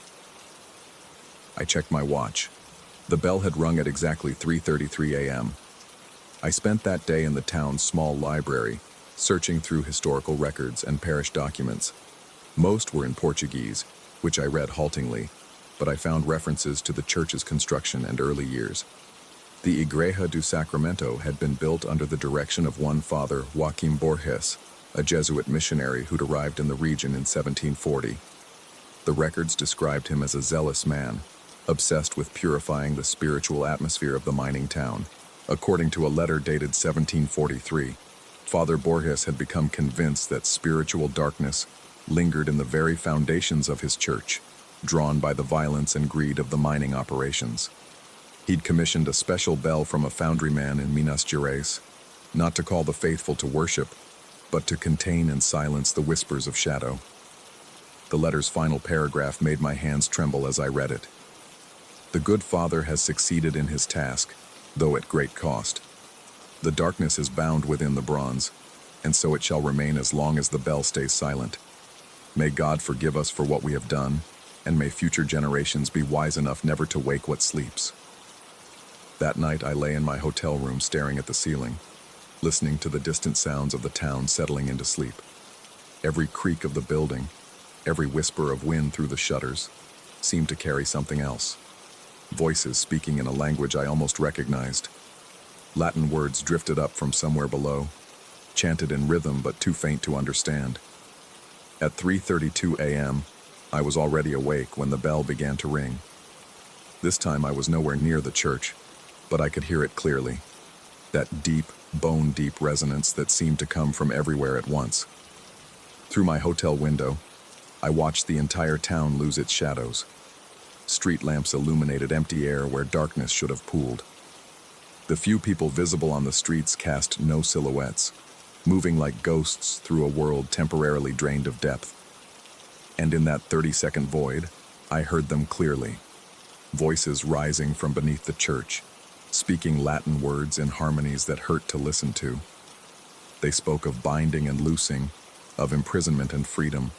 I checked my watch. The bell had rung at exactly 3:33 a.m. I spent that day in the town's small library, searching through historical records and parish documents. Most were in Portuguese, which I read haltingly, but I found references to the church's construction and early years. The Igreja do Sacramento had been built under the direction of one Father Joaquim Borges, a Jesuit missionary who'd arrived in the region in 1740. The records described him as a zealous man, obsessed with purifying the spiritual atmosphere of the mining town. According to a letter dated 1743, Father Borges had become convinced that spiritual darkness lingered in the very foundations of his church, drawn by the violence and greed of the mining operations. He'd commissioned a special bell from a foundryman in Minas Gerais, not to call the faithful to worship, but to contain and silence the whispers of shadow. The letter's final paragraph made my hands tremble as I read it. "The good Father has succeeded in his task, though at great cost. The darkness is bound within the bronze, and so it shall remain as long as the bell stays silent. May God forgive us for what we have done, and may future generations be wise enough never to wake what sleeps." That night I lay in my hotel room staring at the ceiling, listening to the distant sounds of the town settling into sleep. Every creak of the building, every whisper of wind through the shutters, seemed to carry something else. Voices speaking in a language I almost recognized. Latin words drifted up from somewhere below, chanted in rhythm but too faint to understand. At 3:32 a.m., I was already awake when the bell began to ring. This time I was nowhere near the church, but I could hear it clearly. That deep, bone-deep resonance that seemed to come from everywhere at once. Through my hotel window, I watched the entire town lose its shadows. Street lamps illuminated empty air where darkness should have pooled. The few people visible on the streets cast no silhouettes, moving like ghosts through a world temporarily drained of depth. And in that 30-second void, I heard them clearly. Voices rising from beneath the church, speaking Latin words in harmonies that hurt to listen to. They spoke of binding and loosing, of imprisonment and freedom,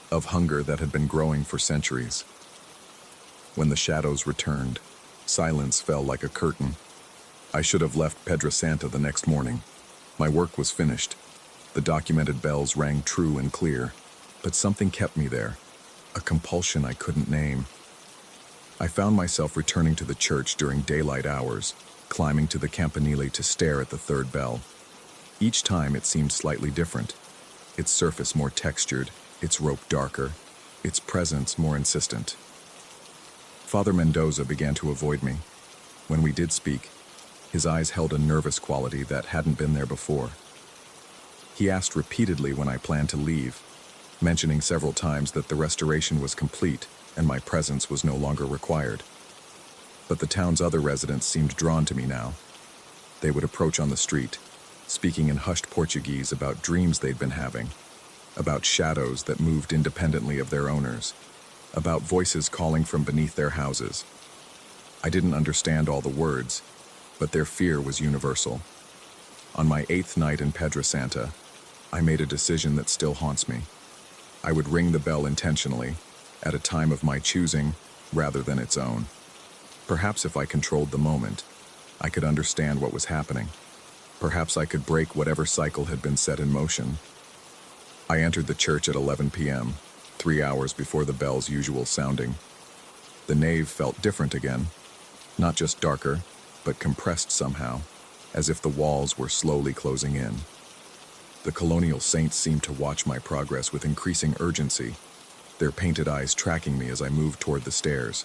of hunger that had been growing for centuries. When the shadows returned, silence fell like a curtain. I should have left Piedrasanta the next morning. My work was finished. The documented bells rang true and clear, but something kept me there, a compulsion I couldn't name. I found myself returning to the church during daylight hours, climbing to the campanile to stare at the third bell. Each time it seemed slightly different, its surface more textured, its rope darker, its presence more insistent. Father Mendoza began to avoid me. When we did speak, his eyes held a nervous quality that hadn't been there before. He asked repeatedly when I planned to leave, mentioning several times that the restoration was complete and my presence was no longer required. But the town's other residents seemed drawn to me now. They would approach on the street, speaking in hushed Portuguese about dreams they'd been having, about shadows that moved independently of their owners, about voices calling from beneath their houses. I didn't understand all the words, but their fear was universal. On my 8th night in Pedra Santa, I made a decision that still haunts me. I would ring the bell intentionally, at a time of my choosing, rather than its own. Perhaps if I controlled the moment, I could understand what was happening. Perhaps I could break whatever cycle had been set in motion. I entered the church at 11 p.m., 3 hours before the bell's usual sounding. The nave felt different again, not just darker, but compressed somehow, as if the walls were slowly closing in. The colonial saints seemed to watch my progress with increasing urgency, their painted eyes tracking me as I moved toward the stairs.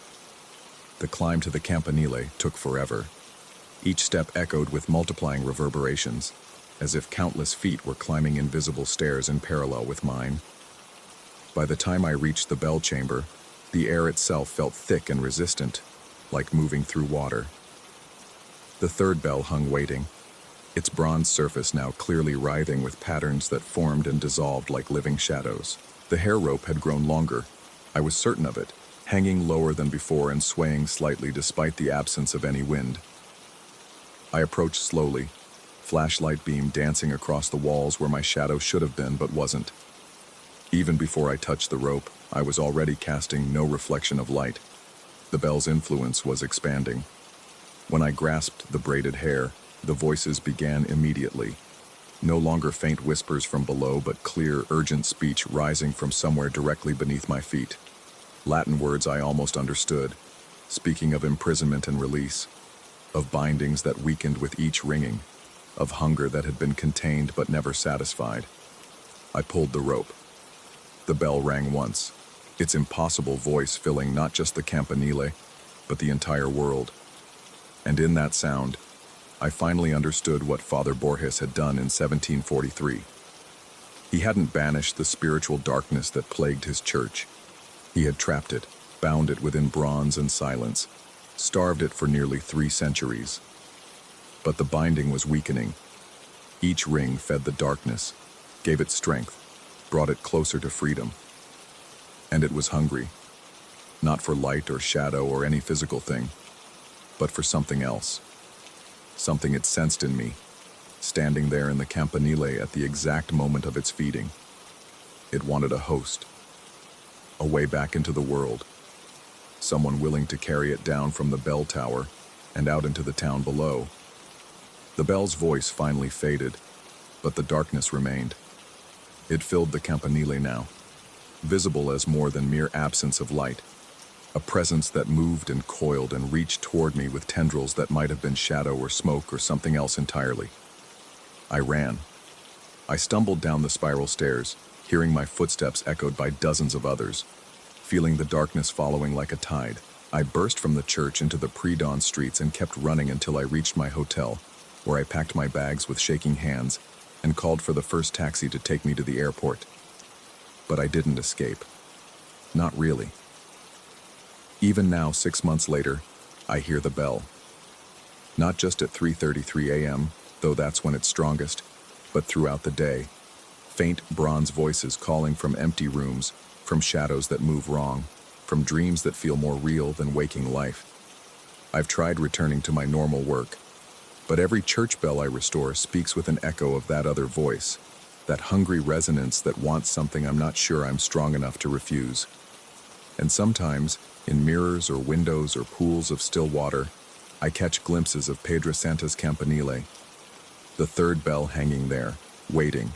The climb to the campanile took forever. Each step echoed with multiplying reverberations, as if countless feet were climbing invisible stairs in parallel with mine. By the time I reached the bell chamber, the air itself felt thick and resistant, like moving through water. The third bell hung waiting, its bronze surface now clearly writhing with patterns that formed and dissolved like living shadows. The hair rope had grown longer, I was certain of it, hanging lower than before and swaying slightly despite the absence of any wind. I approached slowly, flashlight beam dancing across the walls where my shadow should have been but wasn't. Even before I touched the rope, I was already casting no reflection of light. The bell's influence was expanding. When I grasped the braided hair, the voices began immediately. No longer faint whispers from below, but clear, urgent speech rising from somewhere directly beneath my feet. Latin words I almost understood, speaking of imprisonment and release, of bindings that weakened with each ringing, of hunger that had been contained but never satisfied. I pulled the rope. The bell rang once, its impossible voice filling not just the campanile, but the entire world. And in that sound, I finally understood what Father Borges had done in 1743. He hadn't banished the spiritual darkness that plagued his church. He had trapped it, bound it within bronze and silence, starved it for nearly 3 centuries. But the binding was weakening. Each ring fed the darkness, gave it strength, brought it closer to freedom. And it was hungry, not for light or shadow or any physical thing, but for something else. Something it sensed in me, standing there in the campanile at the exact moment of its feeding. It wanted a host, a way back into the world, someone willing to carry it down from the bell tower and out into the town below. The bell's voice finally faded, but the darkness remained. It filled the campanile now, visible as more than mere absence of light, a presence that moved and coiled and reached toward me with tendrils that might have been shadow or smoke or something else entirely. I ran. I stumbled down the spiral stairs, hearing my footsteps echoed by dozens of others, feeling the darkness following like a tide. I burst from the church into the pre-dawn streets and kept running until I reached my hotel, where I packed my bags with shaking hands and called for the first taxi to take me to the airport. But I didn't escape. Not really. Even now, 6 months later, I hear the bell. Not just at 3:33 a.m., though that's when it's strongest, but throughout the day. Faint bronze voices calling from empty rooms, from shadows that move wrong, from dreams that feel more real than waking life. I've tried returning to my normal work, but every church bell I restore speaks with an echo of that other voice, that hungry resonance that wants something I'm not sure I'm strong enough to refuse. And sometimes, in mirrors or windows or pools of still water, I catch glimpses of Pedra Santa's campanile, the third bell hanging there, waiting,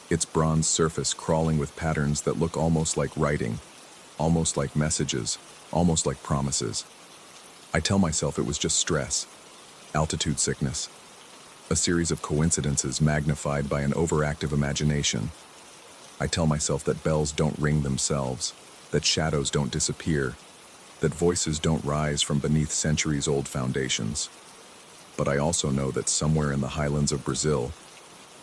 its bronze surface crawling with patterns that look almost like writing, almost like messages, almost like promises. I tell myself it was just stress, altitude sickness, a series of coincidences magnified by an overactive imagination. I tell myself that bells don't ring themselves, that shadows don't disappear, that voices don't rise from beneath centuries-old foundations. But I also know that somewhere in the highlands of Brazil,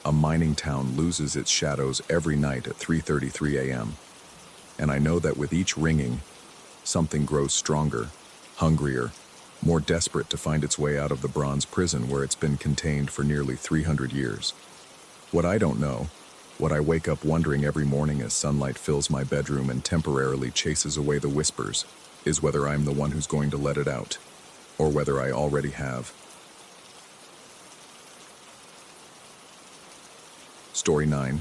a mining town loses its shadows every night at 3:33 a.m. And I know that with each ringing, something grows stronger, hungrier, more desperate to find its way out of the bronze prison where it's been contained for nearly 300 years. What I don't know, what I wake up wondering every morning as sunlight fills my bedroom and temporarily chases away the whispers, is whether I'm the one who's going to let it out, or whether I already have. Story 9.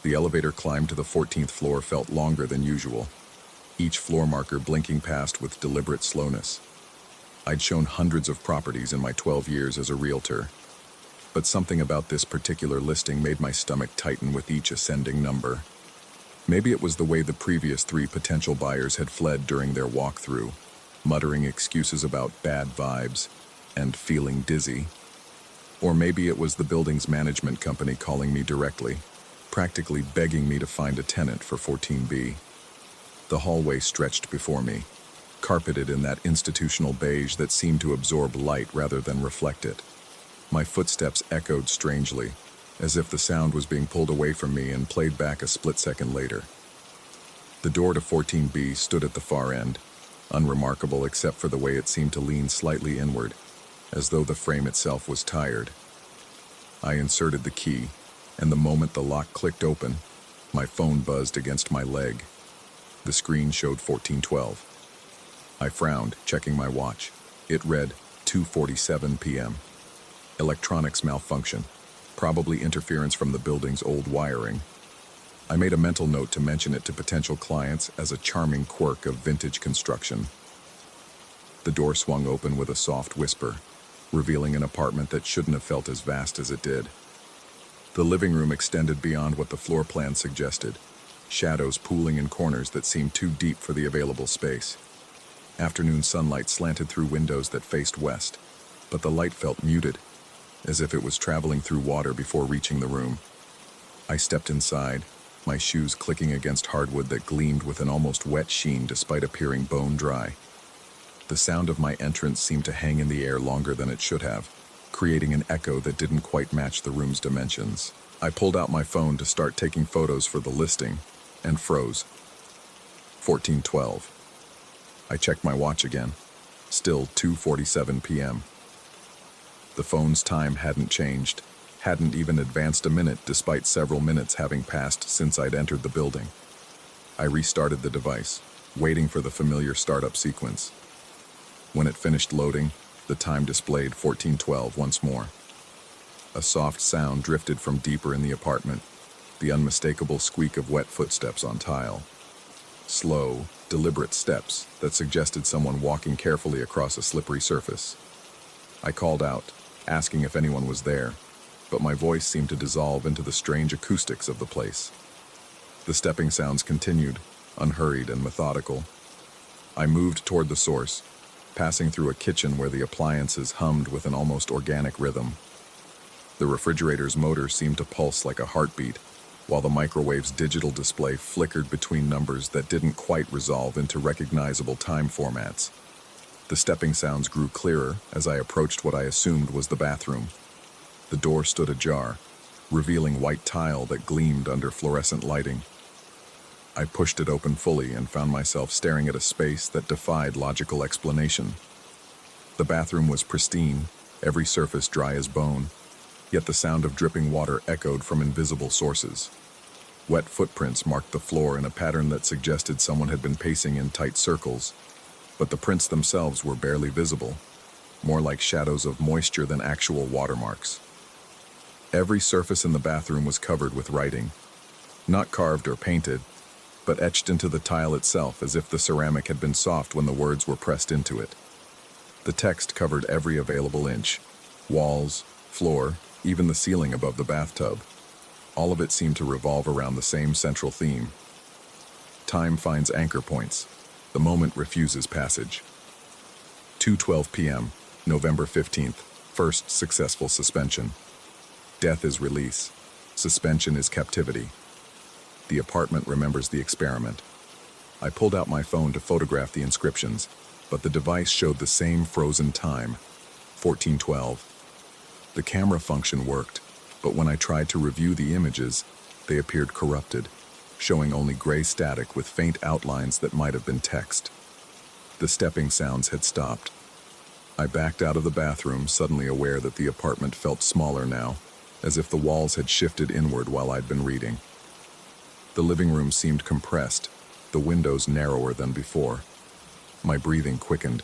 The elevator climb to the 14th floor felt longer than usual, each floor marker blinking past with deliberate slowness. I'd shown hundreds of properties in my 12 years as a realtor, but something about this particular listing made my stomach tighten with each ascending number. Maybe it was the way the previous 3 potential buyers had fled during their walkthrough, muttering excuses about bad vibes and feeling dizzy. Or maybe it was the building's management company calling me directly, practically begging me to find a tenant for 14B. The hallway stretched before me, carpeted in that institutional beige that seemed to absorb light rather than reflect it. My footsteps echoed strangely, as if the sound was being pulled away from me and played back a split second later. The door to 14B stood at the far end, unremarkable except for the way it seemed to lean slightly inward, as though the frame itself was tired. I inserted the key, and the moment the lock clicked open, my phone buzzed against my leg. The screen showed 14:12. I frowned, checking my watch. It read 2:47 p.m. Electronics malfunction, probably interference from the building's old wiring. I made a mental note to mention it to potential clients as a charming quirk of vintage construction. The door swung open with a soft whisper, revealing an apartment that shouldn't have felt as vast as it did. The living room extended beyond what the floor plan suggested, shadows pooling in corners that seemed too deep for the available space. Afternoon sunlight slanted through windows that faced west, but the light felt muted, as if it was traveling through water before reaching the room. I stepped inside, my shoes clicking against hardwood that gleamed with an almost wet sheen despite appearing bone dry. The sound of my entrance seemed to hang in the air longer than it should have, creating an echo that didn't quite match the room's dimensions. I pulled out my phone to start taking photos for the listing, and froze. 14:12. I checked my watch again. Still 2:47 p.m. The phone's time hadn't changed, hadn't even advanced a minute despite several minutes having passed since I'd entered the building. I restarted the device, waiting for the familiar startup sequence. When it finished loading, the time displayed 14:12 once more. A soft sound drifted from deeper in the apartment, the unmistakable squeak of wet footsteps on tile. Slow, deliberate steps that suggested someone walking carefully across a slippery surface. I called out, asking if anyone was there, but my voice seemed to dissolve into the strange acoustics of the place. The stepping sounds continued, unhurried and methodical. I moved toward the source, passing through a kitchen where the appliances hummed with an almost organic rhythm. The refrigerator's motor seemed to pulse like a heartbeat, while the microwave's digital display flickered between numbers that didn't quite resolve into recognizable time formats. The stepping sounds grew clearer as I approached what I assumed was the bathroom. The door stood ajar, revealing white tile that gleamed under fluorescent lighting. I pushed it open fully and found myself staring at a space that defied logical explanation. The bathroom was pristine, every surface dry as bone, yet the sound of dripping water echoed from invisible sources. Wet footprints marked the floor in a pattern that suggested someone had been pacing in tight circles, but the prints themselves were barely visible, more like shadows of moisture than actual watermarks. Every surface in the bathroom was covered with writing, not carved or painted, but etched into the tile itself as if the ceramic had been soft when the words were pressed into it. The text covered every available inch, walls, floor, even the ceiling above the bathtub. All of it seemed to revolve around the same central theme. Time finds anchor points. The moment refuses passage. 2:12 p.m., November 15th, first successful suspension. Death is release. Suspension is captivity. The apartment remembers the experiment. I pulled out my phone to photograph the inscriptions, but the device showed the same frozen time, 1412. The camera function worked, but when I tried to review the images, they appeared corrupted, showing only gray static with faint outlines that might have been text. The stepping sounds had stopped. I backed out of the bathroom, suddenly aware that the apartment felt smaller now, as if the walls had shifted inward while I'd been reading. The living room seemed compressed, the windows narrower than before. My breathing quickened,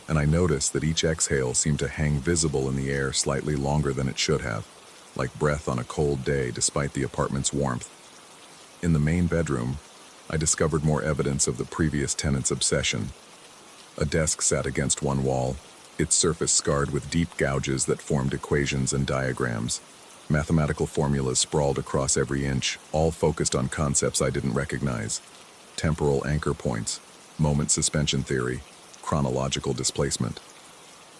and I noticed that each exhale seemed to hang visible in the air slightly longer than it should have, like breath on a cold day despite the apartment's warmth. In the main bedroom, I discovered more evidence of the previous tenant's obsession. A desk sat against one wall, its surface scarred with deep gouges that formed equations and diagrams. Mathematical formulas sprawled across every inch, all focused on concepts I didn't recognize. Temporal anchor points, moment suspension theory, chronological displacement.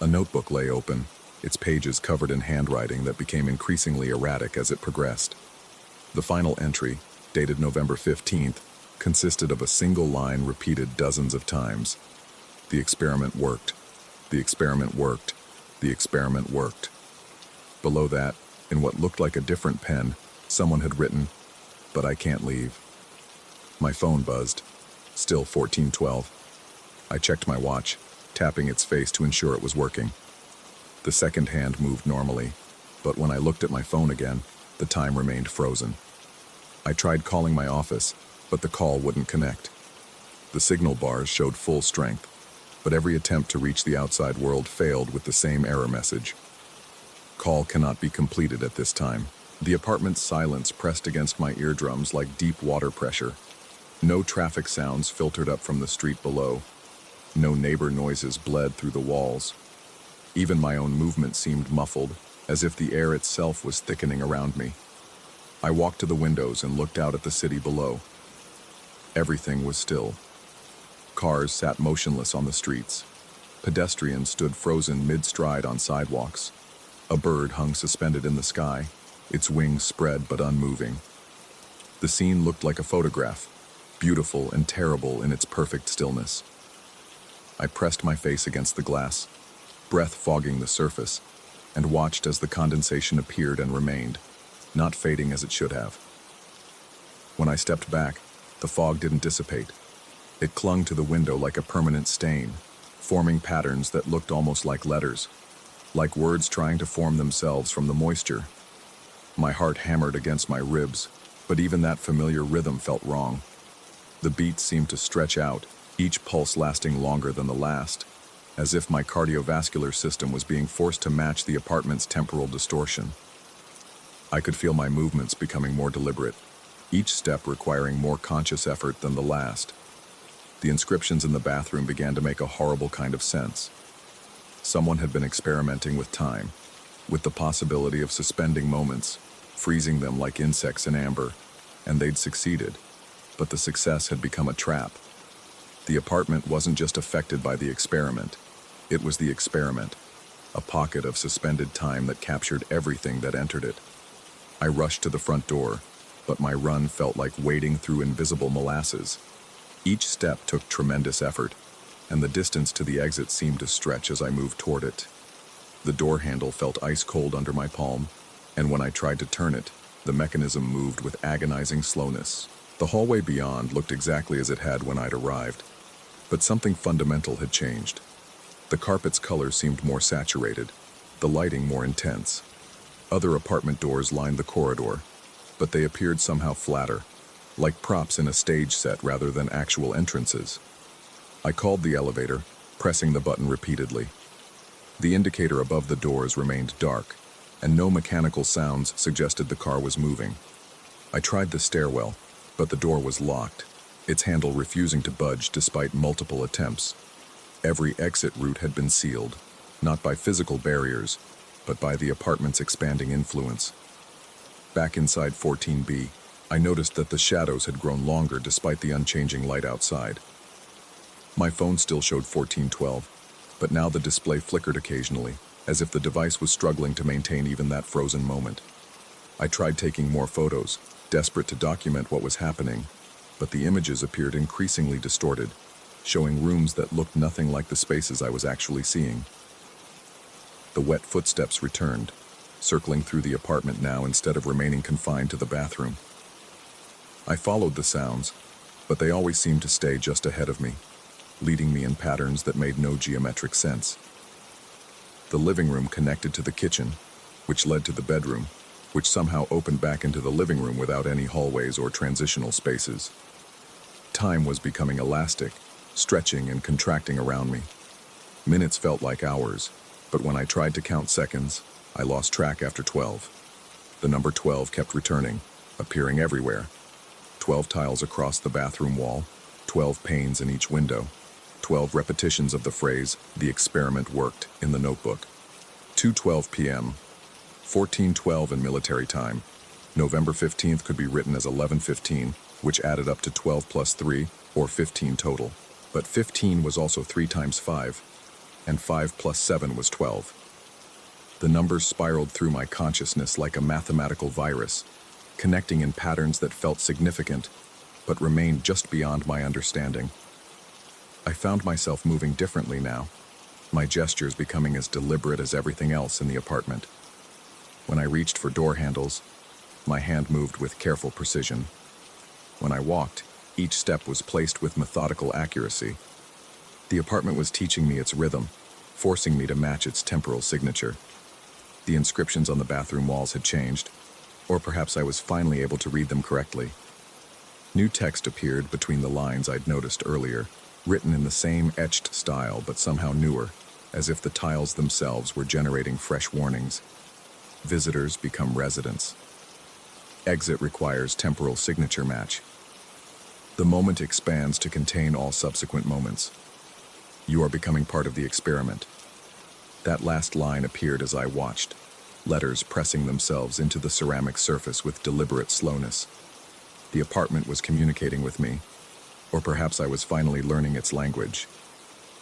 A notebook lay open, its pages covered in handwriting that became increasingly erratic as it progressed. The final entry, dated November 15th, consisted of a single line repeated dozens of times. The experiment worked. The experiment worked. The experiment worked. Below that, in what looked like a different pen, someone had written, "But I can't leave." My phone buzzed. Still 1412. I checked my watch, tapping its face to ensure it was working. The second hand moved normally, but when I looked at my phone again, the time remained frozen. I tried calling my office, but the call wouldn't connect. The signal bars showed full strength, but every attempt to reach the outside world failed with the same error message. Call cannot be completed at this time. The apartment's silence pressed against my eardrums like deep water pressure. No traffic sounds filtered up from the street below. No neighbor noises bled through the walls. Even my own movement seemed muffled, as if the air itself was thickening around me. I walked to the windows and looked out at the city below. Everything was still. Cars sat motionless on the streets. Pedestrians stood frozen mid-stride on sidewalks. A bird hung suspended in the sky, its wings spread but unmoving. The scene looked like a photograph, beautiful and terrible in its perfect stillness. I pressed my face against the glass, breath fogging the surface, and watched as the condensation appeared and remained, not fading as it should have. When I stepped back, the fog didn't dissipate. It clung to the window like a permanent stain, forming patterns that looked almost like letters, like words trying to form themselves from the moisture. My heart hammered against my ribs, but even that familiar rhythm felt wrong. The beats seemed to stretch out, each pulse lasting longer than the last, as if my cardiovascular system was being forced to match the apartment's temporal distortion. I could feel my movements becoming more deliberate, each step requiring more conscious effort than the last. The inscriptions in the bathroom began to make a horrible kind of sense. Someone had been experimenting with time, with the possibility of suspending moments, freezing them like insects in amber, and they'd succeeded. But the success had become a trap. The apartment wasn't just affected by the experiment. It was the experiment, a pocket of suspended time that captured everything that entered it. I rushed to the front door, but my run felt like wading through invisible molasses. Each step took tremendous effort, and the distance to the exit seemed to stretch as I moved toward it. The door handle felt ice cold under my palm, and when I tried to turn it, the mechanism moved with agonizing slowness. The hallway beyond looked exactly as it had when I'd arrived, but something fundamental had changed. The carpet's color seemed more saturated, the lighting more intense. Other apartment doors lined the corridor, but they appeared somehow flatter, like props in a stage set rather than actual entrances. I called the elevator, pressing the button repeatedly. The indicator above the doors remained dark, and no mechanical sounds suggested the car was moving. I tried the stairwell, but the door was locked, its handle refusing to budge despite multiple attempts. Every exit route had been sealed, not by physical barriers, but by the apartment's expanding influence. Back inside 14B, I noticed that the shadows had grown longer despite the unchanging light outside. My phone still showed 1412, but now the display flickered occasionally, as if the device was struggling to maintain even that frozen moment. I tried taking more photos, desperate to document what was happening, but the images appeared increasingly distorted, showing rooms that looked nothing like the spaces I was actually seeing. The wet footsteps returned, circling through the apartment now instead of remaining confined to the bathroom. I followed the sounds, but they always seemed to stay just ahead of me, leading me in patterns that made no geometric sense. The living room connected to the kitchen, which led to the bedroom, which somehow opened back into the living room without any hallways or transitional spaces. Time was becoming elastic, stretching and contracting around me. Minutes felt like hours, but when I tried to count seconds, I lost track after 12. The number 12 kept returning, appearing everywhere. 12 tiles across the bathroom wall, 12 panes in each window, 12 repetitions of the phrase, "The experiment worked," in the notebook. 2:12 p.m., 14:12 in military time. November 15th could be written as 11:15, which added up to 12 plus 3, or 15 total. But 15 was also 3 times 5, and 5 plus 7 was 12. The numbers spiraled through my consciousness like a mathematical virus, connecting in patterns that felt significant, but remained just beyond my understanding. I found myself moving differently now, my gestures becoming as deliberate as everything else in the apartment. When I reached for door handles, my hand moved with careful precision. When I walked, each step was placed with methodical accuracy. The apartment was teaching me its rhythm, forcing me to match its temporal signature. The inscriptions on the bathroom walls had changed, or perhaps I was finally able to read them correctly. New text appeared between the lines I'd noticed earlier, written in the same etched style but somehow newer, as if the tiles themselves were generating fresh warnings. Visitors become residents. Exit requires temporal signature match. The moment expands to contain all subsequent moments. You are becoming part of the experiment. That last line appeared as I watched, letters pressing themselves into the ceramic surface with deliberate slowness. The apartment was communicating with me, or perhaps I was finally learning its language.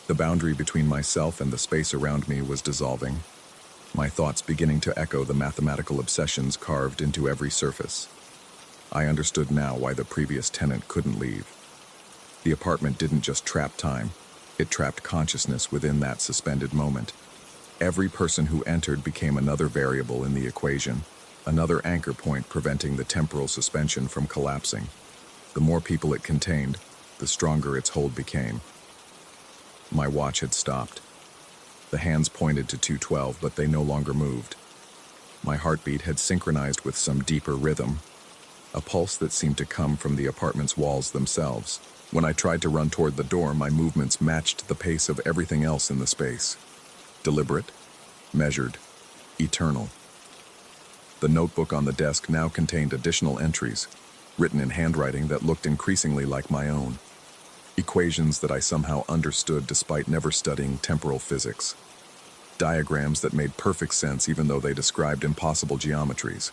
The boundary between myself and the space around me was dissolving, my thoughts beginning to echo the mathematical obsessions carved into every surface. I understood now why the previous tenant couldn't leave. The apartment didn't just trap time, it trapped consciousness within that suspended moment. Every person who entered became another variable in the equation, another anchor point preventing the temporal suspension from collapsing. The more people it contained, the stronger its hold became. My watch had stopped. The hands pointed to 2:12, but they no longer moved. My heartbeat had synchronized with some deeper rhythm, a pulse that seemed to come from the apartment's walls themselves. When I tried to run toward the door, my movements matched the pace of everything else in the space. Deliberate, measured, eternal. The notebook on the desk now contained additional entries, written in handwriting that looked increasingly like my own. Equations that I somehow understood despite never studying temporal physics. Diagrams that made perfect sense even though they described impossible geometries.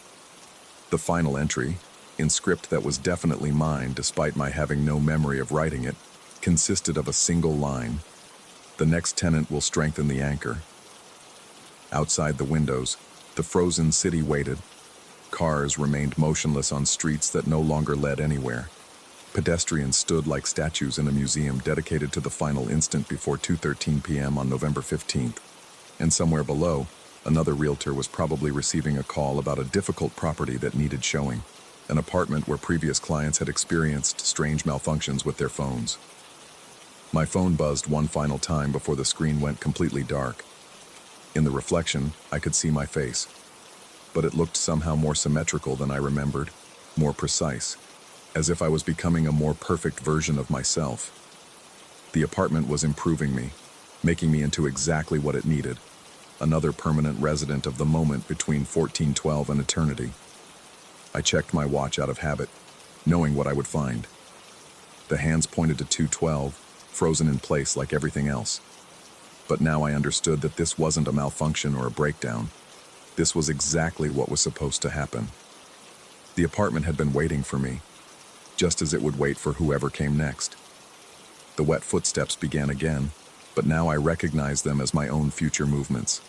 The final entry, in script that was definitely mine despite my having no memory of writing it, consisted of a single line. The next tenant will strengthen the anchor. Outside the windows, the frozen city waited. Cars remained motionless on streets that no longer led anywhere. Pedestrians stood like statues in a museum dedicated to the final instant before 2:13 p.m. on November 15th. And somewhere below, another realtor was probably receiving a call about a difficult property that needed showing, an apartment where previous clients had experienced strange malfunctions with their phones. My phone buzzed one final time before the screen went completely dark. In the reflection, I could see my face, but it looked somehow more symmetrical than I remembered, more precise, as if I was becoming a more perfect version of myself. The apartment was improving me, making me into exactly what it needed, another permanent resident of the moment between 1412 and eternity. I checked my watch out of habit, knowing what I would find. The hands pointed to 2:12, frozen in place like everything else. But now I understood that this wasn't a malfunction or a breakdown. This was exactly what was supposed to happen. The apartment had been waiting for me, just as it would wait for whoever came next. The wet footsteps began again, but now I recognized them as my own future movements.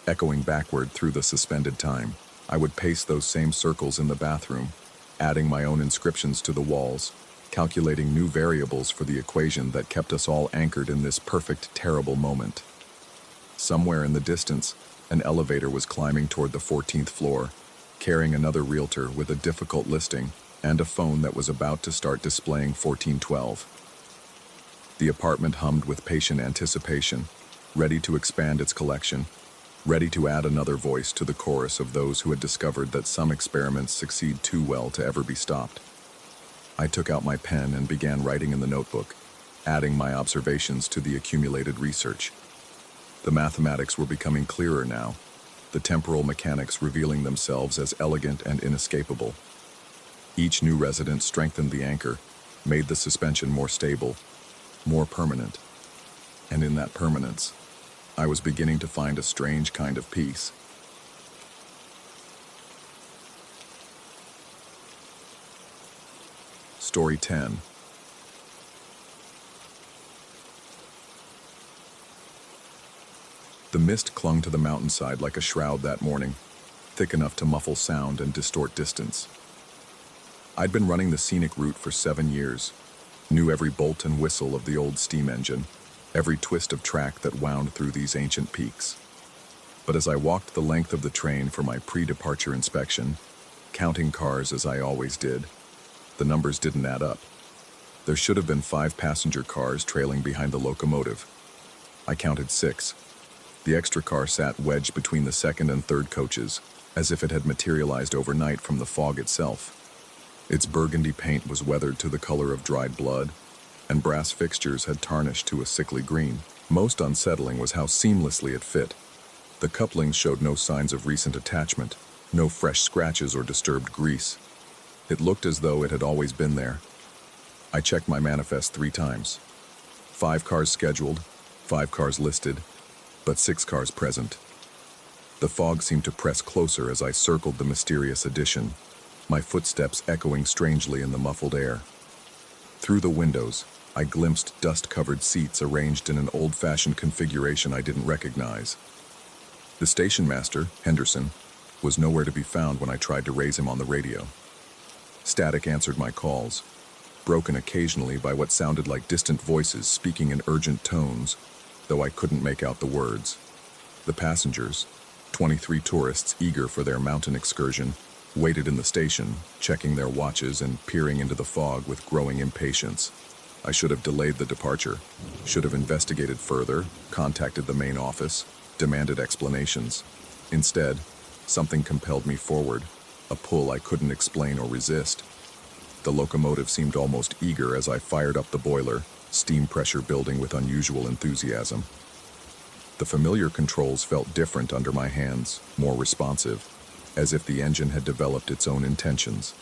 Echoing backward through the suspended time, I would pace those same circles in the bathroom, adding my own inscriptions to the walls, calculating new variables for the equation that kept us all anchored in this perfect, terrible moment. Somewhere in the distance, an elevator was climbing toward the 14th floor, carrying another realtor with a difficult listing and a phone that was about to start displaying 1412. The apartment hummed with patient anticipation, ready to expand its collection, ready to add another voice to the chorus of those who had discovered that some experiments succeed too well to ever be stopped. I took out my pen and began writing in the notebook, adding my observations to the accumulated research. The mathematics were becoming clearer now, the temporal mechanics revealing themselves as elegant and inescapable. Each new resident strengthened the anchor, made the suspension more stable, more permanent. And in that permanence, I was beginning to find a strange kind of peace. Story 10. The mist clung to the mountainside like a shroud that morning, thick enough to muffle sound and distort distance. I'd been running the scenic route for 7 years, knew every bolt and whistle of the old steam engine, every twist of track that wound through these ancient peaks. But as I walked the length of the train for my pre-departure inspection, counting cars as I always did, the numbers didn't add up. There should have been 5 passenger cars trailing behind the locomotive. I counted 6. The extra car sat wedged between the second and third coaches, as if it had materialized overnight from the fog itself. Its burgundy paint was weathered to the color of dried blood, and brass fixtures had tarnished to a sickly green. Most unsettling was how seamlessly it fit. The couplings showed no signs of recent attachment, no fresh scratches or disturbed grease. It looked as though it had always been there. I checked my manifest 3 times. 5 cars scheduled, 5 cars listed, but 6 cars present. The fog seemed to press closer as I circled the mysterious addition, my footsteps echoing strangely in the muffled air. Through the windows, I glimpsed dust-covered seats arranged in an old-fashioned configuration I didn't recognize. The station master, Henderson, was nowhere to be found when I tried to raise him on the radio. Static answered my calls, broken occasionally by what sounded like distant voices speaking in urgent tones, though I couldn't make out the words. The passengers, 23 tourists eager for their mountain excursion, waited in the station, checking their watches and peering into the fog with growing impatience. I should have delayed the departure, should have investigated further, contacted the main office, demanded explanations. Instead, something compelled me forward, a pull I couldn't explain or resist. The locomotive seemed almost eager as I fired up the boiler, steam pressure building with unusual enthusiasm. The familiar controls felt different under my hands, more responsive, as if the engine had developed its own intentions.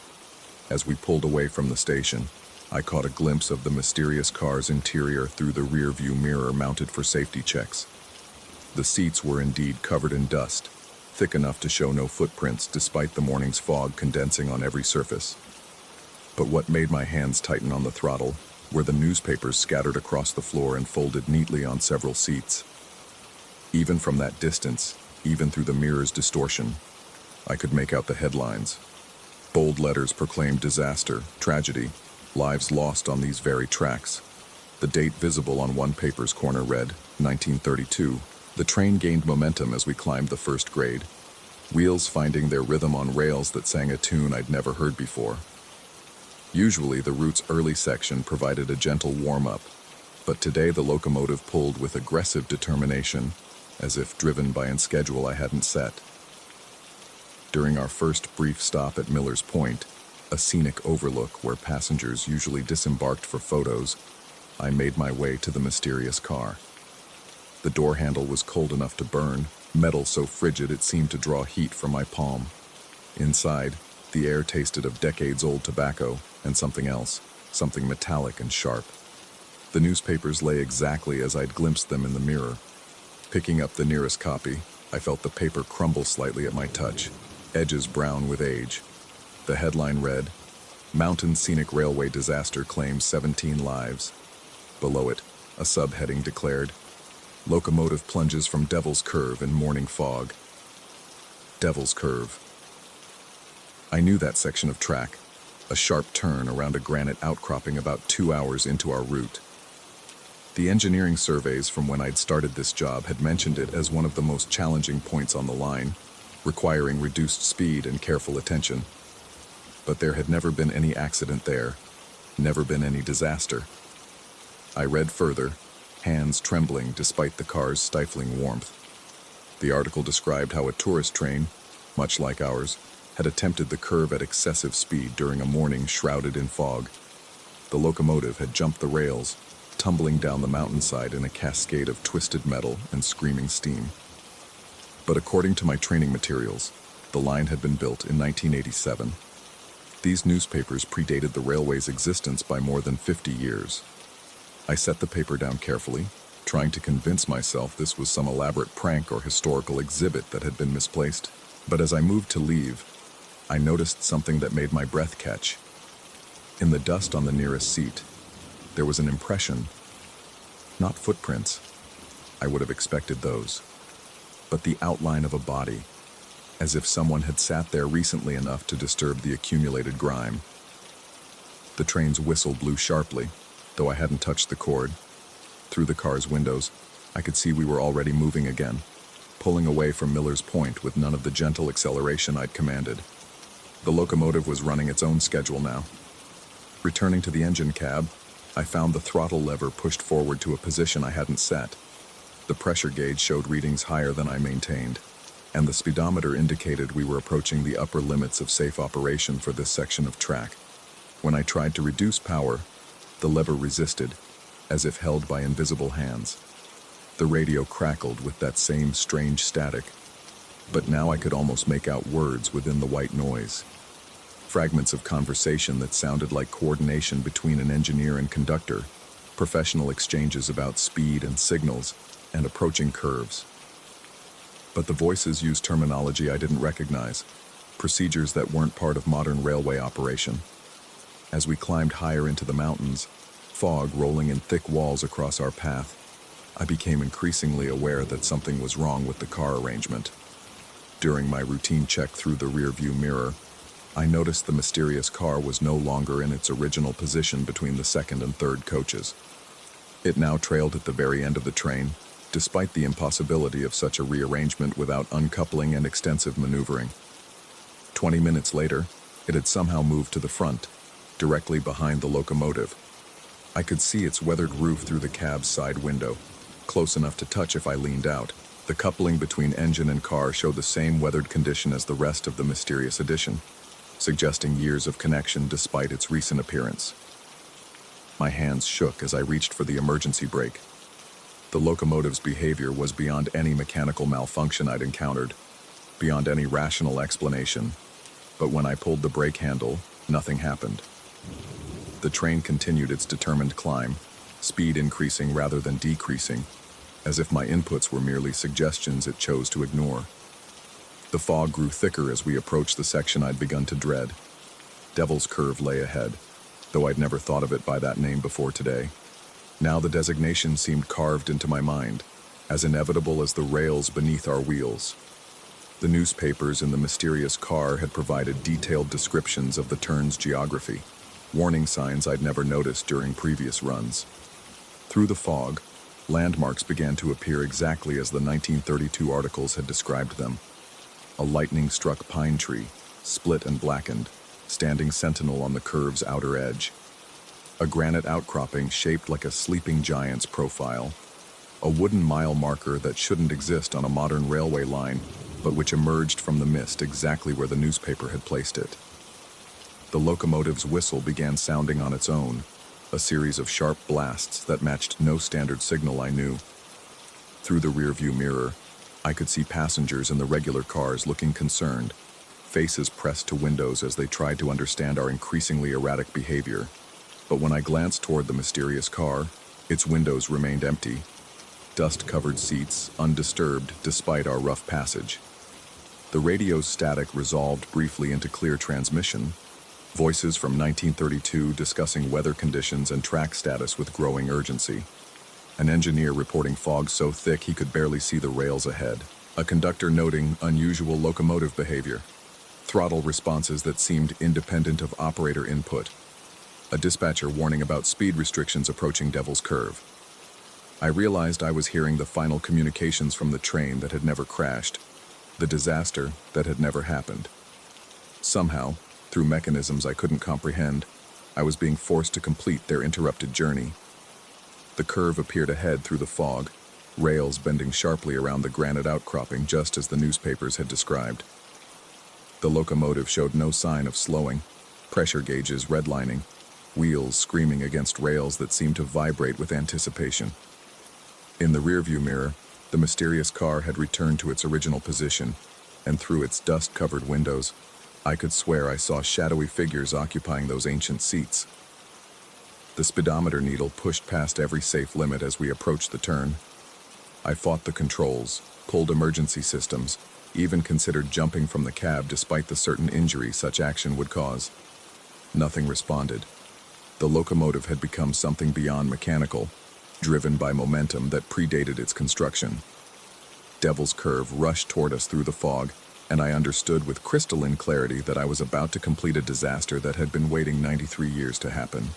As we pulled away from the station, I caught a glimpse of the mysterious car's interior through the rear-view mirror mounted for safety checks. The seats were indeed covered in dust, thick enough to show no footprints despite the morning's fog condensing on every surface. But what made my hands tighten on the throttle were the newspapers scattered across the floor and folded neatly on several seats. Even from that distance, even through the mirror's distortion, I could make out the headlines. Bold letters proclaimed disaster, tragedy, lives lost on these very tracks. The date visible on one paper's corner read, 1932. The train gained momentum as we climbed the first grade, wheels finding their rhythm on rails that sang a tune I'd never heard before. Usually, the route's early section provided a gentle warm-up, but today the locomotive pulled with aggressive determination, as if driven by a schedule I hadn't set. During our first brief stop at Miller's Point, a scenic overlook where passengers usually disembarked for photos, I made my way to the mysterious car. The door handle was cold enough to burn, metal so frigid it seemed to draw heat from my palm. Inside, the air tasted of decades-old tobacco and something else, something metallic and sharp. The newspapers lay exactly as I'd glimpsed them in the mirror. Picking up the nearest copy, I felt the paper crumble slightly at my touch, edges brown with age. The headline read, "Mountain Scenic Railway Disaster Claims 17 Lives." Below it, a subheading declared, "Locomotive plunges from Devil's Curve in morning fog." Devil's Curve. I knew that section of track, a sharp turn around a granite outcropping about 2 hours into our route. The engineering surveys from when I'd started this job had mentioned it as one of the most challenging points on the line, requiring reduced speed and careful attention. But there had never been any accident there, never been any disaster. I read further, hands trembling despite the car's stifling warmth. The article described how a tourist train, much like ours, had attempted the curve at excessive speed during a morning shrouded in fog. The locomotive had jumped the rails, tumbling down the mountainside in a cascade of twisted metal and screaming steam. But according to my training materials, the line had been built in 1987. These newspapers predated the railway's existence by more than 50 years. I set the paper down carefully, trying to convince myself this was some elaborate prank or historical exhibit that had been misplaced. But as I moved to leave, I noticed something that made my breath catch. In the dust on the nearest seat, there was an impression, not footprints, I would have expected those, but the outline of a body, as if someone had sat there recently enough to disturb the accumulated grime. The train's whistle blew sharply, though I hadn't touched the cord. Through the car's windows, I could see we were already moving again, pulling away from Miller's Point with none of the gentle acceleration I'd commanded. The locomotive was running its own schedule now. Returning to the engine cab, I found the throttle lever pushed forward to a position I hadn't set. The pressure gauge showed readings higher than I maintained, and the speedometer indicated we were approaching the upper limits of safe operation for this section of track. When I tried to reduce power, the lever resisted, as if held by invisible hands. The radio crackled with that same strange static, but now I could almost make out words within the white noise. Fragments of conversation that sounded like coordination between an engineer and conductor, professional exchanges about speed and signals, and approaching curves. But the voices used terminology I didn't recognize, procedures that weren't part of modern railway operation. As we climbed higher into the mountains, fog rolling in thick walls across our path, I became increasingly aware that something was wrong with the car arrangement. During my routine check through the rearview mirror, I noticed the mysterious car was no longer in its original position between the second and third coaches. It now trailed at the very end of the train, despite the impossibility of such a rearrangement without uncoupling and extensive maneuvering. 20 minutes later, it had somehow moved to the front, directly behind the locomotive. I could see its weathered roof through the cab's side window, close enough to touch if I leaned out. The coupling between engine and car showed the same weathered condition as the rest of the mysterious addition, suggesting years of connection despite its recent appearance. My hands shook as I reached for the emergency brake. The locomotive's behavior was beyond any mechanical malfunction I'd encountered, beyond any rational explanation. But when I pulled the brake handle, nothing happened. The train continued its determined climb, speed increasing rather than decreasing, as if my inputs were merely suggestions it chose to ignore. The fog grew thicker as we approached the section I'd begun to dread. Devil's Curve lay ahead, though I'd never thought of it by that name before today. Now the designation seemed carved into my mind, as inevitable as the rails beneath our wheels. The newspapers in the mysterious car had provided detailed descriptions of the turn's geography, warning signs I'd never noticed during previous runs. Through the fog, landmarks began to appear exactly as the 1932 articles had described them. A lightning-struck pine tree, split and blackened, standing sentinel on the curve's outer edge. A granite outcropping shaped like a sleeping giant's profile. A wooden mile marker that shouldn't exist on a modern railway line, but which emerged from the mist exactly where the newspaper had placed it. The locomotive's whistle began sounding on its own, a series of sharp blasts that matched no standard signal I knew. Through the rearview mirror, I could see passengers in the regular cars looking concerned, faces pressed to windows as they tried to understand our increasingly erratic behavior. But when I glanced toward the mysterious car, its windows remained empty, dust-covered seats undisturbed despite our rough passage. The radio's static resolved briefly into clear transmission, voices from 1932 discussing weather conditions and track status with growing urgency. An engineer reporting fog so thick he could barely see the rails ahead. A conductor noting unusual locomotive behavior. throttle responses that seemed independent of operator input, a dispatcher warning about speed restrictions approaching Devil's Curve. I realized I was hearing the final communications from the train that had never crashed, the disaster that had never happened. Somehow, through mechanisms I couldn't comprehend, I was being forced to complete their interrupted journey. The curve appeared ahead through the fog, rails bending sharply around the granite outcropping just as the newspapers had described. The locomotive showed no sign of slowing, pressure gauges redlining, wheels screaming against rails that seemed to vibrate with anticipation. In the rearview mirror, the mysterious car had returned to its original position, and through its dust-covered windows, I could swear I saw shadowy figures occupying those ancient seats. The speedometer needle pushed past every safe limit as we approached the turn. I fought the controls, pulled emergency systems, even considered jumping from the cab despite the certain injury such action would cause. Nothing responded. The locomotive had become something beyond mechanical, driven by momentum that predated its construction. Devil's Curve rushed toward us through the fog, and I understood with crystalline clarity that I was about to complete a disaster that had been waiting 93 years to happen.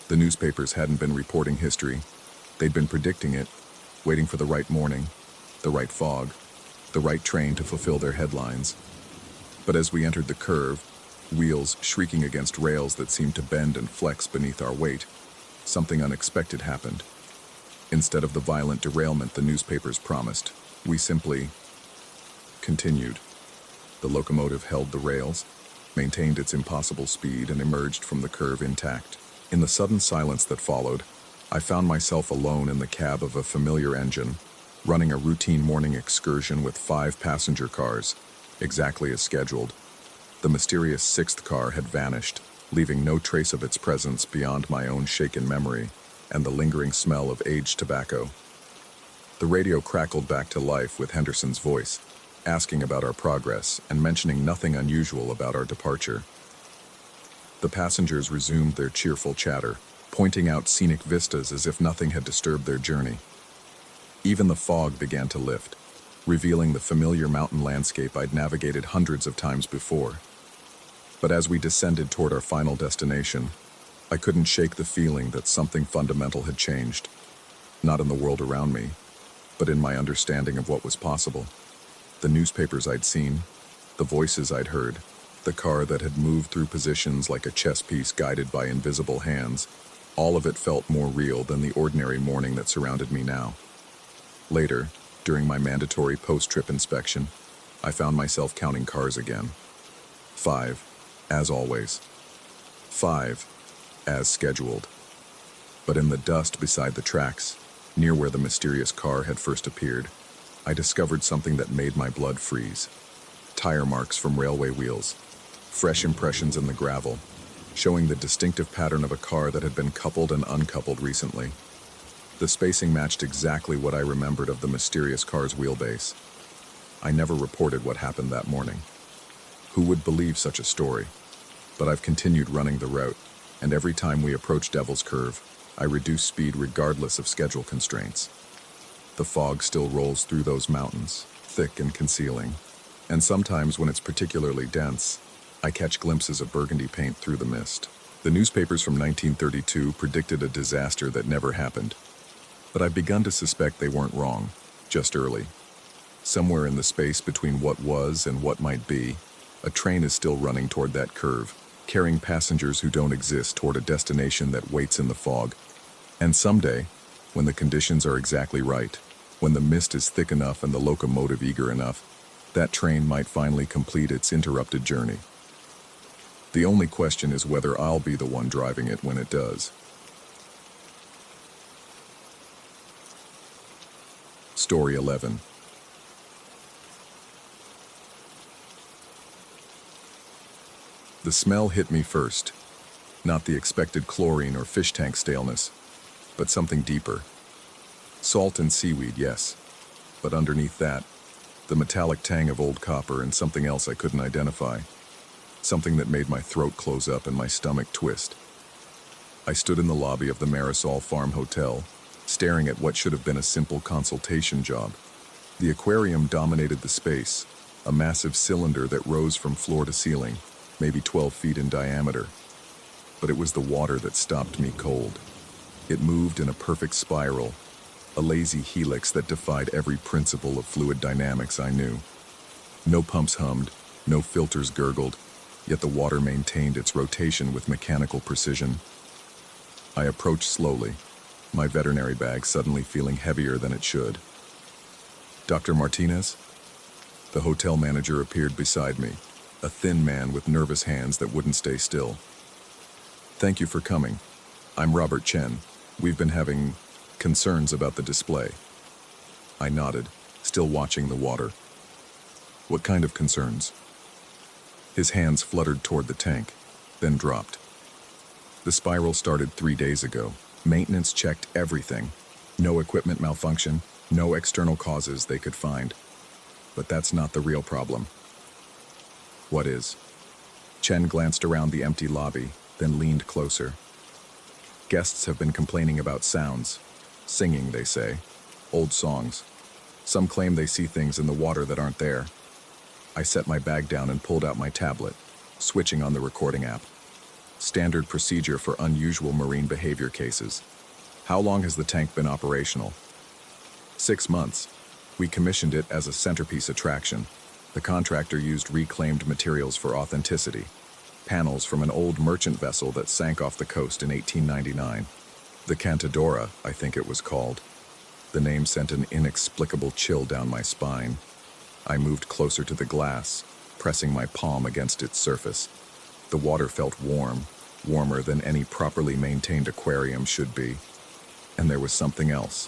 The newspapers hadn't been reporting history. They'd been predicting it, waiting for the right morning, the right fog, the right train to fulfill their headlines. But as we entered the curve, wheels shrieking against rails that seemed to bend and flex beneath our weight, something unexpected happened. Instead of the violent derailment the newspapers promised, we simply continued. The locomotive held the rails, maintained its impossible speed, and emerged from the curve intact. In the sudden silence that followed, I found myself alone in the cab of a familiar engine, running a routine morning excursion with 5 passenger cars, exactly as scheduled. The mysterious 6th car had vanished, leaving no trace of its presence beyond my own shaken memory and the lingering smell of aged tobacco. The radio crackled back to life with Henderson's voice, asking about our progress and mentioning nothing unusual about our departure. The passengers resumed their cheerful chatter, pointing out scenic vistas as if nothing had disturbed their journey. Even the fog began to lift, revealing the familiar mountain landscape I'd navigated hundreds of times before. But as we descended toward our final destination, I couldn't shake the feeling that something fundamental had changed, not in the world around me, but in my understanding of what was possible. The newspapers I'd seen, the voices I'd heard, the car that had moved through positions like a chess piece guided by invisible hands, all of it felt more real than the ordinary morning that surrounded me now. Later, during my mandatory post-trip inspection, I found myself counting cars again. 5, as always. 5, as scheduled. But in the dust beside the tracks, near where the mysterious car had first appeared, I discovered something that made my blood freeze. Tire marks from railway wheels, fresh impressions in the gravel, showing the distinctive pattern of a car that had been coupled and uncoupled recently. The spacing matched exactly what I remembered of the mysterious car's wheelbase. I never reported what happened that morning. Who would believe such a story? But I've continued running the route, and every time we approach Devil's Curve, I reduce speed regardless of schedule constraints. The fog still rolls through those mountains, thick and concealing, and sometimes when it's particularly dense, I catch glimpses of burgundy paint through the mist. The newspapers from 1932 predicted a disaster that never happened, but I've begun to suspect they weren't wrong, just early. Somewhere in the space between what was and what might be, a train is still running toward that curve, carrying passengers who don't exist toward a destination that waits in the fog. And someday, when the conditions are exactly right, when the mist is thick enough and the locomotive eager enough, that train might finally complete its interrupted journey. The only question is whether I'll be the one driving it when it does. Story 11. The smell hit me first, not the expected chlorine or fish tank staleness, but something deeper. Salt and seaweed, yes, but underneath that, the metallic tang of old copper and something else I couldn't identify, something that made my throat close up and my stomach twist. I stood in the lobby of the Marisol Farm Hotel, staring at what should have been a simple consultation job. The aquarium dominated the space, a massive cylinder that rose from floor to ceiling, maybe 12 feet in diameter. But it was the water that stopped me cold. It moved in a perfect spiral, a lazy helix that defied every principle of fluid dynamics I knew. No pumps hummed, no filters gurgled, yet the water maintained its rotation with mechanical precision. I approached slowly, my veterinary bag suddenly feeling heavier than it should. "Dr. Martinez?" The hotel manager appeared beside me, a thin man with nervous hands that wouldn't stay still. "Thank you for coming. I'm Robert Chen. We've been having concerns about the display." I nodded, still watching the water. "What kind of concerns?" His hands fluttered toward the tank, then dropped. "The spiral started 3 days ago. Maintenance checked everything. No equipment malfunction, no external causes they could find. But that's not the real problem." "What is?" Chen glanced around the empty lobby, then leaned closer. "Guests have been complaining about sounds. Singing, they say. Old songs. Some claim they see things in the water that aren't there." I set my bag down and pulled out my tablet, switching on the recording app. Standard procedure for unusual marine behavior cases. "How long has the tank been operational?" 6 months. We commissioned it as a centerpiece attraction. The contractor used reclaimed materials for authenticity. Panels from an old merchant vessel that sank off the coast in 1899. The Cantadora, I think it was called. The name sent an inexplicable chill down my spine. I moved closer to the glass, pressing my palm against its surface. The water felt warm, warmer than any properly maintained aquarium should be. And there was something else.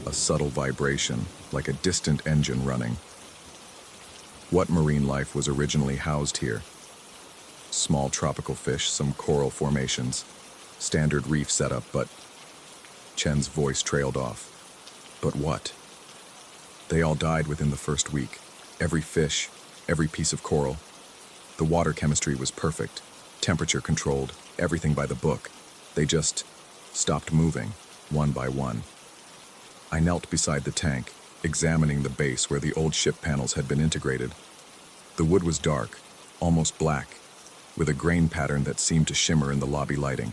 A subtle vibration, like a distant engine running. What marine life was originally housed here? Small tropical fish, some coral formations. Standard reef setup, but... Chen's voice trailed off. "But what?" "They all died within the first week. Every fish, every piece of coral. The water chemistry was perfect, temperature controlled, everything by the book. They just stopped moving, one by one." I knelt beside the tank, examining the base where the old ship panels had been integrated. The wood was dark, almost black, with a grain pattern that seemed to shimmer in the lobby lighting.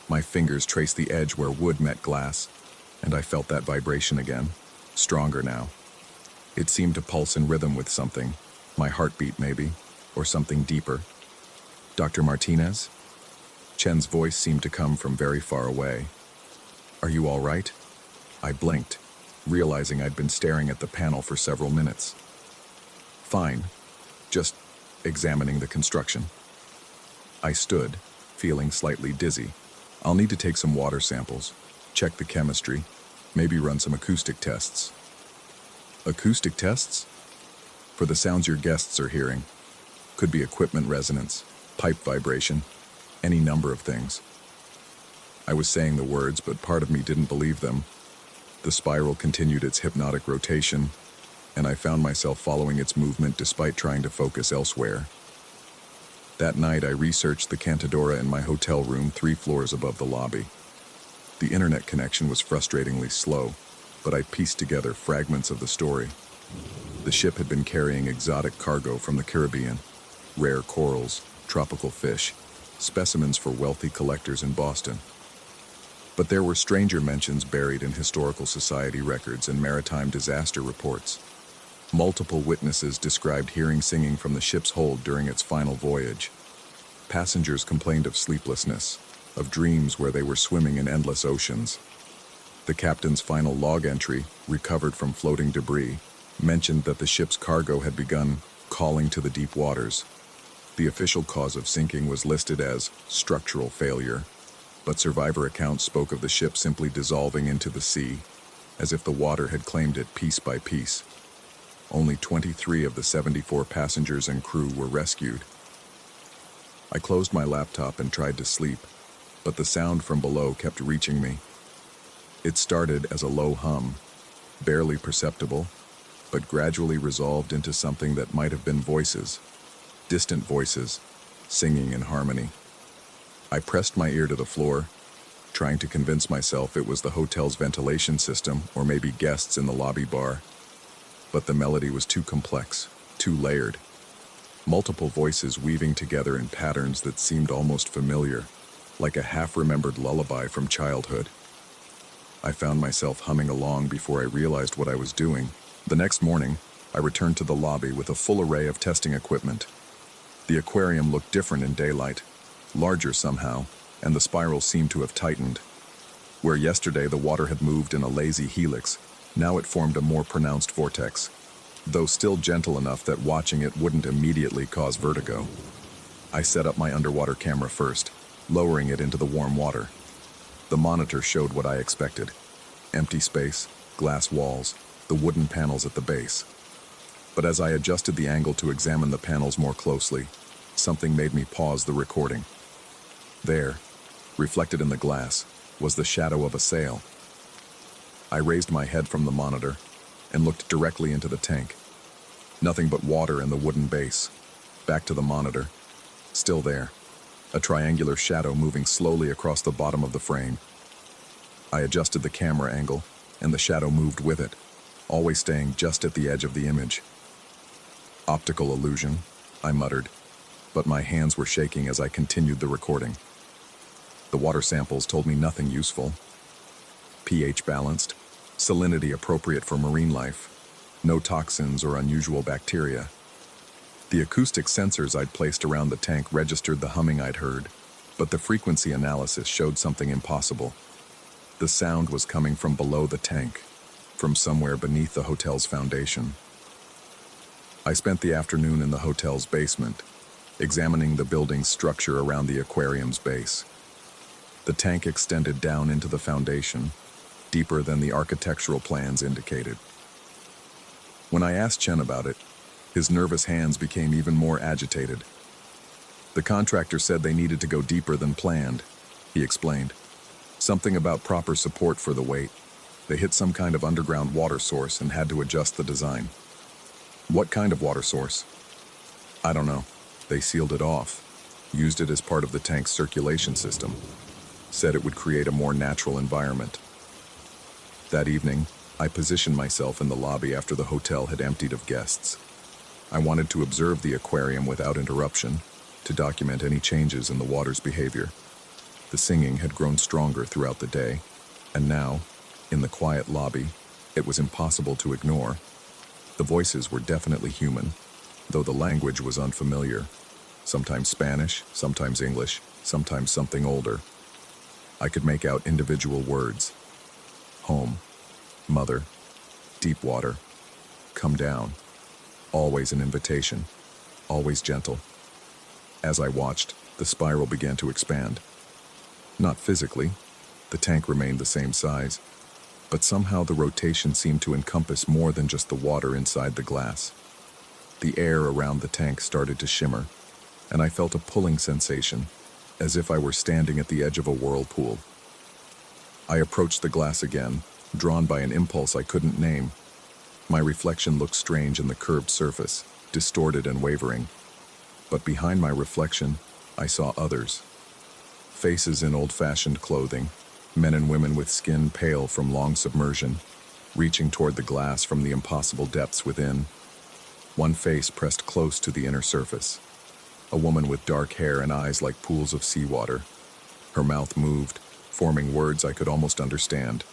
My fingers traced the edge where wood met glass, and I felt that vibration again, stronger now. It seemed to pulse in rhythm with something, my heartbeat maybe, or something deeper. "Dr. Martinez?" Chen's voice seemed to come from very far away. "Are you all right?" I blinked, realizing I'd been staring at the panel for several minutes. "Fine. Just examining the construction." I stood, feeling slightly dizzy. "I'll need to take some water samples, check the chemistry, maybe run some acoustic tests." "Acoustic tests?" "For the sounds your guests are hearing. Could be equipment resonance, pipe vibration, any number of things." I was saying the words, but part of me didn't believe them. The spiral continued its hypnotic rotation, and I found myself following its movement despite trying to focus elsewhere. That night, I researched the Cantadora in my hotel room 3 floors above the lobby. The internet connection was frustratingly slow, but I pieced together fragments of the story. The ship had been carrying exotic cargo from the Caribbean, rare corals, tropical fish, specimens for wealthy collectors in Boston. But there were stranger mentions buried in historical society records and maritime disaster reports. Multiple witnesses described hearing singing from the ship's hold during its final voyage. Passengers complained of sleeplessness, of dreams where they were swimming in endless oceans. The captain's final log entry, recovered from floating debris, mentioned that the ship's cargo had begun calling to the deep waters. The official cause of sinking was listed as structural failure, but survivor accounts spoke of the ship simply dissolving into the sea, as if the water had claimed it piece by piece. Only 23 of the 74 passengers and crew were rescued. I closed my laptop and tried to sleep, but the sound from below kept reaching me. It started as a low hum, barely perceptible, but gradually resolved into something that might have been voices, distant voices, singing in harmony. I pressed my ear to the floor, trying to convince myself it was the hotel's ventilation system or maybe guests in the lobby bar. But the melody was too complex, too layered. Multiple voices weaving together in patterns that seemed almost familiar, like a half-remembered lullaby from childhood. I found myself humming along before I realized what I was doing. The next morning, I returned to the lobby with a full array of testing equipment. The aquarium looked different in daylight, larger somehow, and the spiral seemed to have tightened. Where yesterday the water had moved in a lazy helix, now it formed a more pronounced vortex, though still gentle enough that watching it wouldn't immediately cause vertigo. I set up my underwater camera first, lowering it into the warm water. The monitor showed what I expected: empty space, glass walls, the wooden panels at the base. But as I adjusted the angle to examine the panels more closely, something made me pause the recording. There, reflected in the glass, was the shadow of a sail. I raised my head from the monitor and looked directly into the tank. Nothing but water and the wooden base. Back to the monitor. Still there. A triangular shadow moving slowly across the bottom of the frame. I adjusted the camera angle, and the shadow moved with it, always staying just at the edge of the image. Optical illusion, I muttered, but my hands were shaking as I continued the recording. The water samples told me nothing useful. pH balanced, salinity appropriate for marine life, no toxins or unusual bacteria. The acoustic sensors I'd placed around the tank registered the humming I'd heard, but the frequency analysis showed something impossible. The sound was coming from below the tank, from somewhere beneath the hotel's foundation. I spent the afternoon in the hotel's basement, examining the building's structure around the aquarium's base. The tank extended down into the foundation, deeper than the architectural plans indicated. When I asked Chen about it, his nervous hands became even more agitated. The contractor said they needed to go deeper than planned, he explained. Something about proper support for the weight. They hit some kind of underground water source and had to adjust the design. What kind of water source? I don't know. They sealed it off, used it as part of the tank's circulation system, said it would create a more natural environment. That evening, I positioned myself in the lobby after the hotel had emptied of guests. I wanted to observe the aquarium without interruption, to document any changes in the water's behavior. The singing had grown stronger throughout the day, and now, in the quiet lobby, it was impossible to ignore. The voices were definitely human, though the language was unfamiliar. Sometimes Spanish, sometimes English, sometimes something older. I could make out individual words. Home, mother, deep water, come down. Always an invitation, always gentle. As I watched, the spiral began to expand. Not physically, the tank remained the same size, but somehow the rotation seemed to encompass more than just the water inside the glass. The air around the tank started to shimmer, and I felt a pulling sensation, as if I were standing at the edge of a whirlpool. I approached the glass again, drawn by an impulse I couldn't name. My reflection looked strange in the curved surface, distorted and wavering. But behind my reflection, I saw others. Faces in old-fashioned clothing, men and women with skin pale from long submersion, reaching toward the glass from the impossible depths within. One face pressed close to the inner surface. A woman with dark hair and eyes like pools of seawater. Her mouth moved, forming words I could almost understand.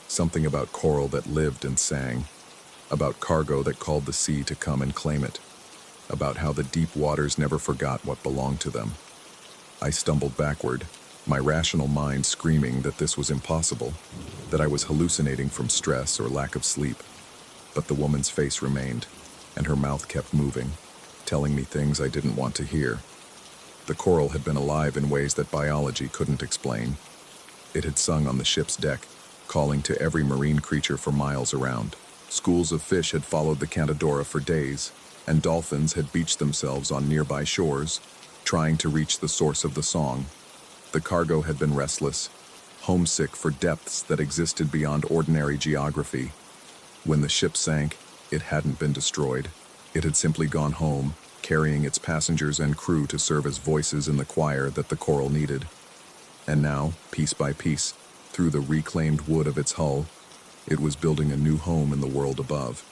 Something about coral that lived and sang. About cargo that called the sea to come and claim it. About how the deep waters never forgot what belonged to them. I stumbled backward, my rational mind screaming that this was impossible, that I was hallucinating from stress or lack of sleep. But the woman's face remained, and her mouth kept moving, telling me things I didn't want to hear. The coral had been alive in ways that biology couldn't explain. It had sung on the ship's deck, calling to every marine creature for miles around. Schools of fish had followed the Cantadora for days, and dolphins had beached themselves on nearby shores, trying to reach the source of the song. The cargo had been restless, homesick for depths that existed beyond ordinary geography. When the ship sank, it hadn't been destroyed. It had simply gone home, carrying its passengers and crew to serve as voices in the choir that the coral needed. And now, piece by piece, through the reclaimed wood of its hull, it was building a new home in the world above.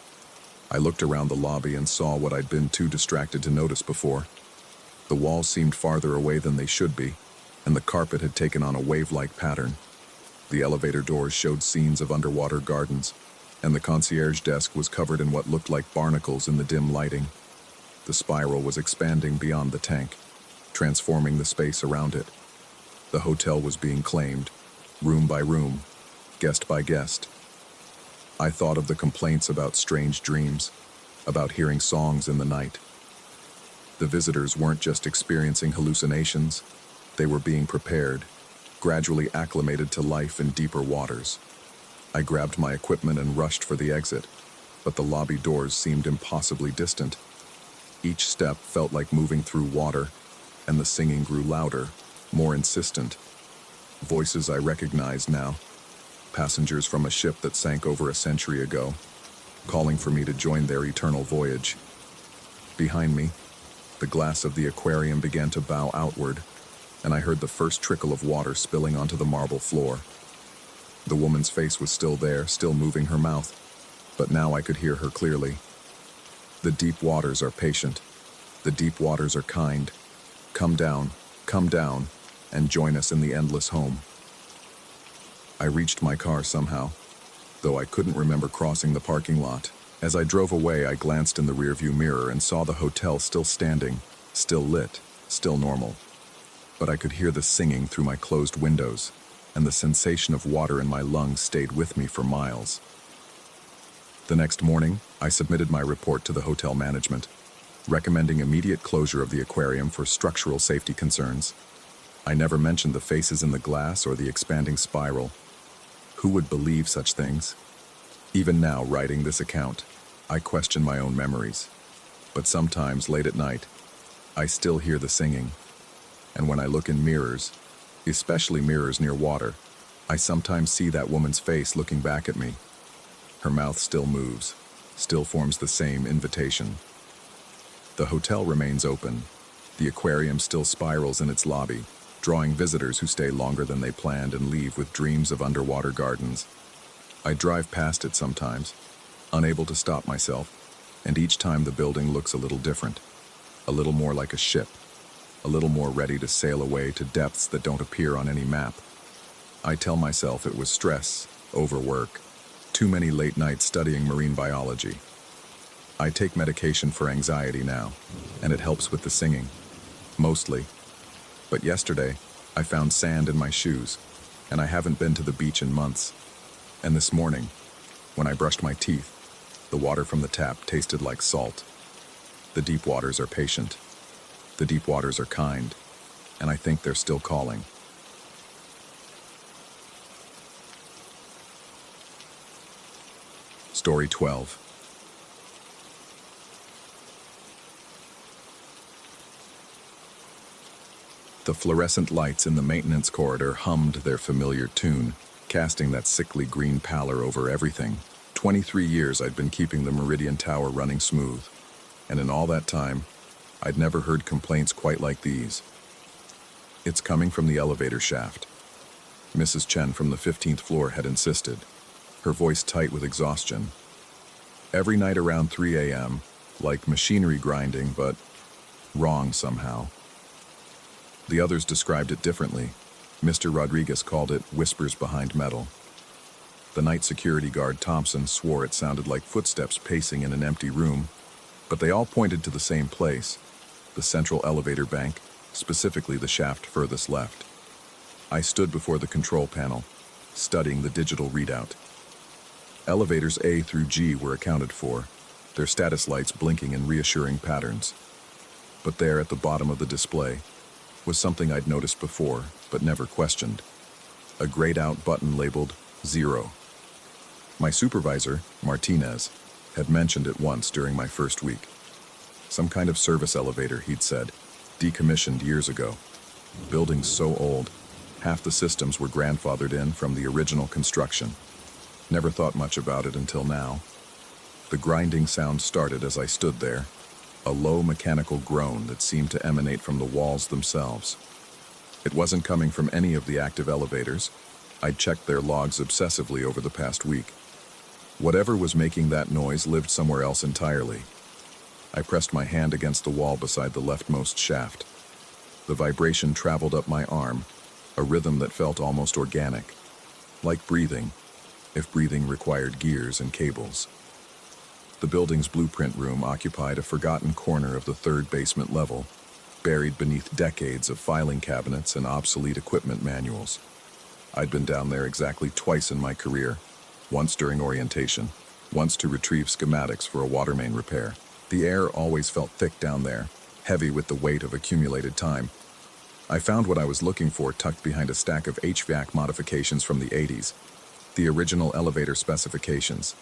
I looked around the lobby and saw what I'd been too distracted to notice before. The walls seemed farther away than they should be, and the carpet had taken on a wave-like pattern. The elevator doors showed scenes of underwater gardens, and the concierge desk was covered in what looked like barnacles in the dim lighting. The spiral was expanding beyond the tank, transforming the space around it. The hotel was being claimed, room by room, guest by guest. I thought of the complaints about strange dreams, about hearing songs in the night. The visitors weren't just experiencing hallucinations, they were being prepared, gradually acclimated to life in deeper waters. I grabbed my equipment and rushed for the exit, but the lobby doors seemed impossibly distant. Each step felt like moving through water, and the singing grew louder, more insistent. Voices I recognized now, passengers from a ship that sank over a century ago, calling for me to join their eternal voyage. Behind me, the glass of the aquarium began to bow outward, and I heard the first trickle of water spilling onto the marble floor. The woman's face was still there, still moving her mouth, but now I could hear her clearly. The deep waters are patient. The deep waters are kind. Come down, and join us in the endless home. I reached my car somehow, though I couldn't remember crossing the parking lot. As I drove away, I glanced in the rearview mirror and saw the hotel still standing, still lit, still normal. But I could hear the singing through my closed windows, and the sensation of water in my lungs stayed with me for miles. The next morning, I submitted my report to the hotel management, recommending immediate closure of the aquarium for structural safety concerns. I never mentioned the faces in the glass or the expanding spiral. Who would believe such things? Even now, writing this account, I question my own memories. But sometimes, late at night, I still hear the singing. And when I look in mirrors, especially mirrors near water, I sometimes see that woman's face looking back at me. Her mouth still moves, still forms the same invitation. The hotel remains open. The aquarium still spirals in its lobby, drawing visitors who stay longer than they planned and leave with dreams of underwater gardens. I drive past it sometimes, unable to stop myself, and each time the building looks a little different, a little more like a ship, a little more ready to sail away to depths that don't appear on any map. I tell myself it was stress, overwork, too many late nights studying marine biology. I take medication for anxiety now, and it helps with the singing, mostly. But yesterday, I found sand in my shoes, and I haven't been to the beach in months. And this morning, when I brushed my teeth, the water from the tap tasted like salt. The deep waters are patient. The deep waters are kind, and I think they're still calling. Story 12. The fluorescent lights in the maintenance corridor hummed their familiar tune, casting that sickly green pallor over everything. 23 years I'd been keeping the Meridian Tower running smooth, and in all that time, I'd never heard complaints quite like these. It's coming from the elevator shaft. Mrs. Chen from the 15th floor had insisted, her voice tight with exhaustion. Every night around 3 a.m., like machinery grinding, but wrong somehow. The others described it differently. Mr. Rodriguez called it whispers behind metal. The night security guard Thompson swore it sounded like footsteps pacing in an empty room, but they all pointed to the same place, the central elevator bank, specifically the shaft furthest left. I stood before the control panel, studying the digital readout. Elevators A through G were accounted for, their status lights blinking in reassuring patterns. But there at the bottom of the display was something I'd noticed before, but never questioned. A grayed-out button labeled 0. My supervisor, Martinez, had mentioned it once during my first week. Some kind of service elevator, he'd said, decommissioned years ago. Buildings so old, half the systems were grandfathered in from the original construction. Never thought much about it until now. The grinding sound started as I stood there, a low mechanical groan that seemed to emanate from the walls themselves. It wasn't coming from any of the active elevators. I'd checked their logs obsessively over the past week. Whatever was making that noise lived somewhere else entirely. I pressed my hand against the wall beside the leftmost shaft. The vibration traveled up my arm, a rhythm that felt almost organic, like breathing, if breathing required gears and cables. The building's blueprint room occupied a forgotten corner of the third basement level, buried beneath decades of filing cabinets and obsolete equipment manuals. I'd been down there exactly twice in my career, once during orientation, once to retrieve schematics for a water main repair. The air always felt thick down there, heavy with the weight of accumulated time. I found what I was looking for tucked behind a stack of HVAC modifications from the 80s, the original elevator specifications.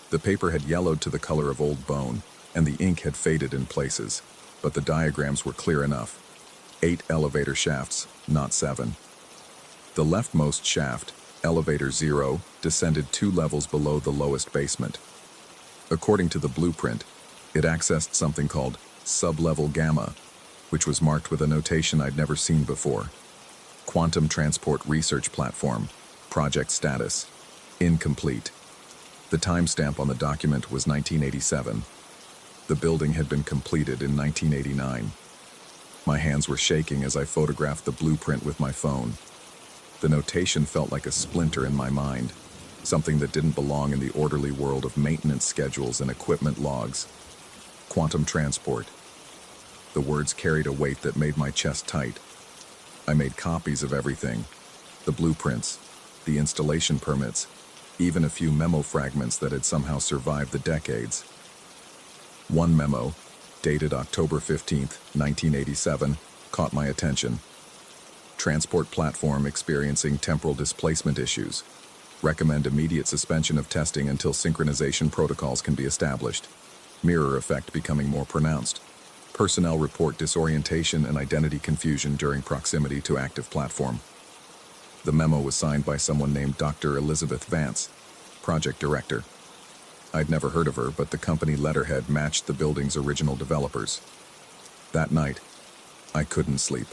The paper had yellowed to the color of old bone, and the ink had faded in places, but the diagrams were clear enough. 8 elevator shafts, not 7. The leftmost shaft, elevator 0, descended 2 levels below the lowest basement. According to the blueprint, it accessed something called sublevel gamma, which was marked with a notation I'd never seen before. Quantum Transport Research Platform, project status, incomplete. The timestamp on the document was 1987. The building had been completed in 1989. My hands were shaking as I photographed the blueprint with my phone. The notation felt like a splinter in my mind, something that didn't belong in the orderly world of maintenance schedules and equipment logs. Quantum transport. The words carried a weight that made my chest tight. I made copies of everything, the blueprints, the installation permits, even a few memo fragments that had somehow survived the decades. One memo, dated October 15, 1987, caught my attention. Transport platform experiencing temporal displacement issues. Recommend immediate suspension of testing until synchronization protocols can be established. Mirror effect becoming more pronounced. Personnel report disorientation and identity confusion during proximity to active platform. The memo was signed by someone named Dr. Elizabeth Vance, project director. I'd never heard of her, but the company letterhead matched the building's original developers. That night, I couldn't sleep.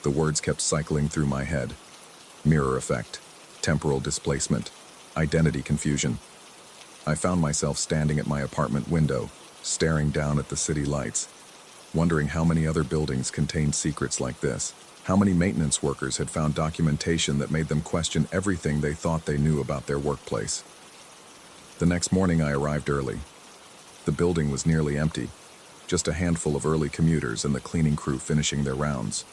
The words kept cycling through my head. Mirror effect, temporal displacement, identity confusion. I found myself standing at my apartment window, staring down at the city lights, wondering how many other buildings contained secrets like this. How many maintenance workers had found documentation that made them question everything they thought they knew about their workplace. The next morning I arrived early. The building was nearly empty, just a handful of early commuters and the cleaning crew finishing their rounds.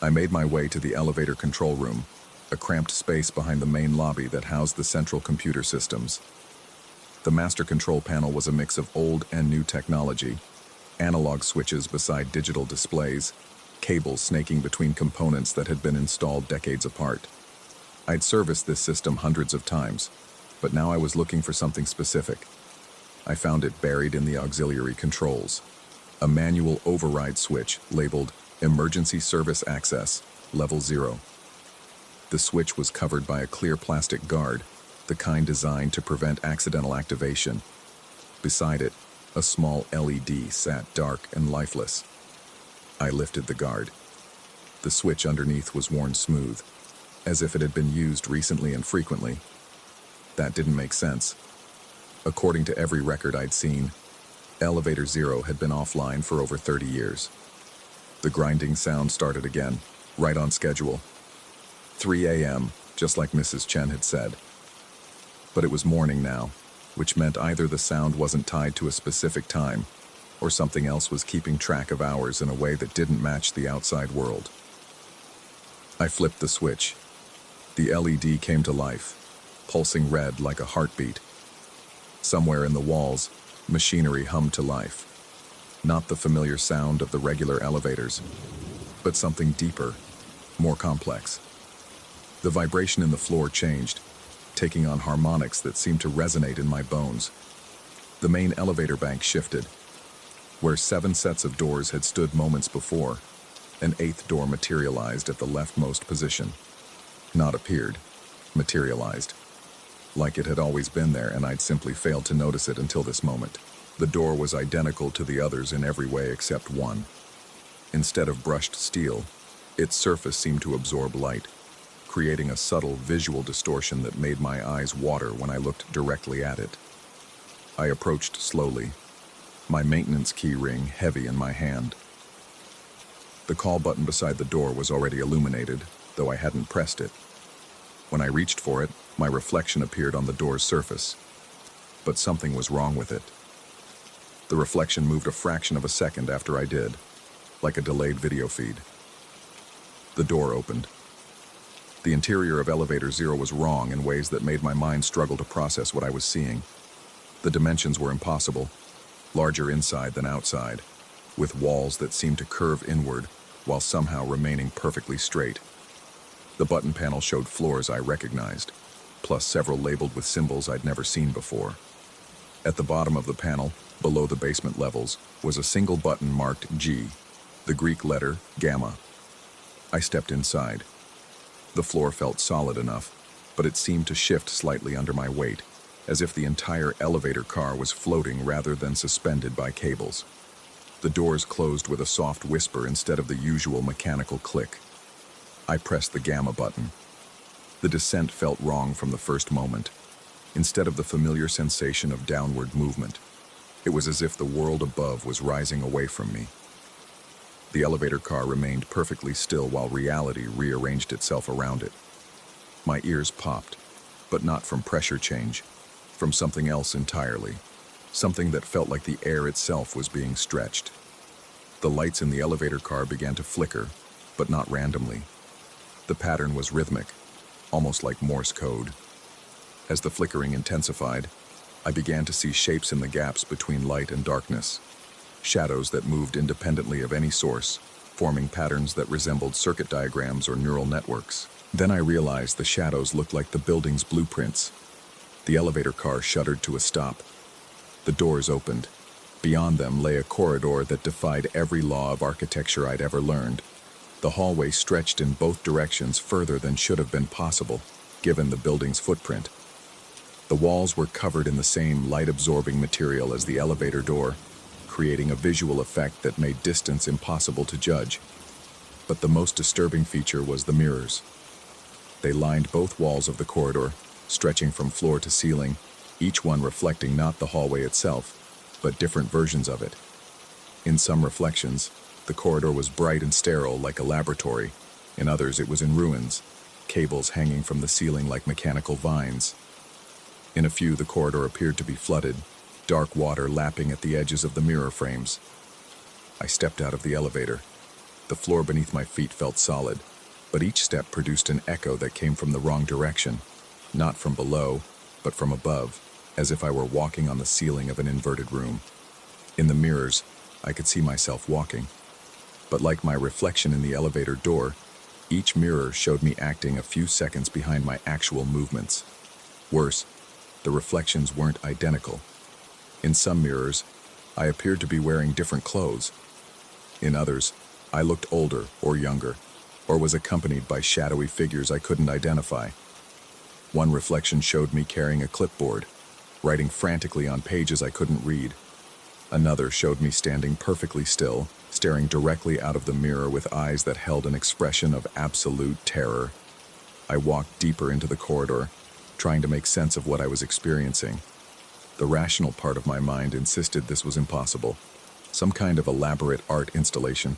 I made my way to the elevator control room, a cramped space behind the main lobby that housed the central computer systems. The master control panel was a mix of old and new technology, analog switches beside digital displays, cables snaking between components that had been installed decades apart. I'd serviced this system hundreds of times, but now I was looking for something specific. I found it buried in the auxiliary controls, a manual override switch labeled Emergency Service Access, Level 0. The switch was covered by a clear plastic guard, the kind designed to prevent accidental activation. Beside it, a small LED sat dark and lifeless. I lifted the guard. The switch underneath was worn smooth, as if it had been used recently and frequently. That didn't make sense. According to every record I'd seen, Elevator 0 had been offline for over 30 years. The grinding sound started again, right on schedule. 3 a.m., just like Mrs. Chen had said. But it was morning now, which meant either the sound wasn't tied to a specific time, or something else was keeping track of hours in a way that didn't match the outside world. I flipped the switch. The LED came to life, pulsing red like a heartbeat. Somewhere in the walls, machinery hummed to life. Not the familiar sound of the regular elevators, but something deeper, more complex. The vibration in the floor changed, taking on harmonics that seemed to resonate in my bones. The main elevator bank shifted. Where 7 sets of doors had stood moments before, an 8th door materialized at the leftmost position. Not appeared, materialized. Like it had always been there and I'd simply failed to notice it until this moment. The door was identical to the others in every way except one. Instead of brushed steel, its surface seemed to absorb light, creating a subtle visual distortion that made my eyes water when I looked directly at it. I approached slowly, my maintenance key ring heavy in my hand. The call button beside the door was already illuminated, though I hadn't pressed it. When I reached for it, my reflection appeared on the door's surface. But something was wrong with it. The reflection moved a fraction of a second after I did, like a delayed video feed. The door opened. The interior of Elevator 0 was wrong in ways that made my mind struggle to process what I was seeing. The dimensions were impossible, larger inside than outside, with walls that seemed to curve inward while somehow remaining perfectly straight. The button panel showed floors I recognized, plus several labeled with symbols I'd never seen before. At the bottom of the panel, below the basement levels, was a single button marked G, the Greek letter gamma. I stepped inside. The floor felt solid enough, but it seemed to shift slightly under my weight, as if the entire elevator car was floating rather than suspended by cables. The doors closed with a soft whisper instead of the usual mechanical click. I pressed the gamma button. The descent felt wrong from the first moment. Instead of the familiar sensation of downward movement, it was as if the world above was rising away from me. The elevator car remained perfectly still while reality rearranged itself around it. My ears popped, but not from pressure change, from something else entirely, something that felt like the air itself was being stretched. The lights in the elevator car began to flicker, but not randomly. The pattern was rhythmic, almost like Morse code. As the flickering intensified, I began to see shapes in the gaps between light and darkness, shadows that moved independently of any source, forming patterns that resembled circuit diagrams or neural networks. Then I realized the shadows looked like the building's blueprints. The elevator car shuddered to a stop. The doors opened. Beyond them lay a corridor that defied every law of architecture I'd ever learned. The hallway stretched in both directions further than should have been possible, given the building's footprint. The walls were covered in the same light-absorbing material as the elevator door, creating a visual effect that made distance impossible to judge. But the most disturbing feature was the mirrors. They lined both walls of the corridor, stretching from floor to ceiling, each one reflecting not the hallway itself, but different versions of it. In some reflections, the corridor was bright and sterile like a laboratory. In others, it was in ruins, cables hanging from the ceiling like mechanical vines. In a few, the corridor appeared to be flooded, dark water lapping at the edges of the mirror frames. I stepped out of the elevator. The floor beneath my feet felt solid, but each step produced an echo that came from the wrong direction, not from below, but from above, as if I were walking on the ceiling of an inverted room. In the mirrors, I could see myself walking. But like my reflection in the elevator door, each mirror showed me acting a few seconds behind my actual movements. Worse, the reflections weren't identical. In some mirrors, I appeared to be wearing different clothes. In others, I looked older or younger, or was accompanied by shadowy figures I couldn't identify. One reflection showed me carrying a clipboard, writing frantically on pages I couldn't read. Another showed me standing perfectly still, staring directly out of the mirror with eyes that held an expression of absolute terror. I walked deeper into the corridor, trying to make sense of what I was experiencing. The rational part of my mind insisted this was impossible, some kind of elaborate art installation,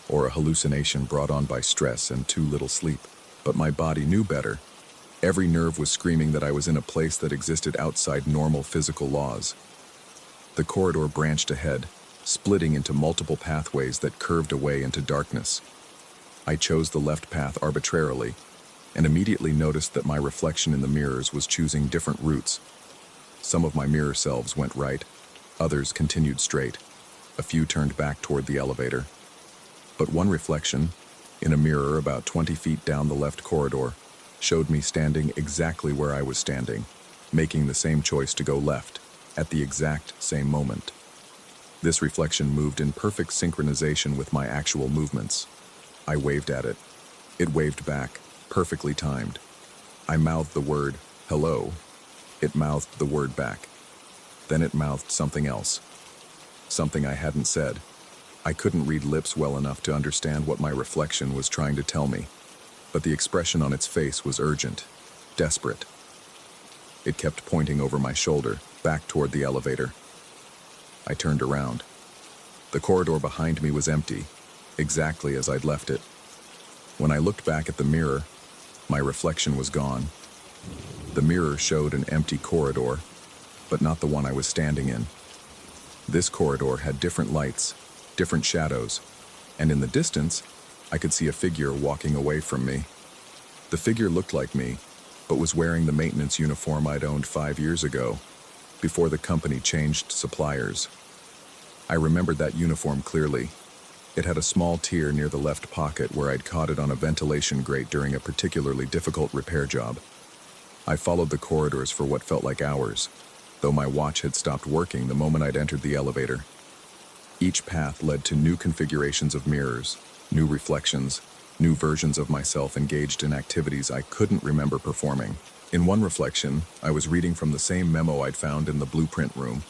or a hallucination brought on by stress and too little sleep. But my body knew better. Every nerve was screaming that I was in a place that existed outside normal physical laws. The corridor branched ahead, splitting into multiple pathways that curved away into darkness. I chose the left path arbitrarily, and immediately noticed that my reflection in the mirrors was choosing different routes. Some of my mirror selves went right, others continued straight. A few turned back toward the elevator. But one reflection, in a mirror about 20 feet down the left corridor, showed me standing exactly where I was standing, making the same choice to go left, at the exact same moment. This reflection moved in perfect synchronization with my actual movements. I waved at it. It waved back, perfectly timed. I mouthed the word, "hello." It mouthed the word back. Then it mouthed something else. Something I hadn't said. I couldn't read lips well enough to understand what my reflection was trying to tell me. but the expression on its face was urgent, desperate. It kept pointing over my shoulder, back toward the elevator. I turned around. The corridor behind me was empty, exactly as I'd left it. When I looked back at the mirror, my reflection was gone. The mirror showed an empty corridor, but not the one I was standing in. This corridor had different lights, different shadows, and in the distance, I could see a figure walking away from me. The figure looked like me, but was wearing the maintenance uniform I'd owned 5 years ago, before the company changed suppliers. I remembered that uniform clearly. It had a small tear near the left pocket where I'd caught it on a ventilation grate during a particularly difficult repair job. I followed the corridors for what felt like hours, though my watch had stopped working the moment I'd entered the elevator. Each path led to new configurations of mirrors, new reflections, new versions of myself engaged in activities I couldn't remember performing. In one reflection, I was reading from the same memo I'd found in the blueprint room,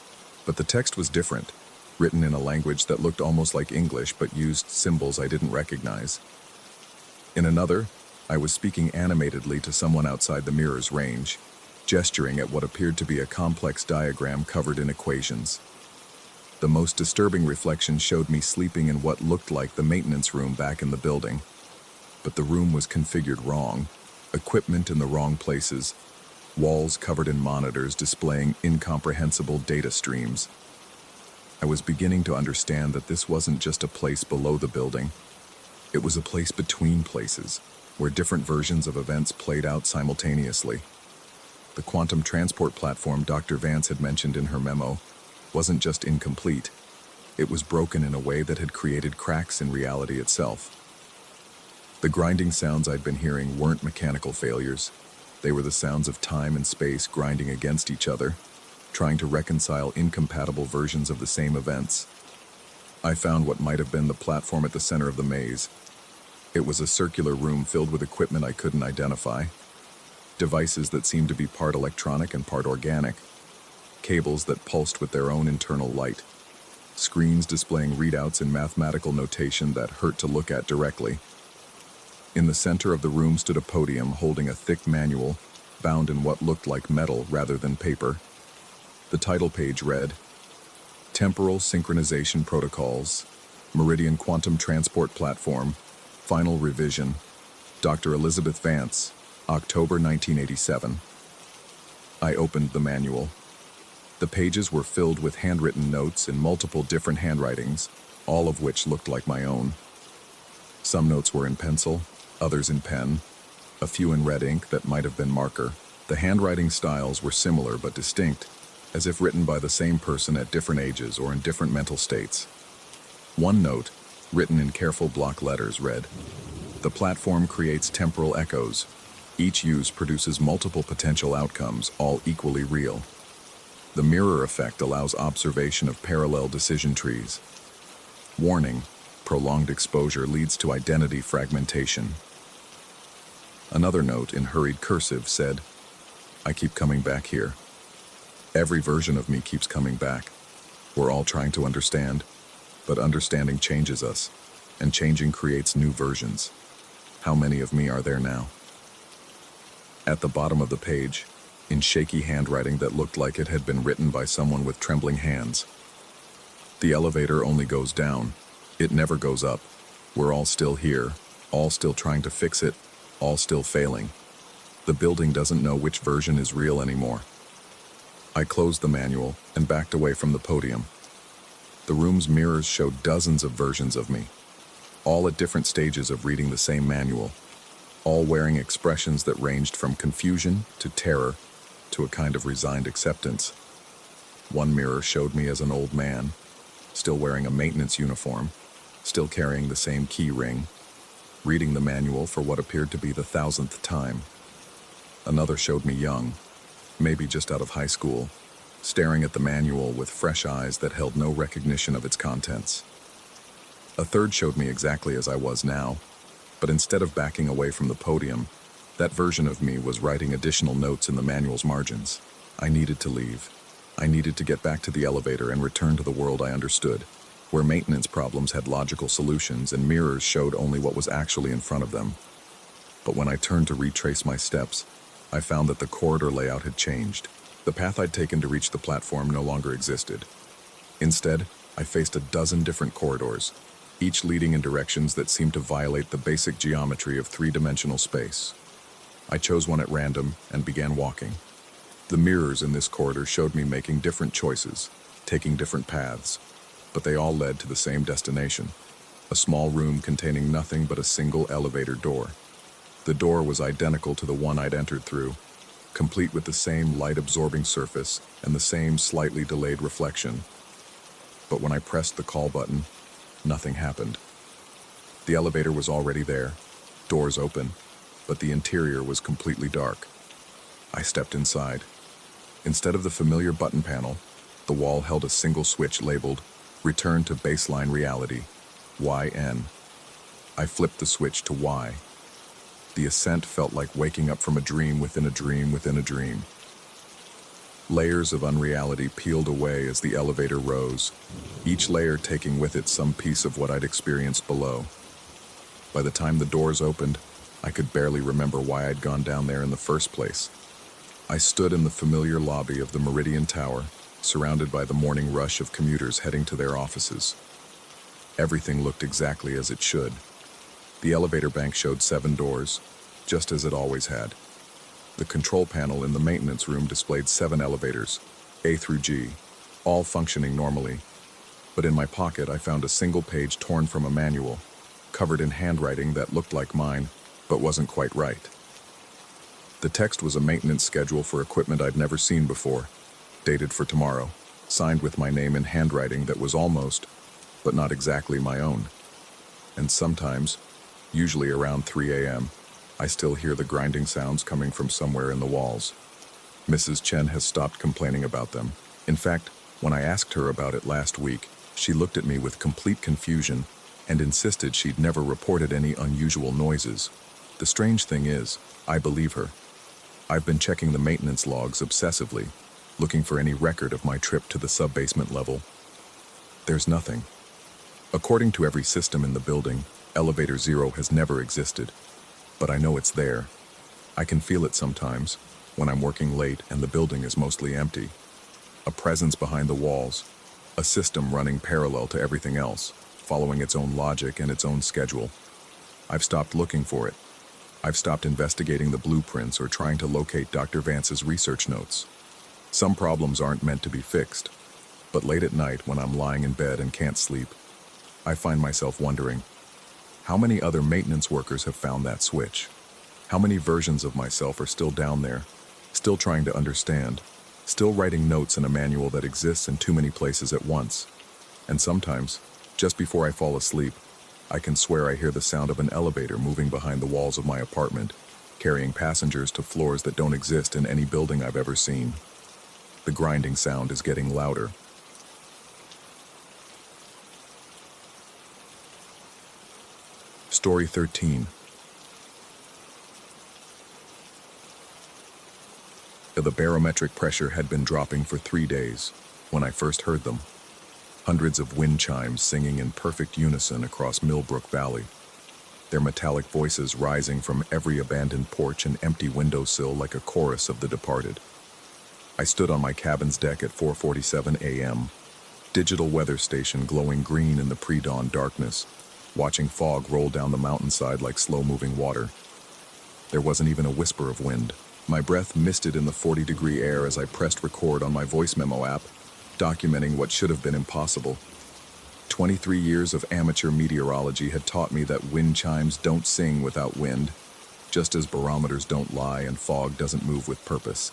but the text was different, written in a language that looked almost like English but used symbols I didn't recognize. In another, I was speaking animatedly to someone outside the mirror's range, gesturing at what appeared to be a complex diagram covered in equations. The most disturbing reflection showed me sleeping in what looked like the maintenance room back in the building. But the room was configured wrong, equipment in the wrong places, walls covered in monitors displaying incomprehensible data streams. I was beginning to understand that this wasn't just a place below the building. It was a place between places, where different versions of events played out simultaneously. The quantum transport platform Dr. Vance had mentioned in her memo wasn't just incomplete, it was broken in a way that had created cracks in reality itself. The grinding sounds I'd been hearing weren't mechanical failures. They were the sounds of time and space grinding against each other, trying to reconcile incompatible versions of the same events. I found what might have been the platform at the center of the maze. It was a circular room filled with equipment I couldn't identify, devices that seemed to be part electronic and part organic, cables that pulsed with their own internal light, screens displaying readouts in mathematical notation that hurt to look at directly. In the center of the room stood a podium holding a thick manual, bound in what looked like metal rather than paper. The title page read, Temporal Synchronization Protocols, Meridian Quantum Transport Platform, Final Revision, Dr. Elizabeth Vance, October 1987. I opened the manual. The pages were filled with handwritten notes in multiple different handwritings, all of which looked like my own. Some notes were in pencil, others in pen, a few in red ink that might have been marker. The handwriting styles were similar but distinct, as if written by the same person at different ages or in different mental states. One note, written in careful block letters, read, The platform creates temporal echoes. Each use produces multiple potential outcomes, all equally real. The mirror effect allows observation of parallel decision trees. Warning, prolonged exposure leads to identity fragmentation. Another note in hurried cursive said, I keep coming back here. Every version of me keeps coming back. We're all trying to understand, but understanding changes us, and changing creates new versions. How many of me are there now? At the bottom of the page, in shaky handwriting that looked like it had been written by someone with trembling hands, the elevator only goes down. It never goes up. We're all still here, all still trying to fix it, all still failing. The building doesn't know which version is real anymore. I closed the manual and backed away from the podium. The room's mirrors showed dozens of versions of me, all at different stages of reading the same manual, all wearing expressions that ranged from confusion to terror to a kind of resigned acceptance. One mirror showed me as an old man, still wearing a maintenance uniform, still carrying the same key ring, reading the manual for what appeared to be the 1,000th time. Another showed me young, maybe just out of high school, staring at the manual with fresh eyes that held no recognition of its contents. A third showed me exactly as I was now, but instead of backing away from the podium, that version of me was writing additional notes in the manual's margins. I needed to leave. I needed to get back to the elevator and return to the world I understood, where maintenance problems had logical solutions and mirrors showed only what was actually in front of them. But when I turned to retrace my steps, I found that the corridor layout had changed. The path I'd taken to reach the platform no longer existed. Instead, I faced a dozen different corridors, each leading in directions that seemed to violate the basic geometry of three-dimensional space. I chose one at random and began walking. The mirrors in this corridor showed me making different choices, taking different paths, but they all led to the same destination, a small room containing nothing but a single elevator door. The door was identical to the one I'd entered through, complete with the same light-absorbing surface and the same slightly delayed reflection. But when I pressed the call button, nothing happened. The elevator was already there, doors open, but the interior was completely dark. I stepped inside. Instead of the familiar button panel, the wall held a single switch labeled Return to Baseline Reality, YN. I flipped the switch to Y. The ascent felt like waking up from a dream within a dream within a dream. Layers of unreality peeled away as the elevator rose, each layer taking with it some piece of what I'd experienced below. By the time the doors opened, I could barely remember why I'd gone down there in the first place. I stood in the familiar lobby of the Meridian Tower, surrounded by the morning rush of commuters heading to their offices. Everything looked exactly as it should. The elevator bank showed 7 doors, just as it always had. The control panel in the maintenance room displayed 7 elevators, A through G, all functioning normally. But in my pocket, I found a single page torn from a manual, covered in handwriting that looked like mine, but wasn't quite right. The text was a maintenance schedule for equipment I'd never seen before, dated for tomorrow, signed with my name in handwriting that was almost, but not exactly my own. And sometimes, usually around 3 a.m., I still hear the grinding sounds coming from somewhere in the walls. Mrs. Chen has stopped complaining about them. In fact, when I asked her about it last week, she looked at me with complete confusion and insisted she'd never reported any unusual noises. The strange thing is, I believe her. I've been checking the maintenance logs obsessively, looking for any record of my trip to the sub-basement level. There's nothing. According to every system in the building, Elevator 0 has never existed. But I know it's there. I can feel it sometimes, when I'm working late and the building is mostly empty. A presence behind the walls, a system running parallel to everything else, following its own logic and its own schedule. I've stopped looking for it. I've stopped investigating the blueprints or trying to locate Dr. Vance's research notes. Some problems aren't meant to be fixed, but late at night when I'm lying in bed and can't sleep, I find myself wondering, how many other maintenance workers have found that switch? How many versions of myself are still down there, still trying to understand, still writing notes in a manual that exists in too many places at once? And sometimes, just before I fall asleep, I can swear I hear the sound of an elevator moving behind the walls of my apartment, carrying passengers to floors that don't exist in any building I've ever seen. The grinding sound is getting louder. Story 13. The barometric pressure had been dropping for 3 days when I first heard them. Hundreds of wind chimes singing in perfect unison across Millbrook Valley, their metallic voices rising from every abandoned porch and empty windowsill like a chorus of the departed. I stood on my cabin's deck at 4:47 a.m., digital weather station glowing green in the pre-dawn darkness, watching fog roll down the mountainside like slow-moving water. There wasn't even a whisper of wind. My breath misted in the 40-degree air as I pressed record on my voice memo app, documenting what should have been impossible. 23 years of amateur meteorology had taught me that wind chimes don't sing without wind, just as barometers don't lie and fog doesn't move with purpose.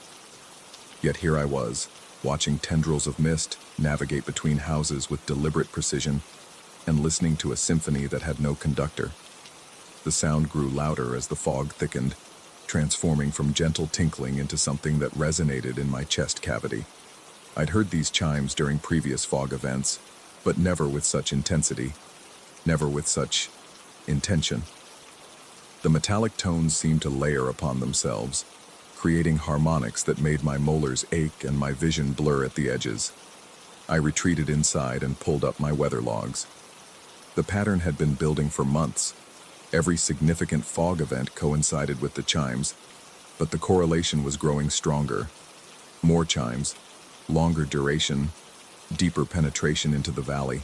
Yet here I was, watching tendrils of mist navigate between houses with deliberate precision, and listening to a symphony that had no conductor. The sound grew louder as the fog thickened, transforming from gentle tinkling into something that resonated in my chest cavity. I'd heard these chimes during previous fog events, but never with such intensity, never with such intention. The metallic tones seemed to layer upon themselves, creating harmonics that made my molars ache and my vision blur at the edges. I retreated inside and pulled up my weather logs. The pattern had been building for months. Every significant fog event coincided with the chimes, but the correlation was growing stronger. More chimes, longer duration, deeper penetration into the valley.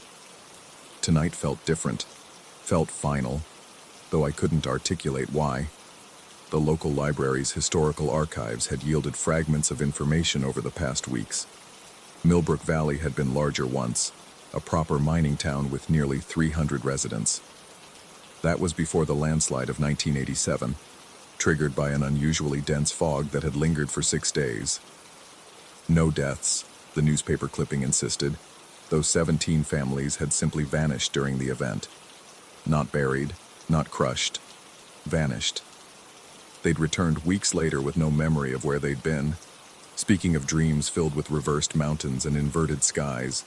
Tonight felt different, felt final, though I couldn't articulate why. The local library's historical archives had yielded fragments of information over the past weeks. Millbrook Valley had been larger once, a proper mining town with nearly 300 residents. That was before the landslide of 1987, triggered by an unusually dense fog that had lingered for 6 days. No deaths, the newspaper clipping insisted, though 17 families had simply vanished during the event. Not buried, not crushed, vanished. They'd returned weeks later with no memory of where they'd been. Speaking of dreams filled with reversed mountains and inverted skies,